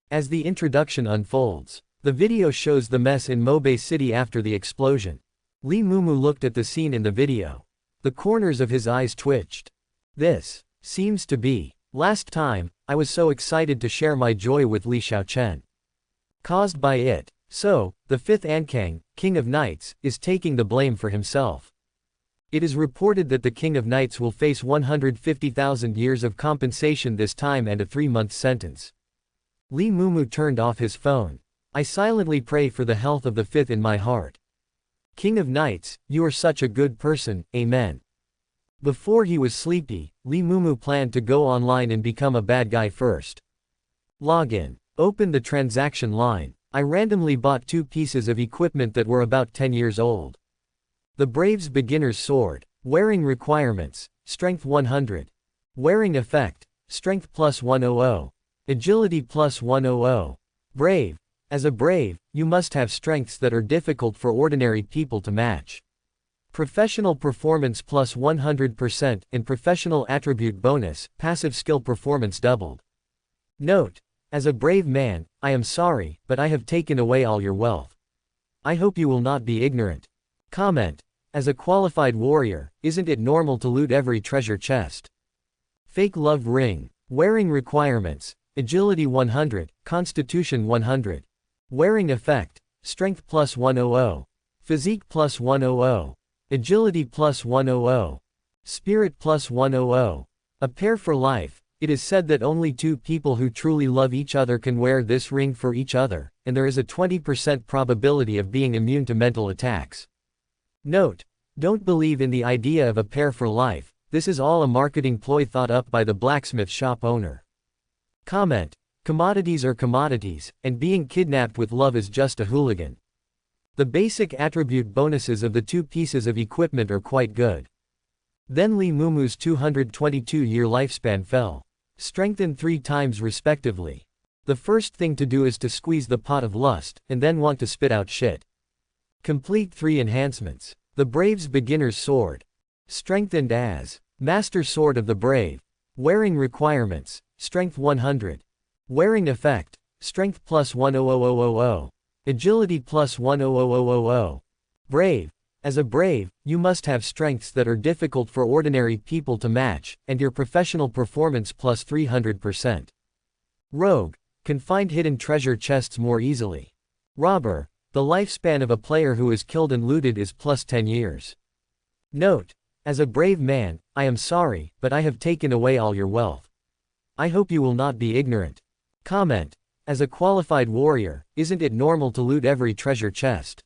As the introduction unfolds, the video shows the mess in Mobay City after the explosion. Lee Mumu looked at the scene in the video. The corners of his eyes twitched. This seems to be last time I was so excited to share my joy with Li Xiaochen. Caused by it. So, the fifth Ankang, King of Knights, is taking the blame for himself. It is reported that the King of Knights will face 150,000 years of compensation this time and a 3-month sentence. Lee Mumu turned off his phone. I silently pray for the health of the fifth in my heart. King of Knights, you are such a good person, amen. Before he was sleepy, Lee Mumu planned to go online and become a bad guy first. Login. Open the transaction line. I randomly bought 2 pieces of equipment that were about 10 years old. The Brave's Beginner's Sword. Wearing requirements, Strength 100. Wearing effect, Strength plus 100. Agility plus 100. Brave. As a brave, you must have strengths that are difficult for ordinary people to match. Professional performance plus 100% and professional attribute bonus, passive skill performance doubled. Note. As a brave man, I am sorry, but I have taken away all your wealth. I hope you will not be ignorant. Comment. As a qualified warrior, isn't it normal to loot every treasure chest? Fake love ring. Wearing requirements. Agility 100, Constitution 100. Wearing effect. Strength plus 100. Physique plus 100. Agility plus 100. Spirit plus 100. A pair for life. It is said that only 2 people who truly love each other can wear this ring for each other, and there is a 20% probability of being immune to mental attacks. Note. Don't believe in the idea of a pair for life, this is all a marketing ploy thought up by the blacksmith shop owner. Comment. Commodities are commodities, and being kidnapped with love is just a hooligan. The basic attribute bonuses of the 2 pieces of equipment are quite good. Then Lee Mumu's 222-year lifespan fell. Strengthened 3 times respectively. The first thing to do is to squeeze the pot of lust, and then want to spit out shit. Complete 3 enhancements. The Brave's Beginner's Sword. Strengthened as Master Sword of the Brave. Wearing requirements, Strength 100. Wearing effect, Strength plus 10000. Agility plus 10000. Brave. As a brave, you must have strengths that are difficult for ordinary people to match, and your professional performance plus 300%. Rogue. Can find hidden treasure chests more easily. Robber. The lifespan of a player who is killed and looted is plus 10 years. Note. As a brave man, I am sorry, but I have taken away all your wealth. I hope you will not be ignorant. Comment. As a qualified warrior, isn't it normal to loot every treasure chest?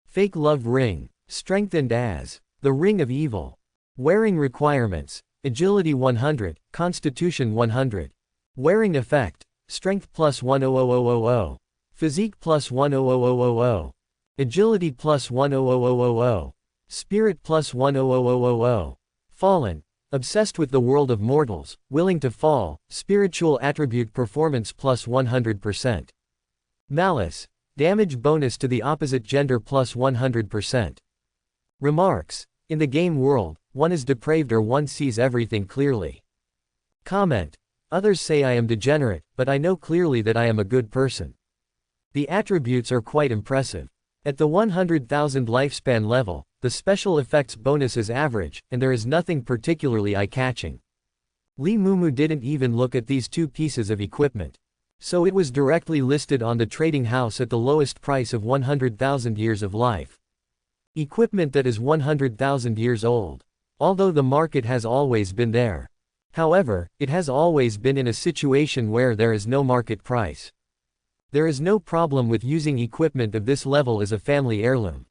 Fake love ring. Strengthened as the Ring of Evil. Wearing requirements. Agility 100, Constitution 100. Wearing effect. Strength plus 10000. Physique plus 10000. Agility plus 10000. Spirit plus 10000. Fallen. Obsessed with the world of mortals, willing to fall, spiritual attribute performance plus 100%. Malice. Damage bonus to the opposite gender plus 100%. Remarks. In the game world, one is depraved or one sees everything clearly. Comment. Others say I am degenerate, but I know clearly that I am a good person. The attributes are quite impressive. At the 100,000 lifespan level, the special effects bonus is average, and there is nothing particularly eye-catching. Lee Mumu didn't even look at these 2 pieces of equipment. So it was directly listed on the trading house at the lowest price of 100,000 years of life. Equipment that is 100,000 years old. Although the market has always been there. However, it has always been in a situation where there is no market price. There is no problem with using equipment of this level as a family heirloom.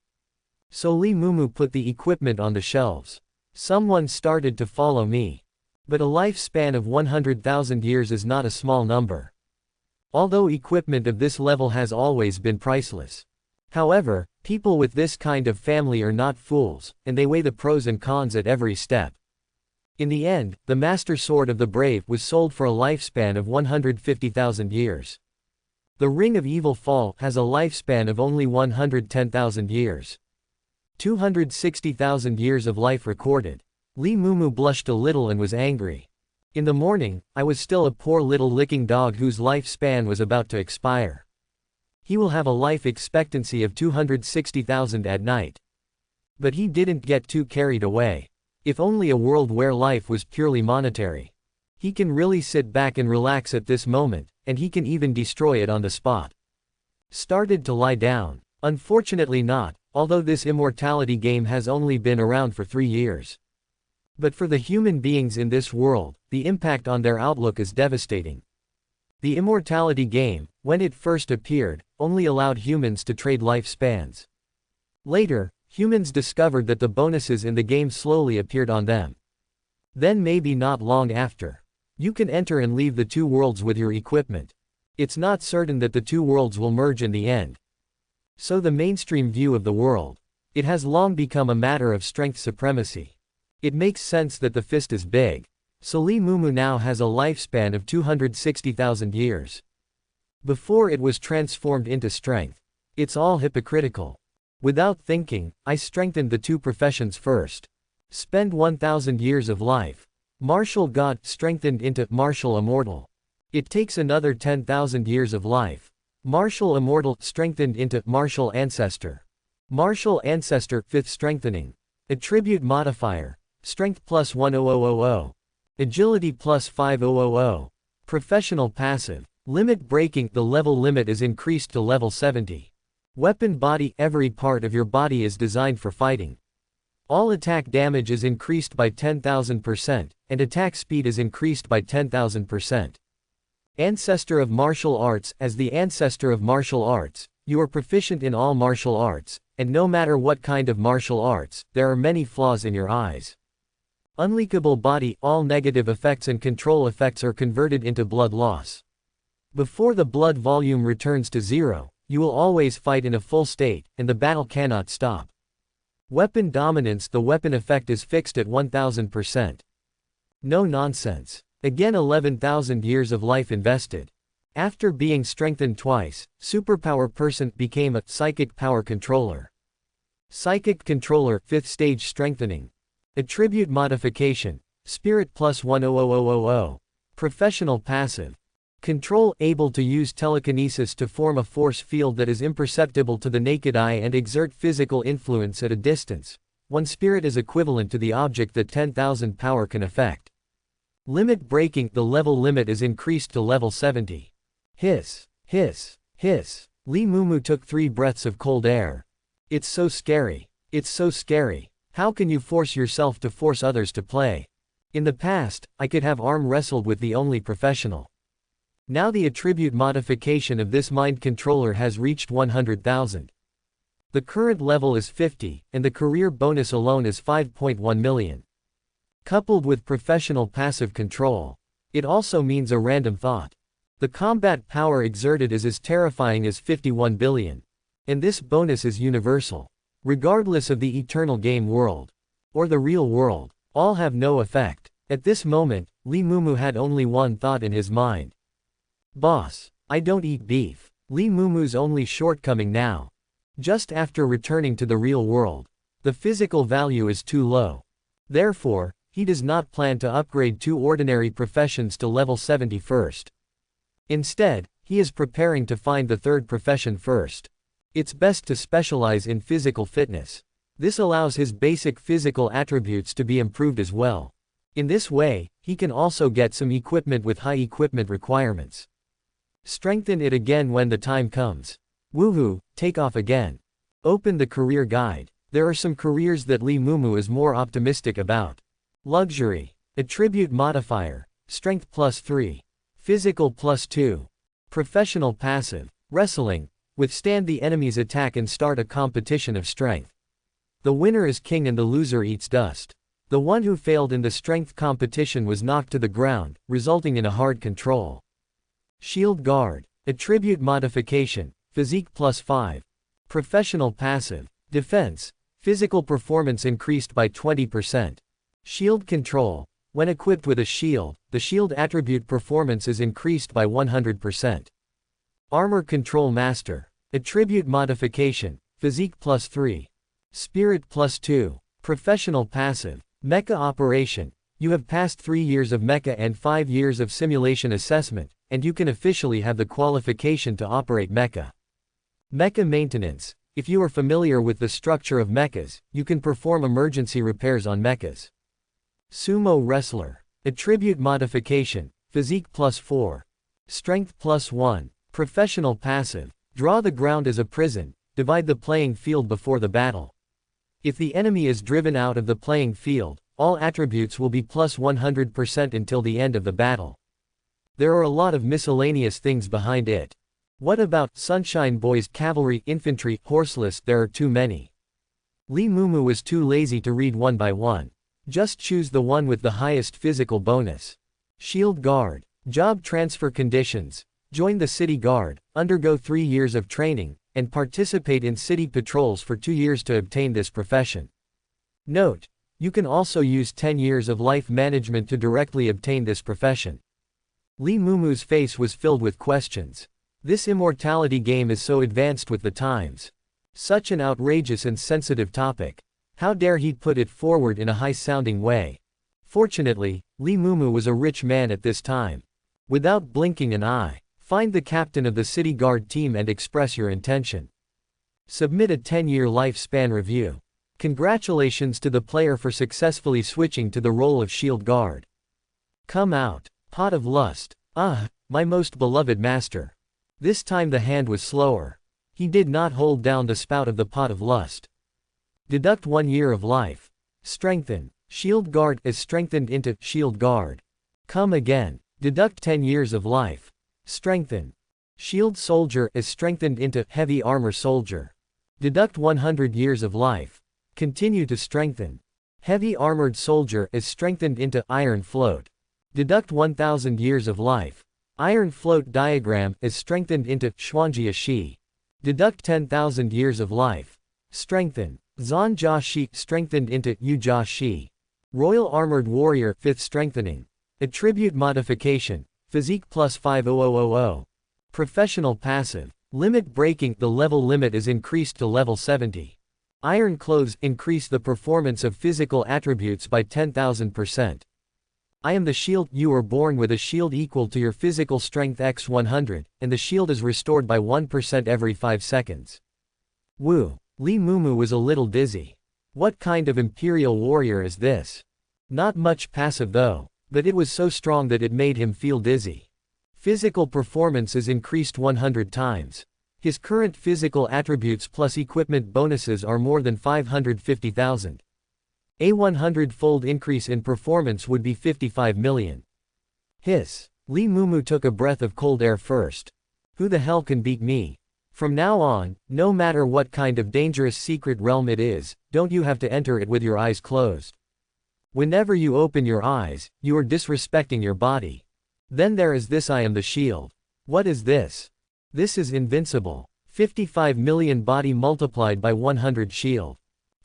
So Lee Mumu put the equipment on the shelves. Someone started to follow me. But a lifespan of 100,000 years is not a small number. Although equipment of this level has always been priceless. However, people with this kind of family are not fools, and they weigh the pros and cons at every step. In the end, the Master Sword of the Brave was sold for a lifespan of 150,000 years. The Ring of Evil Fall has a lifespan of only 110,000 years. 260,000 years of life recorded. Li Mumu blushed a little and was angry. In the morning, I was still a poor little licking dog whose lifespan was about to expire. He will have a life expectancy of 260,000 at night. But he didn't get too carried away. If only a world where life was purely monetary. He can really sit back and relax at this moment, and he can even destroy it on the spot. Started to lie down. Unfortunately not, although this immortality game has only been around for 3 years. But for the human beings in this world, the impact on their outlook is devastating. The immortality game, when it first appeared, only allowed humans to trade lifespans. Later, humans discovered that the bonuses in the game slowly appeared on them. Then maybe not long after, you can enter and leave the two worlds with your equipment. It's not certain that the two worlds will merge in the end. So the mainstream view of the world. It has long become a matter of strength supremacy. It makes sense that the fist is big. So Li Mumu now has a lifespan of 260,000 years. Before it was transformed into strength. It's all hypocritical. Without thinking, I strengthened the two professions first. Spend 1,000 years of life. Martial God strengthened into martial immortal. It takes another 10,000 years of life. Martial immortal strengthened into martial ancestor. Martial ancestor fifth strengthening. Attribute modifier. Strength plus 10000. Agility plus 5000. Professional passive. Limit breaking. The level limit is increased to level 70. Weapon body. Every part of your body is designed for fighting. All attack damage is increased by 10,000%, and attack speed is increased by 10,000%. Ancestor of martial arts. As the ancestor of martial arts, you are proficient in all martial arts, and no matter what kind of martial arts, there are many flaws in your eyes. Unleakable body. All negative effects and control effects are converted into blood loss. Before the blood volume returns to 0, you will always fight in a full state, and the battle cannot stop. Weapon dominance. The weapon effect is fixed at 1000%. No nonsense. Again 11,000 years of life invested. After being strengthened twice, superpower person became a psychic power controller. Psychic controller 5th stage strengthening. Attribute modification. Spirit plus 10000. Professional passive. Control. Able to use telekinesis to form a force field that is imperceptible to the naked eye and exert physical influence at a distance. One spirit is equivalent to the object that 10,000 power can affect. Limit breaking. The level limit is increased to level 70. Hiss, hiss, hiss. Li Mumu took 3 breaths of cold air. It's so scary. It's so scary. How can you force yourself to force others to play? In the past, I could have arm wrestled with the only professional. Now the attribute modification of this mind controller has reached 100,000. The current level is 50, and the career bonus alone is 5.1 million. Coupled with professional passive control, it also means a random thought. The combat power exerted is as terrifying as 51 billion. And this bonus is universal. Regardless of the eternal game world. Or the real world, all have no effect. At this moment, Li Mumu had only one thought in his mind. Boss, I don't eat beef. Li Mumu's only shortcoming now. Just after returning to the real world, the physical value is too low. Therefore, he does not plan to upgrade 2 ordinary professions to level 70 first. Instead, he is preparing to find the 3rd profession first. It's best to specialize in physical fitness. This allows his basic physical attributes to be improved as well. In this way, he can also get some equipment with high equipment requirements. Strengthen it again when the time comes. Woohoo, take off again. Open the career guide. There are some careers that Li Mumu is more optimistic about. Luxury. Attribute modifier. Strength plus 3. Physical plus 2. Professional passive. Wrestling. Withstand the enemy's attack and start a competition of strength. The winner is king and the loser eats dust. The one who failed in the strength competition was knocked to the ground, resulting in a hard control. Shield guard. Attribute modification. Physique plus 5. Professional passive. Defense. Physical performance increased by 20%. Shield control. When equipped with a shield, the shield attribute performance is increased by 100%. Armor Control Master. Attribute Modification. Physique +3. Spirit +2. Professional Passive. Mecha Operation. You have passed 3 years of mecha and 5 years of simulation assessment, and you can officially have the qualification to operate mecha. Mecha Maintenance. If you are familiar with the structure of mechas, you can perform emergency repairs on mechas. Sumo Wrestler. Attribute Modification. Physique +4. Strength +1. Professional Passive. Draw the ground as a prison, divide the playing field before the battle. If the enemy is driven out of the playing field, all attributes will be +100% until the end of the battle. There are a lot of miscellaneous things behind it. What about Sunshine Boys, Cavalry, Infantry, Horseless? There are too many. Lee Mumu was too lazy to read one by one. Just choose the one with the highest physical bonus. Shield Guard. Job Transfer Conditions. Join the City Guard, undergo 3 years of training, and participate in city patrols for 2 years to obtain this profession. Note: you can also use 10 years of life management to directly obtain this profession. Lee Mumu's face was filled with questions. This immortality game is so advanced with the times. Such an outrageous and sensitive topic. How dare he put it forward in a high-sounding way? Fortunately, Lee Mumu was a rich man at this time. Without blinking an eye, find the captain of the City Guard team and express your intention. Submit a 10-year lifespan review. Congratulations to the player for successfully switching to the role of Shield Guard. Come out. Pot of Lust. Ah, my most beloved master. This time the hand was slower. He did not hold down the spout of the Pot of Lust. Deduct 1 year of life. Strengthen. Shield Guard is strengthened into Shield Guard. Come again. Deduct 10 years of life. Strengthen. Shield Soldier is strengthened into Heavy Armor Soldier. Deduct 100 years of life. Continue to strengthen. Heavy Armored Soldier is strengthened into Iron Float. Deduct 1000 years of life. Iron Float Diagram is strengthened into Xuanjia Shi. Deduct 10,000 years of life. Strengthen. Zan Jia Shi strengthened into Yu Jia Shi. Royal Armored Warrior 5th Strengthening. Attribute Modification. Physique +5000. Professional Passive. Limit Breaking. The level limit is increased to level 70. Iron Clothes increase the performance of physical attributes by 10,000%. I am the shield. You are born with a shield equal to your physical strength x 100, and the shield is restored by 1% every 5 seconds. Woo. Lee Mumu was a little dizzy. What kind of imperial warrior is this? Not much passive though, but it was so strong that it made him feel dizzy. Physical performance is increased 100 times. His current physical attributes plus equipment bonuses are more than 550,000. A 100-fold increase in performance would be 55 million. Hiss. Lee Mumu took a breath of cold air first. Who the hell can beat me? From now on, no matter what kind of dangerous secret realm it is, don't you have to enter it with your eyes closed. Whenever you open your eyes, you are disrespecting your body. Then there is this: I am the shield. What is this? This is invincible. 55 million body multiplied by 100 shield.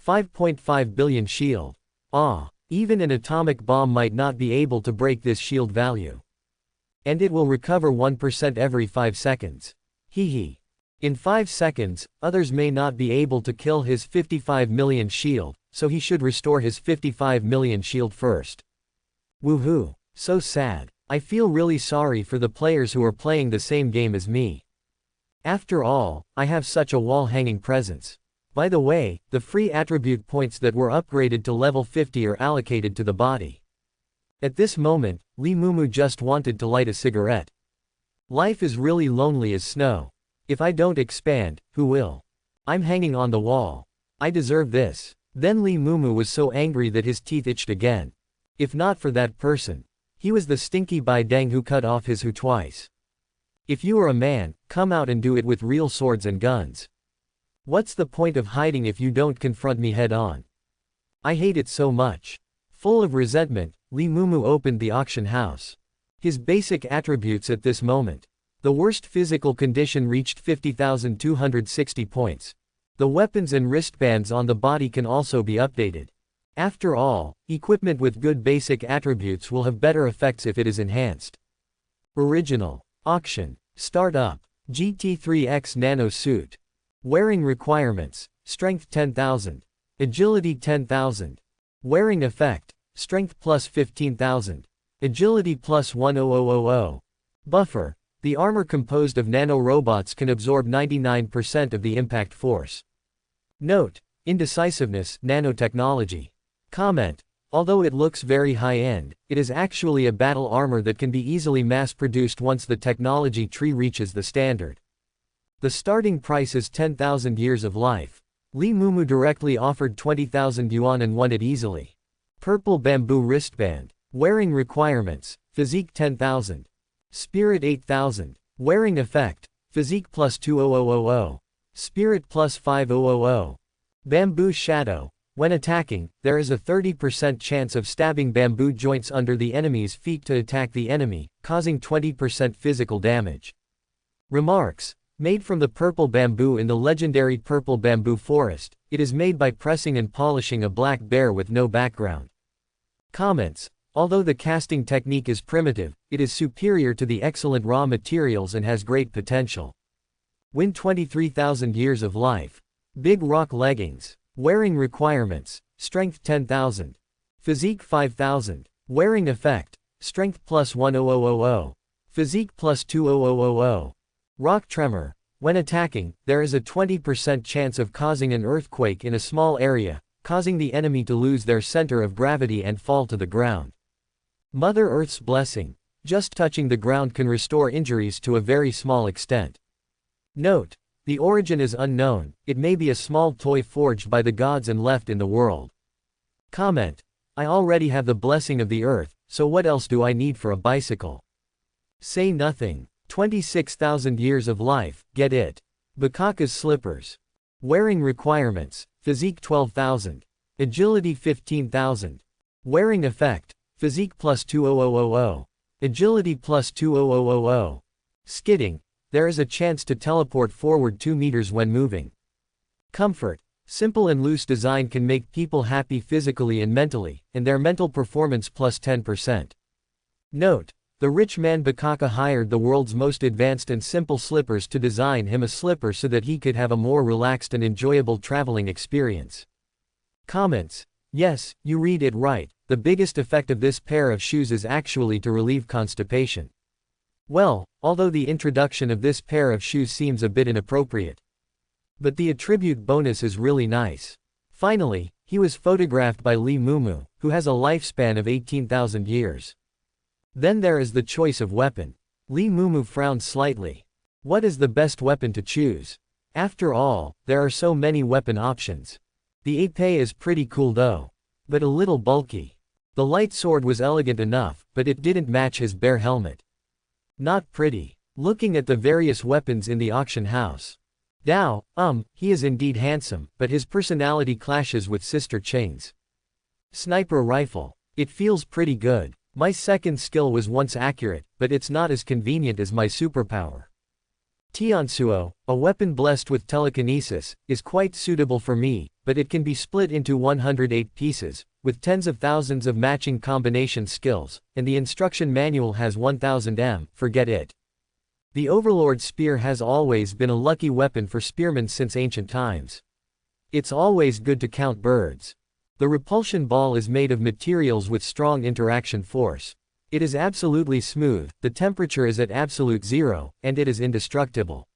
5.5 billion shield. Ah, even an atomic bomb might not be able to break this shield value. And it will recover 1% every 5 seconds. Hee hee. In 5 seconds, others may not be able to kill his 55 million shield, so he should restore his 55 million shield first. Woohoo. So sad. I feel really sorry for the players who are playing the same game as me. After all, I have such a wall-hanging presence. By the way, the free attribute points that were upgraded to level 50 are allocated to the body. At this moment, Lee Mumu just wanted to light a cigarette. Life is really lonely as snow. If I don't expand, who will? I'm hanging on the wall. I deserve this. Then Lee Mumu was so angry that his teeth itched again. If not for that person. He was the stinky Bai Deng who cut off his Hu twice. If you are a man, come out and do it with real swords and guns. What's the point of hiding if you don't confront me head on? I hate it so much. Full of resentment, Lee Mumu opened the auction house. His basic attributes at this moment. The worst physical condition reached 50,260 points. The weapons and wristbands on the body can also be updated. After all, equipment with good basic attributes will have better effects if it is enhanced. Original. Auction. Startup. GT3X Nano Suit. Wearing requirements. Strength 10,000. Agility 10,000. Wearing effect. Strength plus 15,000. Agility plus 10000. Buffer. The armor composed of nanorobots can absorb 99% of the impact force. Note. Indecisiveness, nanotechnology. Comment. Although it looks very high-end, it is actually a battle armor that can be easily mass-produced once the technology tree reaches the standard. The starting price is 10,000 years of life. Lee Mumu directly offered 20,000 yuan and won it easily. Purple bamboo wristband. Wearing requirements. Physique 10,000. Spirit 8,000. Wearing effect. Physique plus 20000. Spirit plus 5000. Bamboo shadow. When attacking, there is a 30% chance of stabbing bamboo joints under the enemy's feet to attack the enemy, causing 20% physical damage. Remarks. Made from the purple bamboo in the legendary purple bamboo forest, it is made by pressing and polishing a black bear with no background. Comments. Although the casting technique is primitive, it is superior to the excellent raw materials and has great potential. Win 23,000 years of life. Big rock leggings. Wearing requirements. Strength 10,000. Physique 5,000. Wearing effect. Strength plus 1000. Physique plus 2000. Rock tremor. When attacking, there is a 20% chance of causing an earthquake in a small area, causing the enemy to lose their center of gravity and fall to the ground. Mother Earth's blessing. Just touching the ground can restore injuries to a very small extent. Note. The origin is unknown, it may be a small toy forged by the gods and left in the world. Comment. I already have the blessing of the earth, so what else do I need for a bicycle? Say nothing. 26,000 years of life, get it. Bukaka's slippers. Wearing requirements. Physique 12,000. Agility 15,000. Wearing effect. Physique plus 2000. Agility plus 2000. Skidding. There is a chance to teleport forward 2 meters when moving. Comfort. Simple and loose design can make people happy physically and mentally, and their mental performance plus 10%. Note. The rich man Bukaka hired the world's most advanced and simple slippers to design him a slipper so that he could have a more relaxed and enjoyable traveling experience. Comments. Yes, you read it right, the biggest effect of this pair of shoes is actually to relieve constipation. Well, although the introduction of this pair of shoes seems a bit inappropriate. But the attribute bonus is really nice. Finally, he was photographed by Lee Mumu, who has a lifespan of 18,000 years. Then there is the choice of weapon. Lee Mumu frowned slightly. What is the best weapon to choose? After all, there are so many weapon options. The épée is pretty cool though. But a little bulky. The light sword was elegant enough, but it didn't match his bear helmet. Not pretty. Looking at the various weapons in the auction house. Dao, he is indeed handsome, but his personality clashes with Sister Cheng's. Sniper rifle. It feels pretty good. My second skill was once accurate, but it's not as convenient as my superpower. Tiansuo, a weapon blessed with telekinesis, is quite suitable for me, but it can be split into 108 pieces, with tens of thousands of matching combination skills, and the instruction manual has 1000 m, forget it. The Overlord Spear has always been a lucky weapon for spearmen since ancient times. It's always good to count birds. The repulsion ball is made of materials with strong interaction force. It is absolutely smooth, the temperature is at absolute zero, and it is indestructible.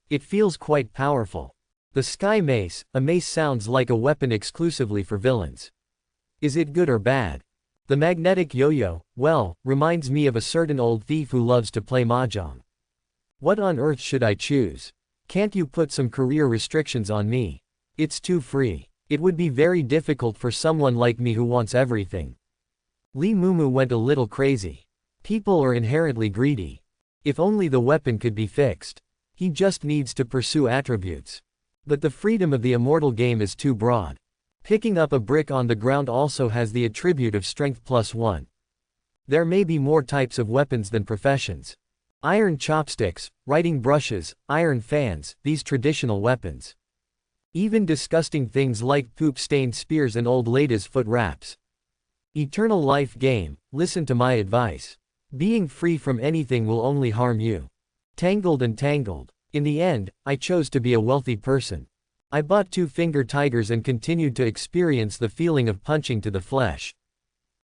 It feels quite powerful. The Sky Mace, a mace sounds like a weapon exclusively for villains. Is it good or bad? The magnetic yo-yo, well, reminds me of a certain old thief who loves to play mahjong. What on earth should I choose? Can't you put some career restrictions on me? It's too free. It would be very difficult for someone like me who wants everything. Lee Mumu went a little crazy. People are inherently greedy. If only the weapon could be fixed. He just needs to pursue attributes. But the freedom of the immortal game is too broad. Picking up a brick on the ground also has the attribute of strength +1. There may be more types of weapons than professions. Iron chopsticks, writing brushes, iron fans, these traditional weapons. Even disgusting things like poop-stained spears and old ladies' foot wraps. Eternal life game, listen to my advice. Being free from anything will only harm you. Tangled and tangled. In the end, I chose to be a wealthy person. I bought two-finger tigers and continued to experience the feeling of punching to the flesh.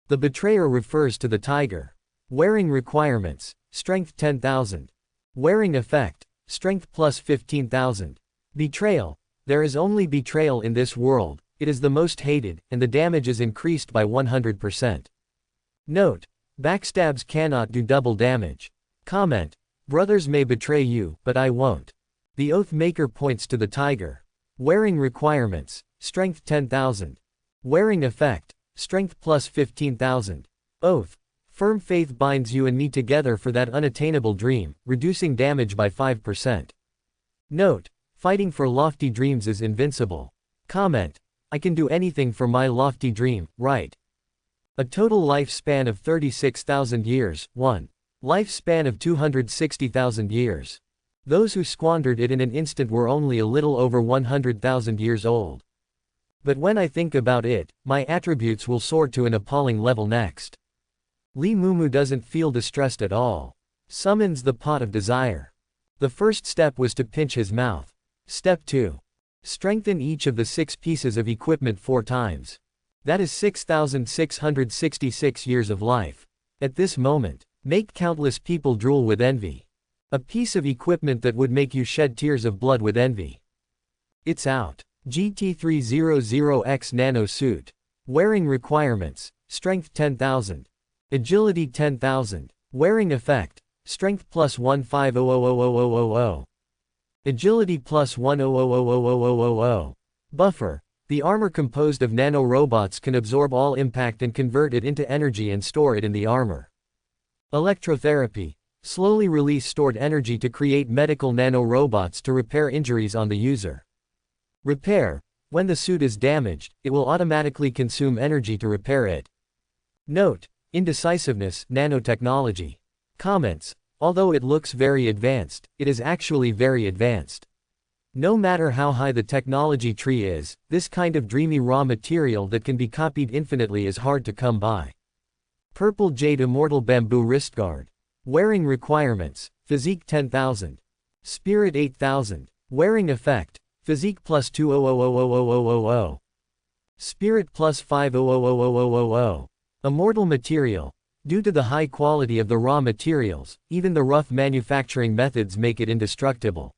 The betrayer refers to the tiger. Wearing requirements, strength 10,000. Wearing effect, strength plus 15,000. Betrayal, there is only betrayal in this world, it is the most hated, and the damage is increased by 100%. Note, backstabs cannot do double damage. Comment, brothers may betray you, but I won't. The oath maker points to the tiger. Wearing requirements, strength 10,000. Wearing effect, strength plus 15,000. Oath, firm faith binds you and me together for that unattainable dream, reducing damage by 5%. Note, fighting for lofty dreams is invincible. Comment, I can do anything for my lofty dream, right? A total lifespan of 36,000 years, 1. Lifespan of 260,000 years. Those who squandered it in an instant were only a little over 100,000 years old. But when I think about it, my attributes will soar to an appalling level next. Lee Mumu doesn't feel distressed at all. Summons the pot of desire. The first step was to pinch his mouth. Step 2. Strengthen each of the 6 pieces of equipment 4 times. That is 6,666 years of life. At this moment, make countless people drool with envy. A piece of equipment that would make you shed tears of blood with envy. It's out. GT300X Nano Suit. Wearing requirements, strength 10,000. Agility 10,000. Wearing effect, strength plus 1500000. Agility plus 1000000. Buffer, the armor composed of nano-robots can absorb all impact and convert it into energy and store it in the armor. Electrotherapy, slowly release stored energy to create medical nano-robots to repair injuries on the user. Repair, when the suit is damaged, it will automatically consume energy to repair it. Note, indecisiveness, nanotechnology. Comments, although it looks very advanced, it is actually very advanced. No matter how high the technology tree is, this kind of dreamy raw material that can be copied infinitely is hard to come by. Purple Jade Immortal Bamboo Wristguard. Wearing requirements, physique 10,000. Spirit 8,000. Wearing effect, physique plus 2000000. Spirit plus 5000000. Immortal material. Due to the high quality of the raw materials, even the rough manufacturing methods make it indestructible.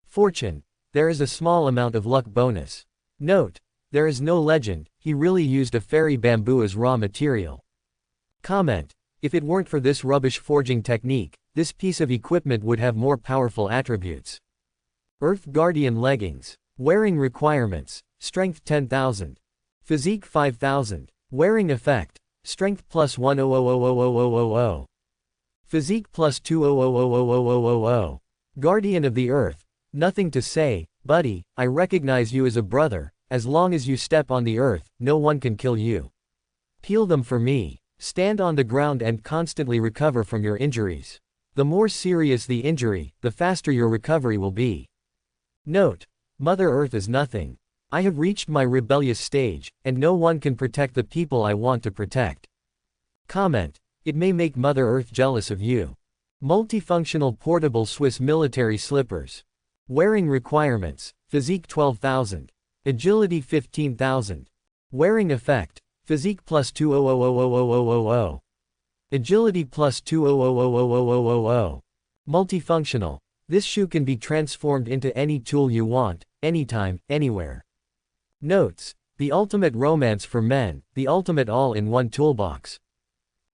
Fortune. There is a small amount of luck bonus. Note, there is no legend, he really used a fairy bamboo as raw material. Comment, if it weren't for this rubbish forging technique, this piece of equipment would have more powerful attributes. Earth Guardian Leggings. Wearing requirements, strength 10,000. Physique 5,000. Wearing effect, strength plus 1000000. Physique plus 2000000. Guardian of the Earth. Nothing to say, buddy, I recognize you as a brother, as long as you step on the earth, no one can kill you. Peel them for me. Stand on the ground and constantly recover from your injuries. The more serious the injury, the faster your recovery will be. Note, Mother Earth is nothing. I have reached my rebellious stage, and no one can protect the people I want to protect. Comment, it may make Mother Earth jealous of you. Multifunctional portable Swiss military slippers. Wearing requirements, physique 12,000. Agility 15,000. Wearing effect, physique plus 2000000. Agility plus 2000000. Multifunctional. This shoe can be transformed into any tool you want, anytime, anywhere. Notes, the ultimate romance for men, the ultimate all-in-one toolbox.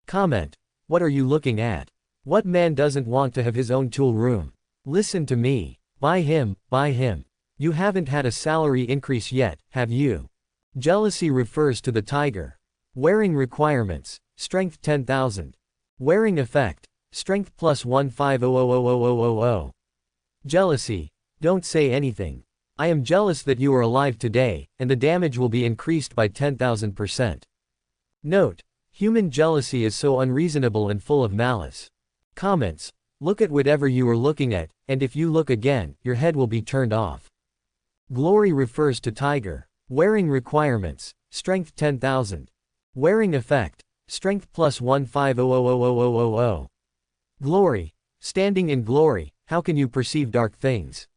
Comment, what are you looking at? What man doesn't want to have his own tool room? Listen to me. Buy him, buy him. You haven't had a salary increase yet, have you? Jealousy refers to the tiger. Wearing requirements, strength 10,000. Wearing effect, strength plus 1500000. Jealousy, don't say anything. I am jealous that you are alive today, and the damage will be increased by 10,000%. Note, human jealousy is so unreasonable and full of malice. Comments, look at whatever you are looking at, and if you look again, your head will be turned off. Glory refers to tiger. Wearing requirements. Strength 10,000. Wearing effect. Strength plus 15000000. Glory. Standing in glory, how can you perceive dark things?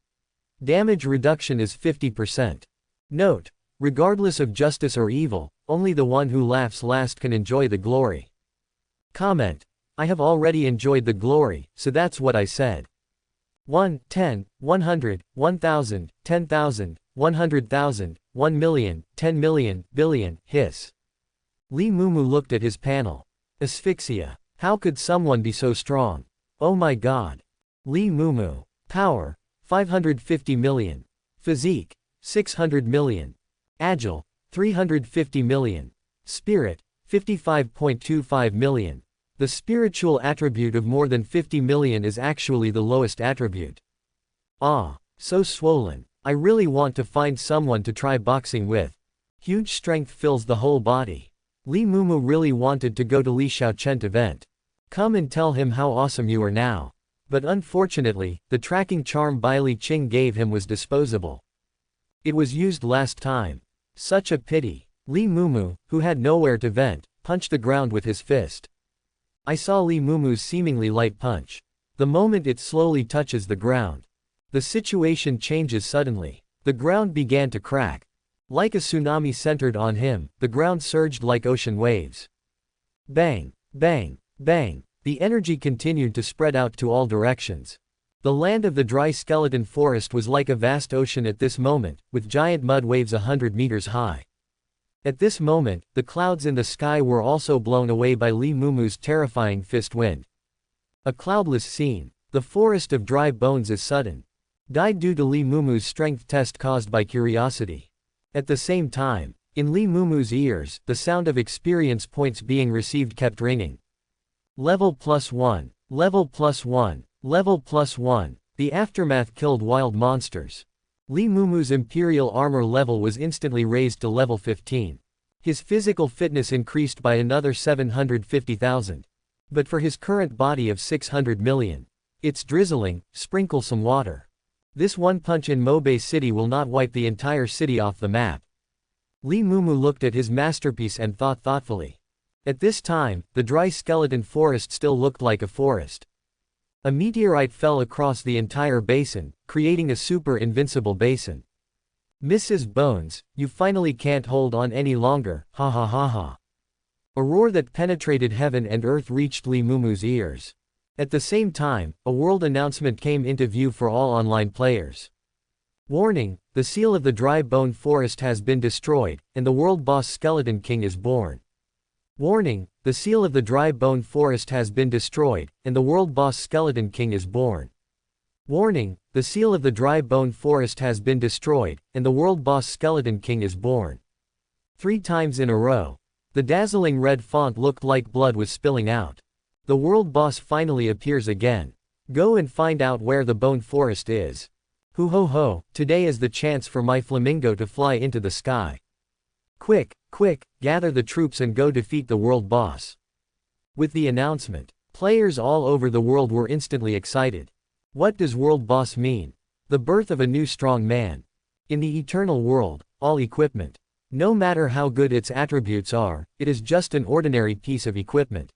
Damage reduction is 50%. Note. Regardless of justice or evil, only the one who laughs last can enjoy the glory. Comment. I have already enjoyed the glory, so that's what I said. 1, 10, 100, 1000, 10,000, 100,000, 1 million, 10 million, billion, hiss. Lee Mumu looked at his panel. Asphyxia. How could someone be so strong? Oh my god. Lee Mumu. Power. 550 million. Physique. 600 million. Agile. 350 million. Spirit. 55.25 million. The spiritual attribute of more than 50 million is actually the lowest attribute. Ah, so swollen. I really want to find someone to try boxing with. Huge strength fills the whole body. Lee Mumu really wanted to go to Li Xiaochent event. Come and tell him how awesome you are now. But unfortunately, the tracking charm Bai Li Qing gave him was disposable. It was used last time. Such a pity. Lee Mumu, who had nowhere to vent, punched the ground with his fist. I saw Lee Mumu's seemingly light punch. The moment it slowly touches the ground, the situation changes suddenly. The ground began to crack. Like a tsunami centered on him, the ground surged like ocean waves. Bang, bang, bang. The energy continued to spread out to all directions. The land of the dry skeleton forest was like a vast ocean at this moment, with giant mud waves 100 meters high. At this moment, the clouds in the sky were also blown away by Lee Mumu's terrifying fist wind. A cloudless scene. The forest of dry bones is sudden. Died due to Lee Mumu's strength test caused by curiosity. At the same time, in Lee Mumu's ears, the sound of experience points being received kept ringing. Level +1. Level +1. Level +1. The aftermath killed wild monsters. Lee Mumu's imperial armor level was instantly raised to level 15. His physical fitness increased by another 750,000. But for his current body of 600 million. It's drizzling, sprinkle some water. This one punch in Mobe City will not wipe the entire city off the map. Lee Mumu looked at his masterpiece and thought thoughtfully. At this time, the dry skeleton forest still looked like a forest. A meteorite fell across the entire basin, creating a super invincible basin. Mrs. Bones, you finally can't hold on any longer, ha ha ha ha. A roar that penetrated heaven and earth reached Lee Mumu's ears. At the same time, a world announcement came into view for all online players. Warning, the seal of the dry bone forest has been destroyed, and the world boss Skeleton King is born. Warning, the seal of the dry bone forest has been destroyed, and the world boss Skeleton King is born. Warning, the seal of the dry bone forest has been destroyed, and the world boss Skeleton King is born. 3 times in a row. The dazzling red font looked like blood was spilling out. The world boss finally appears again. Go and find out where the bone forest is. Hoo ho ho, today is the chance for my flamingo to fly into the sky. Quick, quick, gather the troops and go defeat the world boss. With the announcement, players all over the world were instantly excited. What does world boss mean? The birth of a new strong man. In the eternal world, all equipment. No matter how good its attributes are, it is just an ordinary piece of equipment.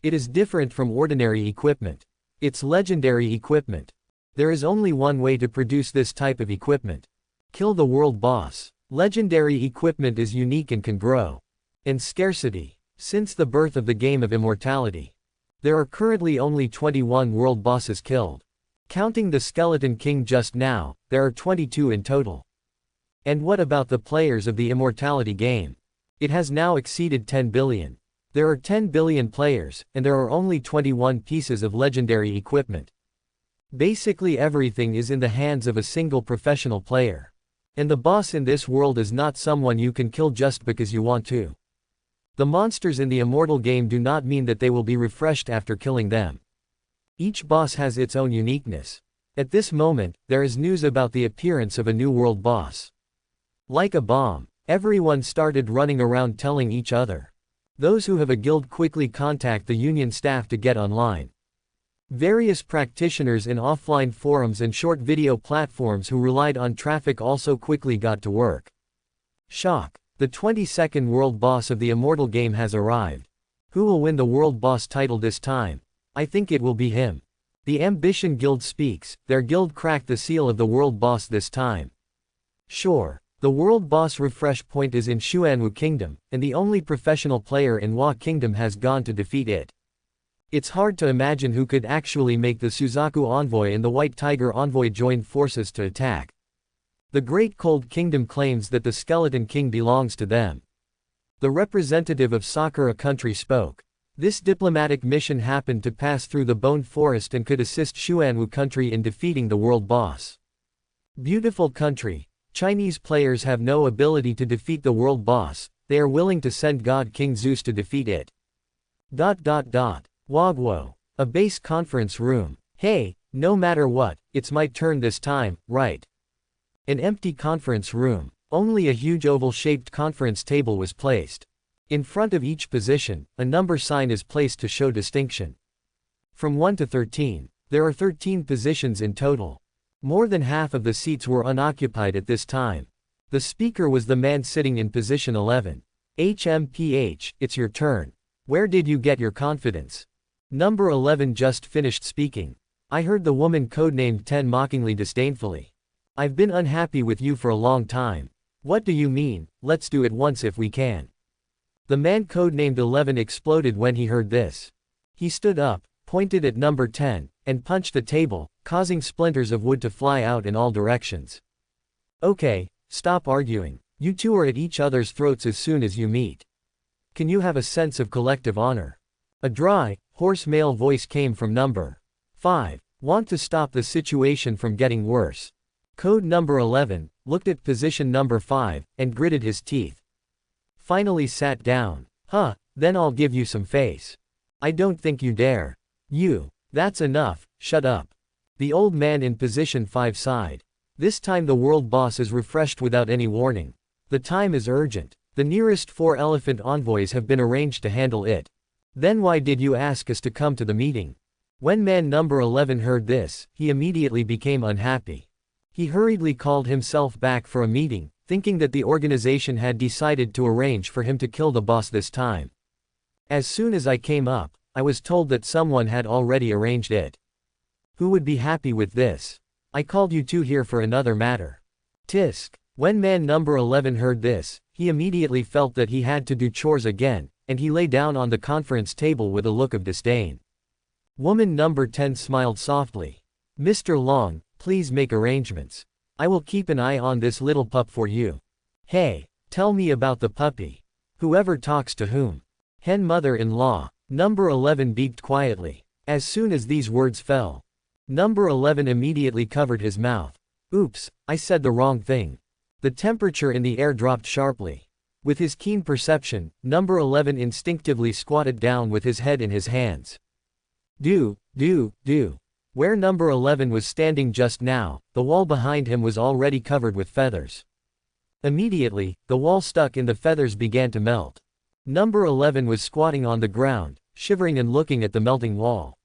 It is different from ordinary equipment. It's legendary equipment. There is only one way to produce this type of equipment. Kill the world boss. Legendary equipment is unique and can grow. And scarcity. Since the birth of the game of immortality, there are currently only 21 world bosses killed. Counting the Skeleton King just now, there are 22 in total. And what about the players of the immortality game? It has now exceeded 10 billion. There are 10 billion players, and there are only 21 pieces of legendary equipment. Basically everything is in the hands of a single professional player. And the boss in this world is not someone you can kill just because you want to. The monsters in the immortal game do not mean that they will be refreshed after killing them. Each boss has its own uniqueness. At this moment, there is news about the appearance of a new world boss. Like a bomb, everyone started running around telling each other. Those who have a guild quickly contact the union staff to get online. Various practitioners in offline forums and short video platforms who relied on traffic also quickly got to work. Shock. The 22nd world boss of the immortal game has arrived. Who will win the world boss title this time? I think it will be him. The Ambition Guild speaks, their guild cracked the seal of the world boss this time. Sure. The world boss refresh point is in Xuanwu Kingdom, and the only professional player in Hua Kingdom has gone to defeat it. It's hard to imagine who could actually make the Suzaku envoy and the White Tiger envoy join forces to attack. The Great Cold Kingdom claims that the Skeleton King belongs to them. The representative of Sakura country spoke. This diplomatic mission happened to pass through the Bone Forest and could assist Xuanwu country in defeating the world boss. Beautiful country. Chinese players have no ability to defeat the world boss, they are willing to send God King Zeus to defeat it. Wagwo. A base conference room. Hey, no matter what, it's my turn this time, right? An empty conference room. Only a huge oval-shaped conference table was placed. In front of each position, a number sign is placed to show distinction. From 1 to 13, there are 13 positions in total. More than half of the seats were unoccupied at this time. The speaker was the man sitting in position 11. HMPH, it's your turn. Where did you get your confidence? Number 11 just finished speaking. I heard the woman codenamed 10 mockingly disdainfully. I've been unhappy with you for a long time. What do you mean? Let's do it once if we can. The man codenamed 11 exploded when he heard this. He stood up, pointed at number 10, and punched the table, causing splinters of wood to fly out in all directions. Okay, stop arguing. You two are at each other's throats as soon as you meet. Can you have a sense of collective honor? A dry, hoarse male voice came from number 5. Want to stop the situation from getting worse. Code number 11, looked at position number 5, and gritted his teeth. Finally sat down. Then I'll give you some face. I don't think you dare. You. That's enough, shut up. The old man in position 5 sighed. This time the world boss is refreshed without any warning. The time is urgent. The nearest 4 elephant envoys have been arranged to handle it. Then why did you ask us to come to the meeting? When man number 11 heard this, he immediately became unhappy. He hurriedly called himself back for a meeting, thinking that the organization had decided to arrange for him to kill the boss this time. As soon as I came up, I was told that someone had already arranged it. Who would be happy with this? I called you two here for another matter. Tisk. When man number 11 heard this, he immediately felt that he had to do chores again, and he lay down on the conference table with a look of disdain. Woman number 10 smiled softly. Mr. Long, please make arrangements. I will keep an eye on this little pup for you. Hey, tell me about the puppy. Whoever talks to whom? Hen mother-in-law. Number 11 beeped quietly. As soon as these words fell, number 11 immediately covered his mouth. Oops, I said the wrong thing. The temperature in the air dropped sharply. With his keen perception, number 11 instinctively squatted down with his head in his hands. Do. Where number 11 was standing just now, the wall behind him was already covered with feathers. Immediately, the wall stuck in the feathers began to melt. Number 11 was squatting on the ground, shivering and looking at the melting wall.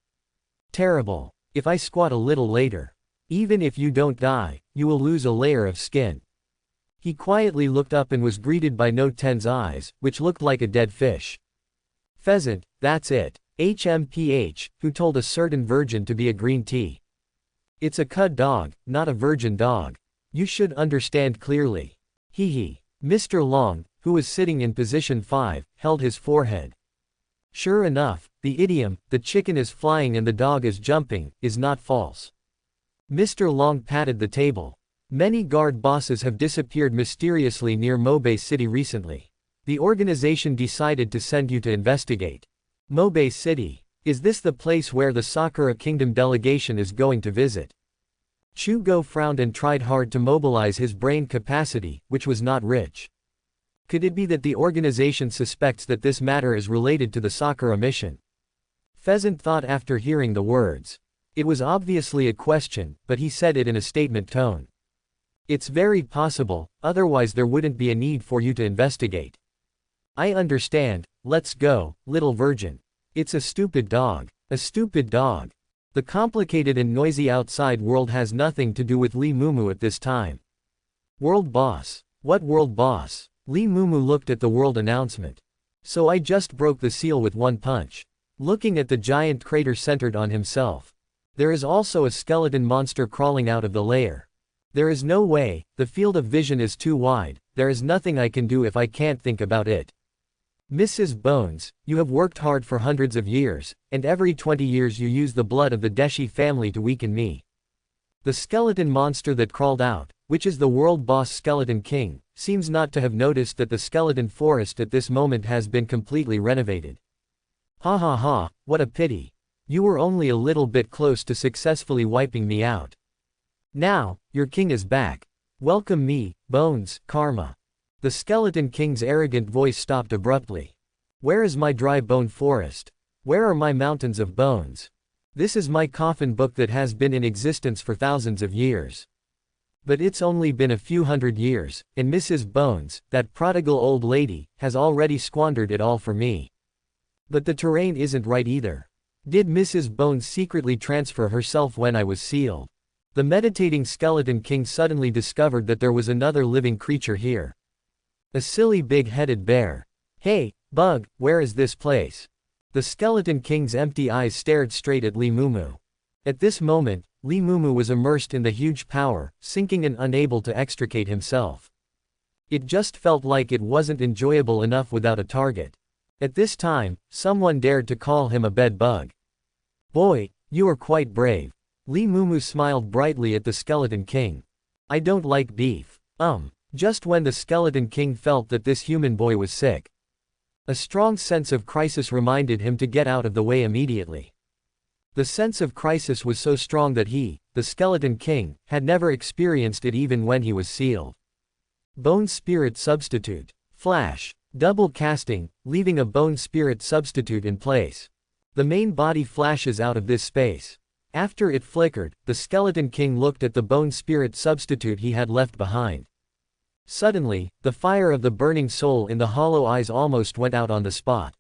Terrible. If I squat a little later, even if you don't die, you will lose a layer of skin. He quietly looked up and was greeted by Note 10's eyes, which looked like a dead fish. Pheasant, that's it. HMPH, who told a certain virgin to be a green tea. It's a cud dog, not a virgin dog. You should understand clearly. Hee. Mr. Long, who was sitting in position 5, held his forehead. Sure enough, the idiom, the chicken is flying and the dog is jumping, is not false. Mr. Long patted the table. Many guard bosses have disappeared mysteriously near Mobei City recently. The organization decided to send you to investigate. Mobei City. Is this the place where the Sakura Kingdom delegation is going to visit? Chugo frowned and tried hard to mobilize his brain capacity, which was not rich. Could it be that the organization suspects that this matter is related to the Sakura mission? Pheasant thought after hearing the words. It was obviously a question, but he said it in a statement tone. It's very possible, otherwise there wouldn't be a need for you to investigate. I understand, let's go, little virgin. It's a stupid dog. A stupid dog. The complicated and noisy outside world has nothing to do with Lee Mumu at this time. World boss. What world boss? Lee Mumu looked at the world announcement. So I just broke the seal with one punch. Looking at the giant crater centered on himself. There is also a skeleton monster crawling out of the layer. There is no way, the field of vision is too wide, there is nothing I can do if I can't think about it. Mrs. Bones, you have worked hard for hundreds of years, and every 20 years you use the blood of the Deshi family to weaken me. The skeleton monster that crawled out, which is the world boss Skeleton King, seems not to have noticed that the skeleton forest at this moment has been completely renovated. Ha ha ha, what a pity. You were only a little bit close to successfully wiping me out. Now, your king is back. Welcome me, Bones, Karma. The Skeleton King's arrogant voice stopped abruptly. Where is my dry bone forest? Where are my mountains of bones? This is my coffin book that has been in existence for thousands of years. But it's only been a few hundred years, and Mrs. Bones, that prodigal old lady, has already squandered it all for me. But the terrain isn't right either. Did Mrs. Bones secretly transfer herself when I was sealed? The meditating Skeleton King suddenly discovered that there was another living creature here. A silly big-headed bear. Hey, bug, where is this place? The Skeleton King's empty eyes stared straight at Lee Mumu. At this moment, Lee Mumu was immersed in the huge power, sinking and unable to extricate himself. It just felt like it wasn't enjoyable enough without a target. At this time, someone dared to call him a bed bug. Boy, you are quite brave. Lee Mumu smiled brightly at the Skeleton King. I don't like beef. Just when the Skeleton King felt that this human boy was sick. A strong sense of crisis reminded him to get out of the way immediately. The sense of crisis was so strong that he, the Skeleton King, had never experienced it even when he was sealed. Bone Spirit Substitute. Flash. Double casting, leaving a Bone Spirit Substitute in place. The main body flashes out of this space. After it flickered, the Skeleton King looked at the Bone Spirit Substitute he had left behind. Suddenly, the fire of the burning soul in the hollow eyes almost went out on the spot.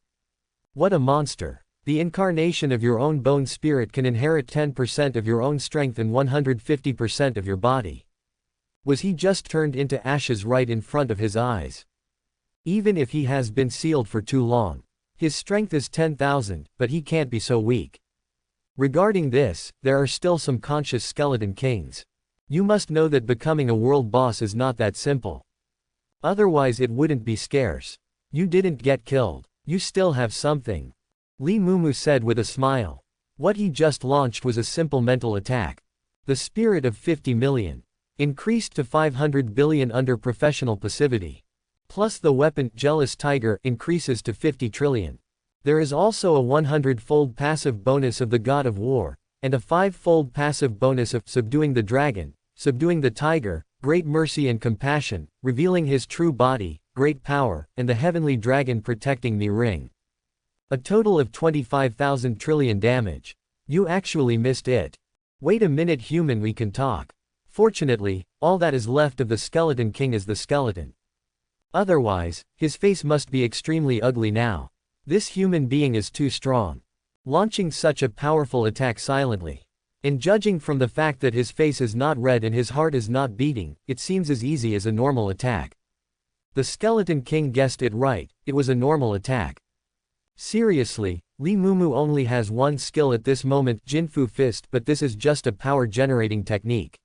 What a monster. The incarnation of your own bone spirit can inherit 10% of your own strength and 150% of your body. Was he just turned into ashes right in front of his eyes? Even if he has been sealed for too long. His strength is 10,000, but he can't be so weak. Regarding this, there are still some conscious Skeleton Kings. You must know that becoming a world boss is not that simple. Otherwise it wouldn't be scarce. You didn't get killed. You still have something. Lee Mumu said with a smile. What he just launched was a simple mental attack. The spirit of 50 million. Increased to 500 billion under professional passivity. Plus the weapon, Jealous Tiger, increases to 50 trillion. There is also a 100-fold passive bonus of the God of War, and a 5-fold passive bonus of Subduing the Dragon, Subduing the Tiger, Great Mercy and Compassion, Revealing His True Body, Great Power, and the Heavenly Dragon Protecting Me ring. A total of 25,000 trillion damage. You actually missed it. Wait a minute human, we can talk. Fortunately, all that is left of the Skeleton King is the skeleton. Otherwise, his face must be extremely ugly now. This human being is too strong. Launching such a powerful attack silently. And judging from the fact that his face is not red and his heart is not beating, it seems as easy as a normal attack. The Skeleton King guessed it right, it was a normal attack. Seriously, Lee Mumu only has one skill at this moment, Jinfu Fist, but this is just a power generating technique.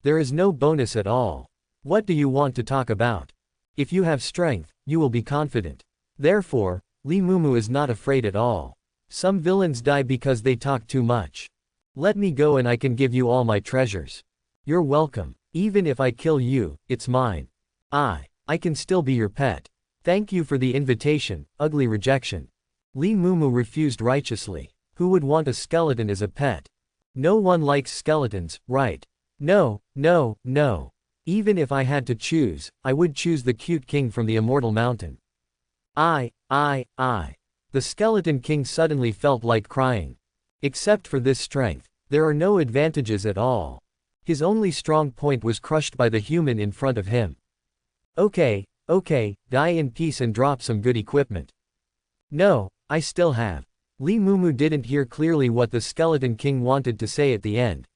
There is no bonus at all. What do you want to talk about? If you have strength, you will be confident. Therefore, Lee Mumu is not afraid at all. Some villains die because they talk too much. Let me go and I can give you all my treasures. You're welcome. Even if I kill you, it's mine. I can still be your pet. Thank you for the invitation, ugly rejection. Lee Mumu refused righteously. Who would want a skeleton as a pet? No one likes skeletons, right? No, no, no. Even if I had to choose, I would choose the cute king from the immortal mountain. I. The Skeleton King suddenly felt like crying. Except for this strength, there are no advantages at all. His only strong point was crushed by the human in front of him. Okay, die in peace and drop some good equipment. No, I still have. Li Mumu didn't hear clearly what the Skeleton King wanted to say at the end.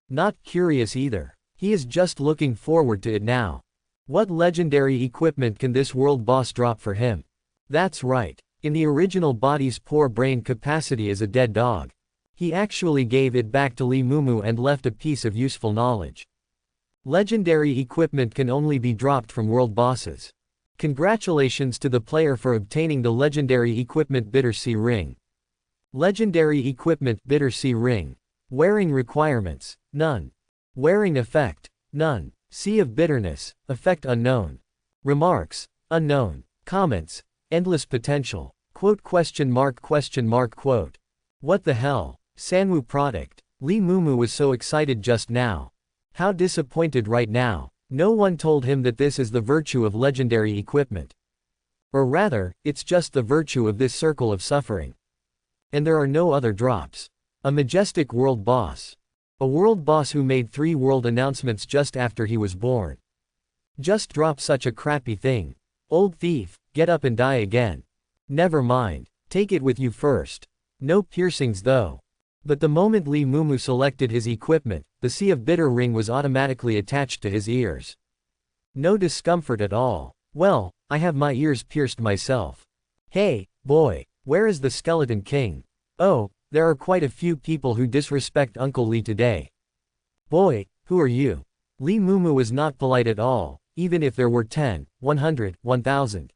Not curious either. He is just looking forward to it now. What legendary equipment can this world boss drop for him? That's right. In the original body's poor brain capacity as a dead dog. He actually gave it back to Li Mumu and left a piece of useful knowledge. Legendary equipment can only be dropped from world bosses. Congratulations to the player for obtaining the legendary equipment Bitter Sea Ring. Legendary equipment Bitter Sea Ring. Wearing requirements, none. Wearing effect, none. Sea of Bitterness, effect unknown. Remarks, unknown. Comments, endless potential. Quote question mark quote. What the hell? Sanwu product. Li Mumu was so excited just now. How disappointed right now. No one told him that this is the virtue of legendary equipment. Or rather, it's just the virtue of this circle of suffering. And there are no other drops. A majestic world boss. A world boss who made 3 world announcements just after he was born. Just drop such a crappy thing. Old thief, get up and die again. Never mind, take it with you first. No piercings though. But the moment Li Mumu selected his equipment, the Sea of Bitter Ring was automatically attached to his ears. No discomfort at all. Well, I have my ears pierced myself. Hey, boy, where is the Skeleton King? Oh, there are quite a few people who disrespect Uncle Li today. Boy, who are you? Li Mumu was not polite at all, even if there were 10, 100, 1000.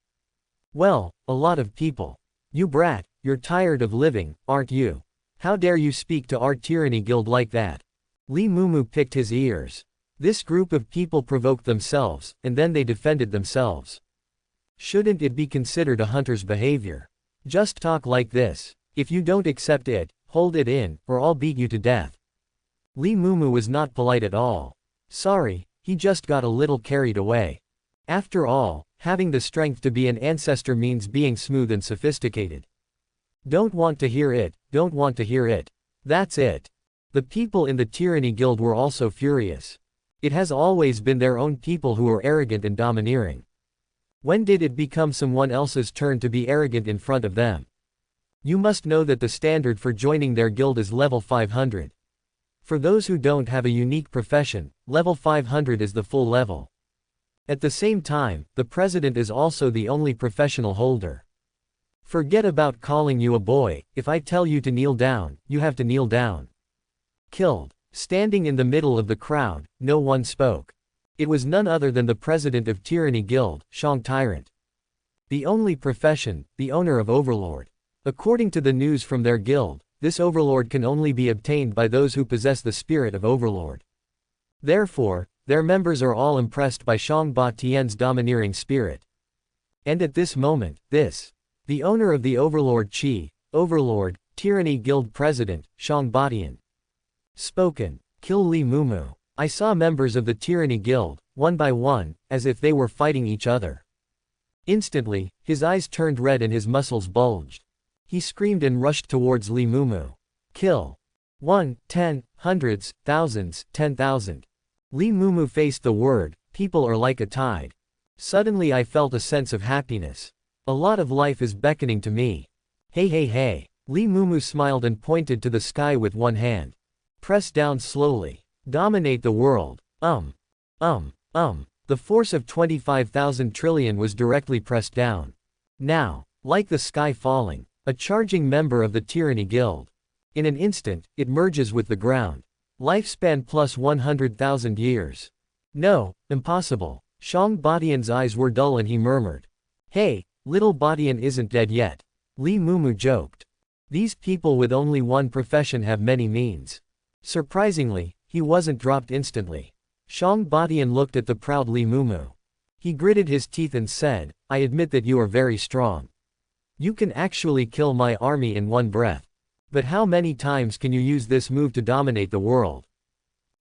Well, a lot of people. You brat, you're tired of living, aren't you? How dare you speak to our tyranny guild like that? Li Mumu picked his ears. This group of people provoked themselves, and then they defended themselves. Shouldn't it be considered a hunter's behavior? Just talk like this. If you don't accept it, hold it in, or I'll beat you to death. Li Mumu was not polite at all. Sorry, he just got a little carried away. After all, having the strength to be an ancestor means being smooth and sophisticated. Don't want to hear it, don't want to hear it. That's it. The people in the Tyranny Guild were also furious. It has always been their own people who are arrogant and domineering. When did it become someone else's turn to be arrogant in front of them? You must know that the standard for joining their guild is level 500. For those who don't have a unique profession, level 500 is the full level. At the same time, the president is also the only professional holder. Forget about calling you a boy. If I tell you to kneel down, you have to kneel down. Killed. Standing in the middle of the crowd, no one spoke. It was none other than the president of Tyranny Guild, Shang Tyrant. The only profession, the owner of Overlord. According to the news from their guild, this overlord can only be obtained by those who possess the spirit of overlord. Therefore, their members are all impressed by Shang Ba Tian's domineering spirit. And at this moment, the owner of the overlord Qi, overlord, Tyranny Guild president, Shang Ba Tian. Spoken. Kill Li Mumu. I saw members of the Tyranny Guild, one by one, as if they were fighting each other. Instantly, his eyes turned red and his muscles bulged. He screamed and rushed towards Li Mumu. Kill. 1, 10, hundreds, thousands, 10,000. Li Mumu faced the word, people are like a tide. Suddenly I felt a sense of happiness. A lot of life is beckoning to me. Hey hey hey. Li Mumu smiled and pointed to the sky with one hand. Press down slowly. Dominate the world. The force of 25,000 trillion was directly pressed down. Now, like the sky falling, a charging member of the Tyranny Guild. In an instant, it merges with the ground. Lifespan plus 100,000 years. No, impossible. Shang Badian's eyes were dull and he murmured. Hey, little Badian isn't dead yet. Li Mumu joked. These people with only one profession have many means. Surprisingly, he wasn't dropped instantly. Shang Badian looked at the proud Li Mumu. He gritted his teeth and said, I admit that you are very strong. You can actually kill my army in one breath. But how many times can you use this move to dominate the world?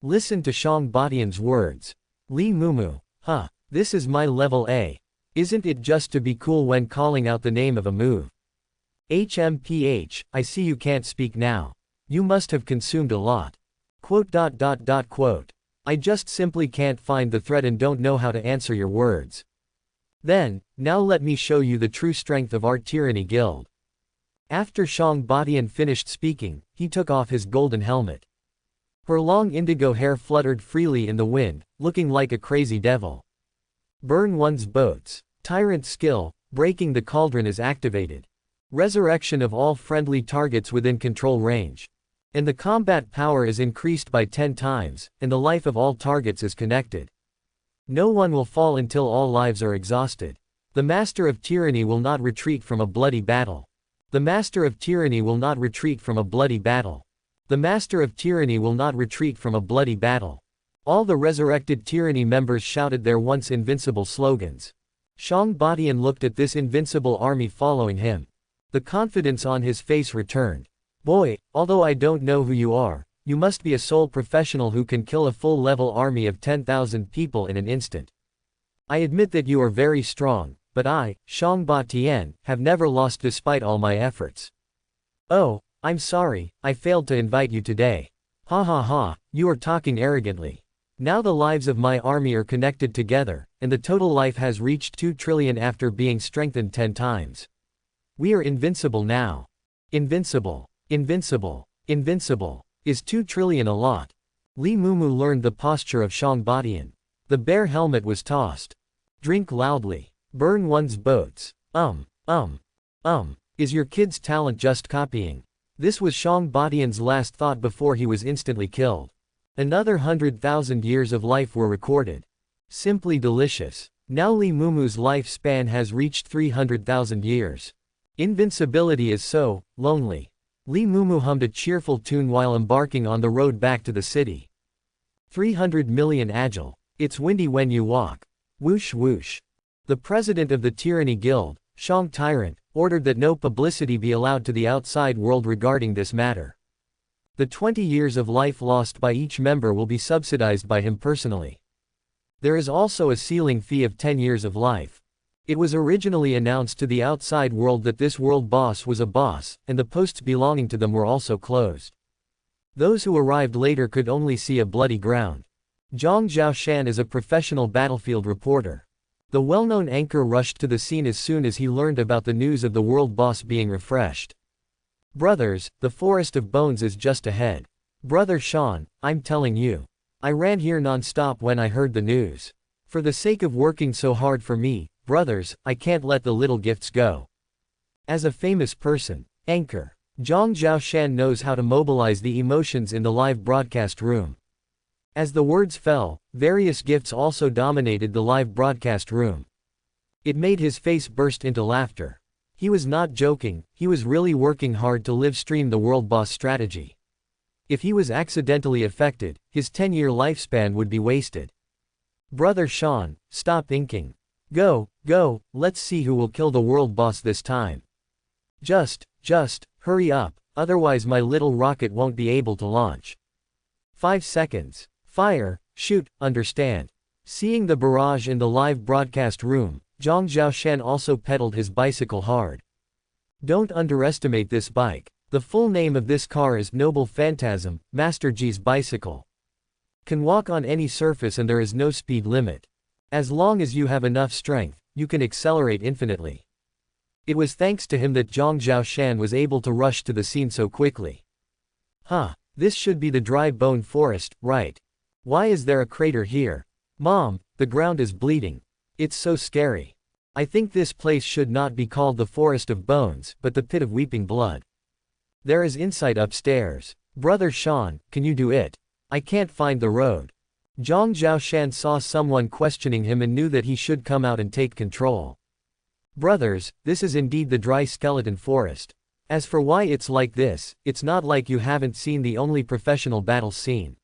Listen to Shang Badian's words. Li Mumu, this is my level A. Isn't it just to be cool when calling out the name of a move? HMPH, I see you can't speak now. You must have consumed a lot. Quote. I just simply can't find the thread and don't know how to answer your words. Then, now let me show you the true strength of our Tyranny Guild. After Shang Batian finished speaking, he took off his golden helmet. Her long indigo hair fluttered freely in the wind, looking like a crazy devil. Burn one's boats. Tyrant skill, breaking the cauldron is activated. Resurrection of all friendly targets within control range. And the combat power is increased by 10 times, and the life of all targets is connected. No one will fall until all lives are exhausted. The Master of Tyranny will not retreat from a bloody battle. The Master of Tyranny will not retreat from a bloody battle. The Master of Tyranny will not retreat from a bloody battle. All the resurrected Tyranny members shouted their once invincible slogans. Shang Batian looked at this invincible army following him. The confidence on his face returned. Boy, although I don't know who you are, you must be a sole professional who can kill a full-level army of 10,000 people in an instant. I admit that you are very strong, but I, Shang Batian, have never lost despite all my efforts. Oh, I'm sorry, I failed to invite you today. Ha ha ha, you are talking arrogantly. Now the lives of my army are connected together, and the total life has reached 2 trillion after being strengthened 10 times. We are invincible now. Invincible, invincible, invincible. Is 2 trillion a lot? Li Mumu learned the posture of Shang Batian. The bear helmet was tossed. Drink loudly. Burn one's boats. Is your kid's talent just copying? This was Shang Batian's last thought before he was instantly killed. Another 100,000 years of life were recorded. Simply delicious. Now Li Mumu's lifespan has reached 300,000 years. Invincibility is so lonely. Li Mumu hummed a cheerful tune while embarking on the road back to the city. 300 million agile. It's windy when you walk. Whoosh whoosh. The president of the Tyranny Guild, Shang Tyrant, ordered that no publicity be allowed to the outside world regarding this matter. The 20 years of life lost by each member will be subsidized by him personally. There is also a ceiling fee of 10 years of life. It was originally announced to the outside world that this world boss was a boss, and the posts belonging to them were also closed. Those who arrived later could only see a bloody ground. Zhang Zhaoshan is a professional battlefield reporter. The well-known anchor rushed to the scene as soon as he learned about the news of the world boss being refreshed. Brothers, the Forest of Bones is just ahead. Brother Sean, I'm telling you. I ran here non-stop when I heard the news. For the sake of working so hard for me, brothers, I can't let the little gifts go. As a famous person, anchor, Zhang Zhaoshan knows how to mobilize the emotions in the live broadcast room. As the words fell, various gifts also dominated the live broadcast room. It made his face burst into laughter. He was not joking, he was really working hard to live stream the world boss strategy. If he was accidentally affected, his 10-year lifespan would be wasted. Brother Sean, stop inking. Go, let's see who will kill the world boss this time. Just, hurry up, otherwise my little rocket won't be able to launch. 5 seconds. Fire, shoot, understand. Seeing the barrage in the live broadcast room, Zhang Zhaoshan also pedaled his bicycle hard. Don't underestimate this bike. The full name of this car is Noble Phantasm, Master G's bicycle. Can walk on any surface and there is no speed limit. As long as you have enough strength, you can accelerate infinitely. It was thanks to him that Zhang Zhaoshan was able to rush to the scene so quickly. This should be the dry bone forest, right? Why is there a crater here? Mom, the ground is bleeding. It's so scary. I think this place should not be called the Forest of Bones, but the Pit of Weeping Blood. There is insight upstairs. Brother Sean, can you do it? I can't find the road. Zhang Zhaoshan saw someone questioning him and knew that he should come out and take control. Brothers, this is indeed the dry skeleton forest. As for why it's like this, it's not like you haven't seen the only professional battle scene.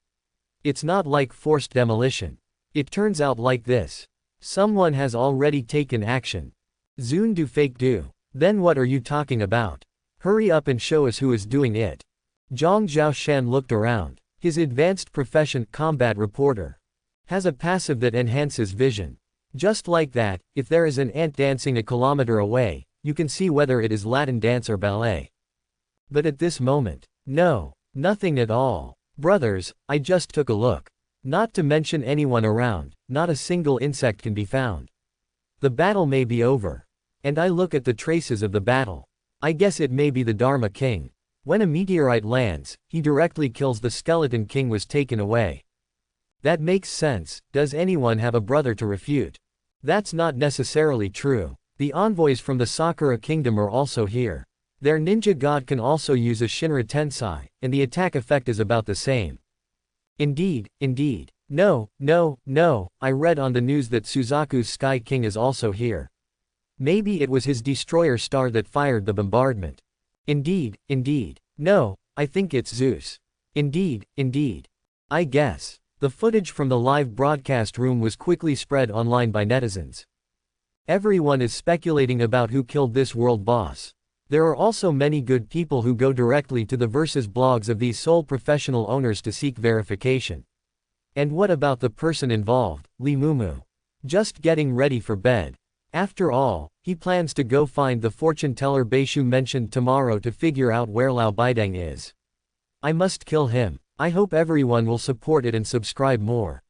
It's not like forced demolition. It turns out like this. Someone has already taken action. Zune do fake do. Then what are you talking about? Hurry up and show us who is doing it. Zhang Zhaoshan looked around. His advanced profession, combat reporter, has a passive that enhances vision. Just like that, if there is an ant dancing a kilometer away, you can see whether it is Latin dance or ballet. But at this moment, no, nothing at all. Brothers, I just took a look. Not to mention anyone around, not a single insect can be found. The battle may be over. And I look at the traces of the battle. I guess it may be the Dharma King. When a meteorite lands, he directly kills the skeleton king was taken away. That makes sense. Does anyone have a brother to refute? That's not necessarily true. The envoys from the Sakura kingdom are also here. Their ninja god can also use a Shinra Tensei, and the attack effect is about the same. Indeed, indeed. No, I read on the news that Suzaku's Sky King is also here. Maybe it was his destroyer star that fired the bombardment. Indeed. No, I think it's Zeus. Indeed. I guess. The footage from the live broadcast room was quickly spread online by netizens. Everyone is speculating about who killed this world boss. There are also many good people who go directly to the versus blogs of these sole professional owners to seek verification. And what about the person involved, Lee Mumu? Just getting ready for bed. After all, he plans to go find the fortune teller Beishu mentioned tomorrow to figure out where Lao Baideng is. I must kill him. I hope everyone will support it and subscribe more.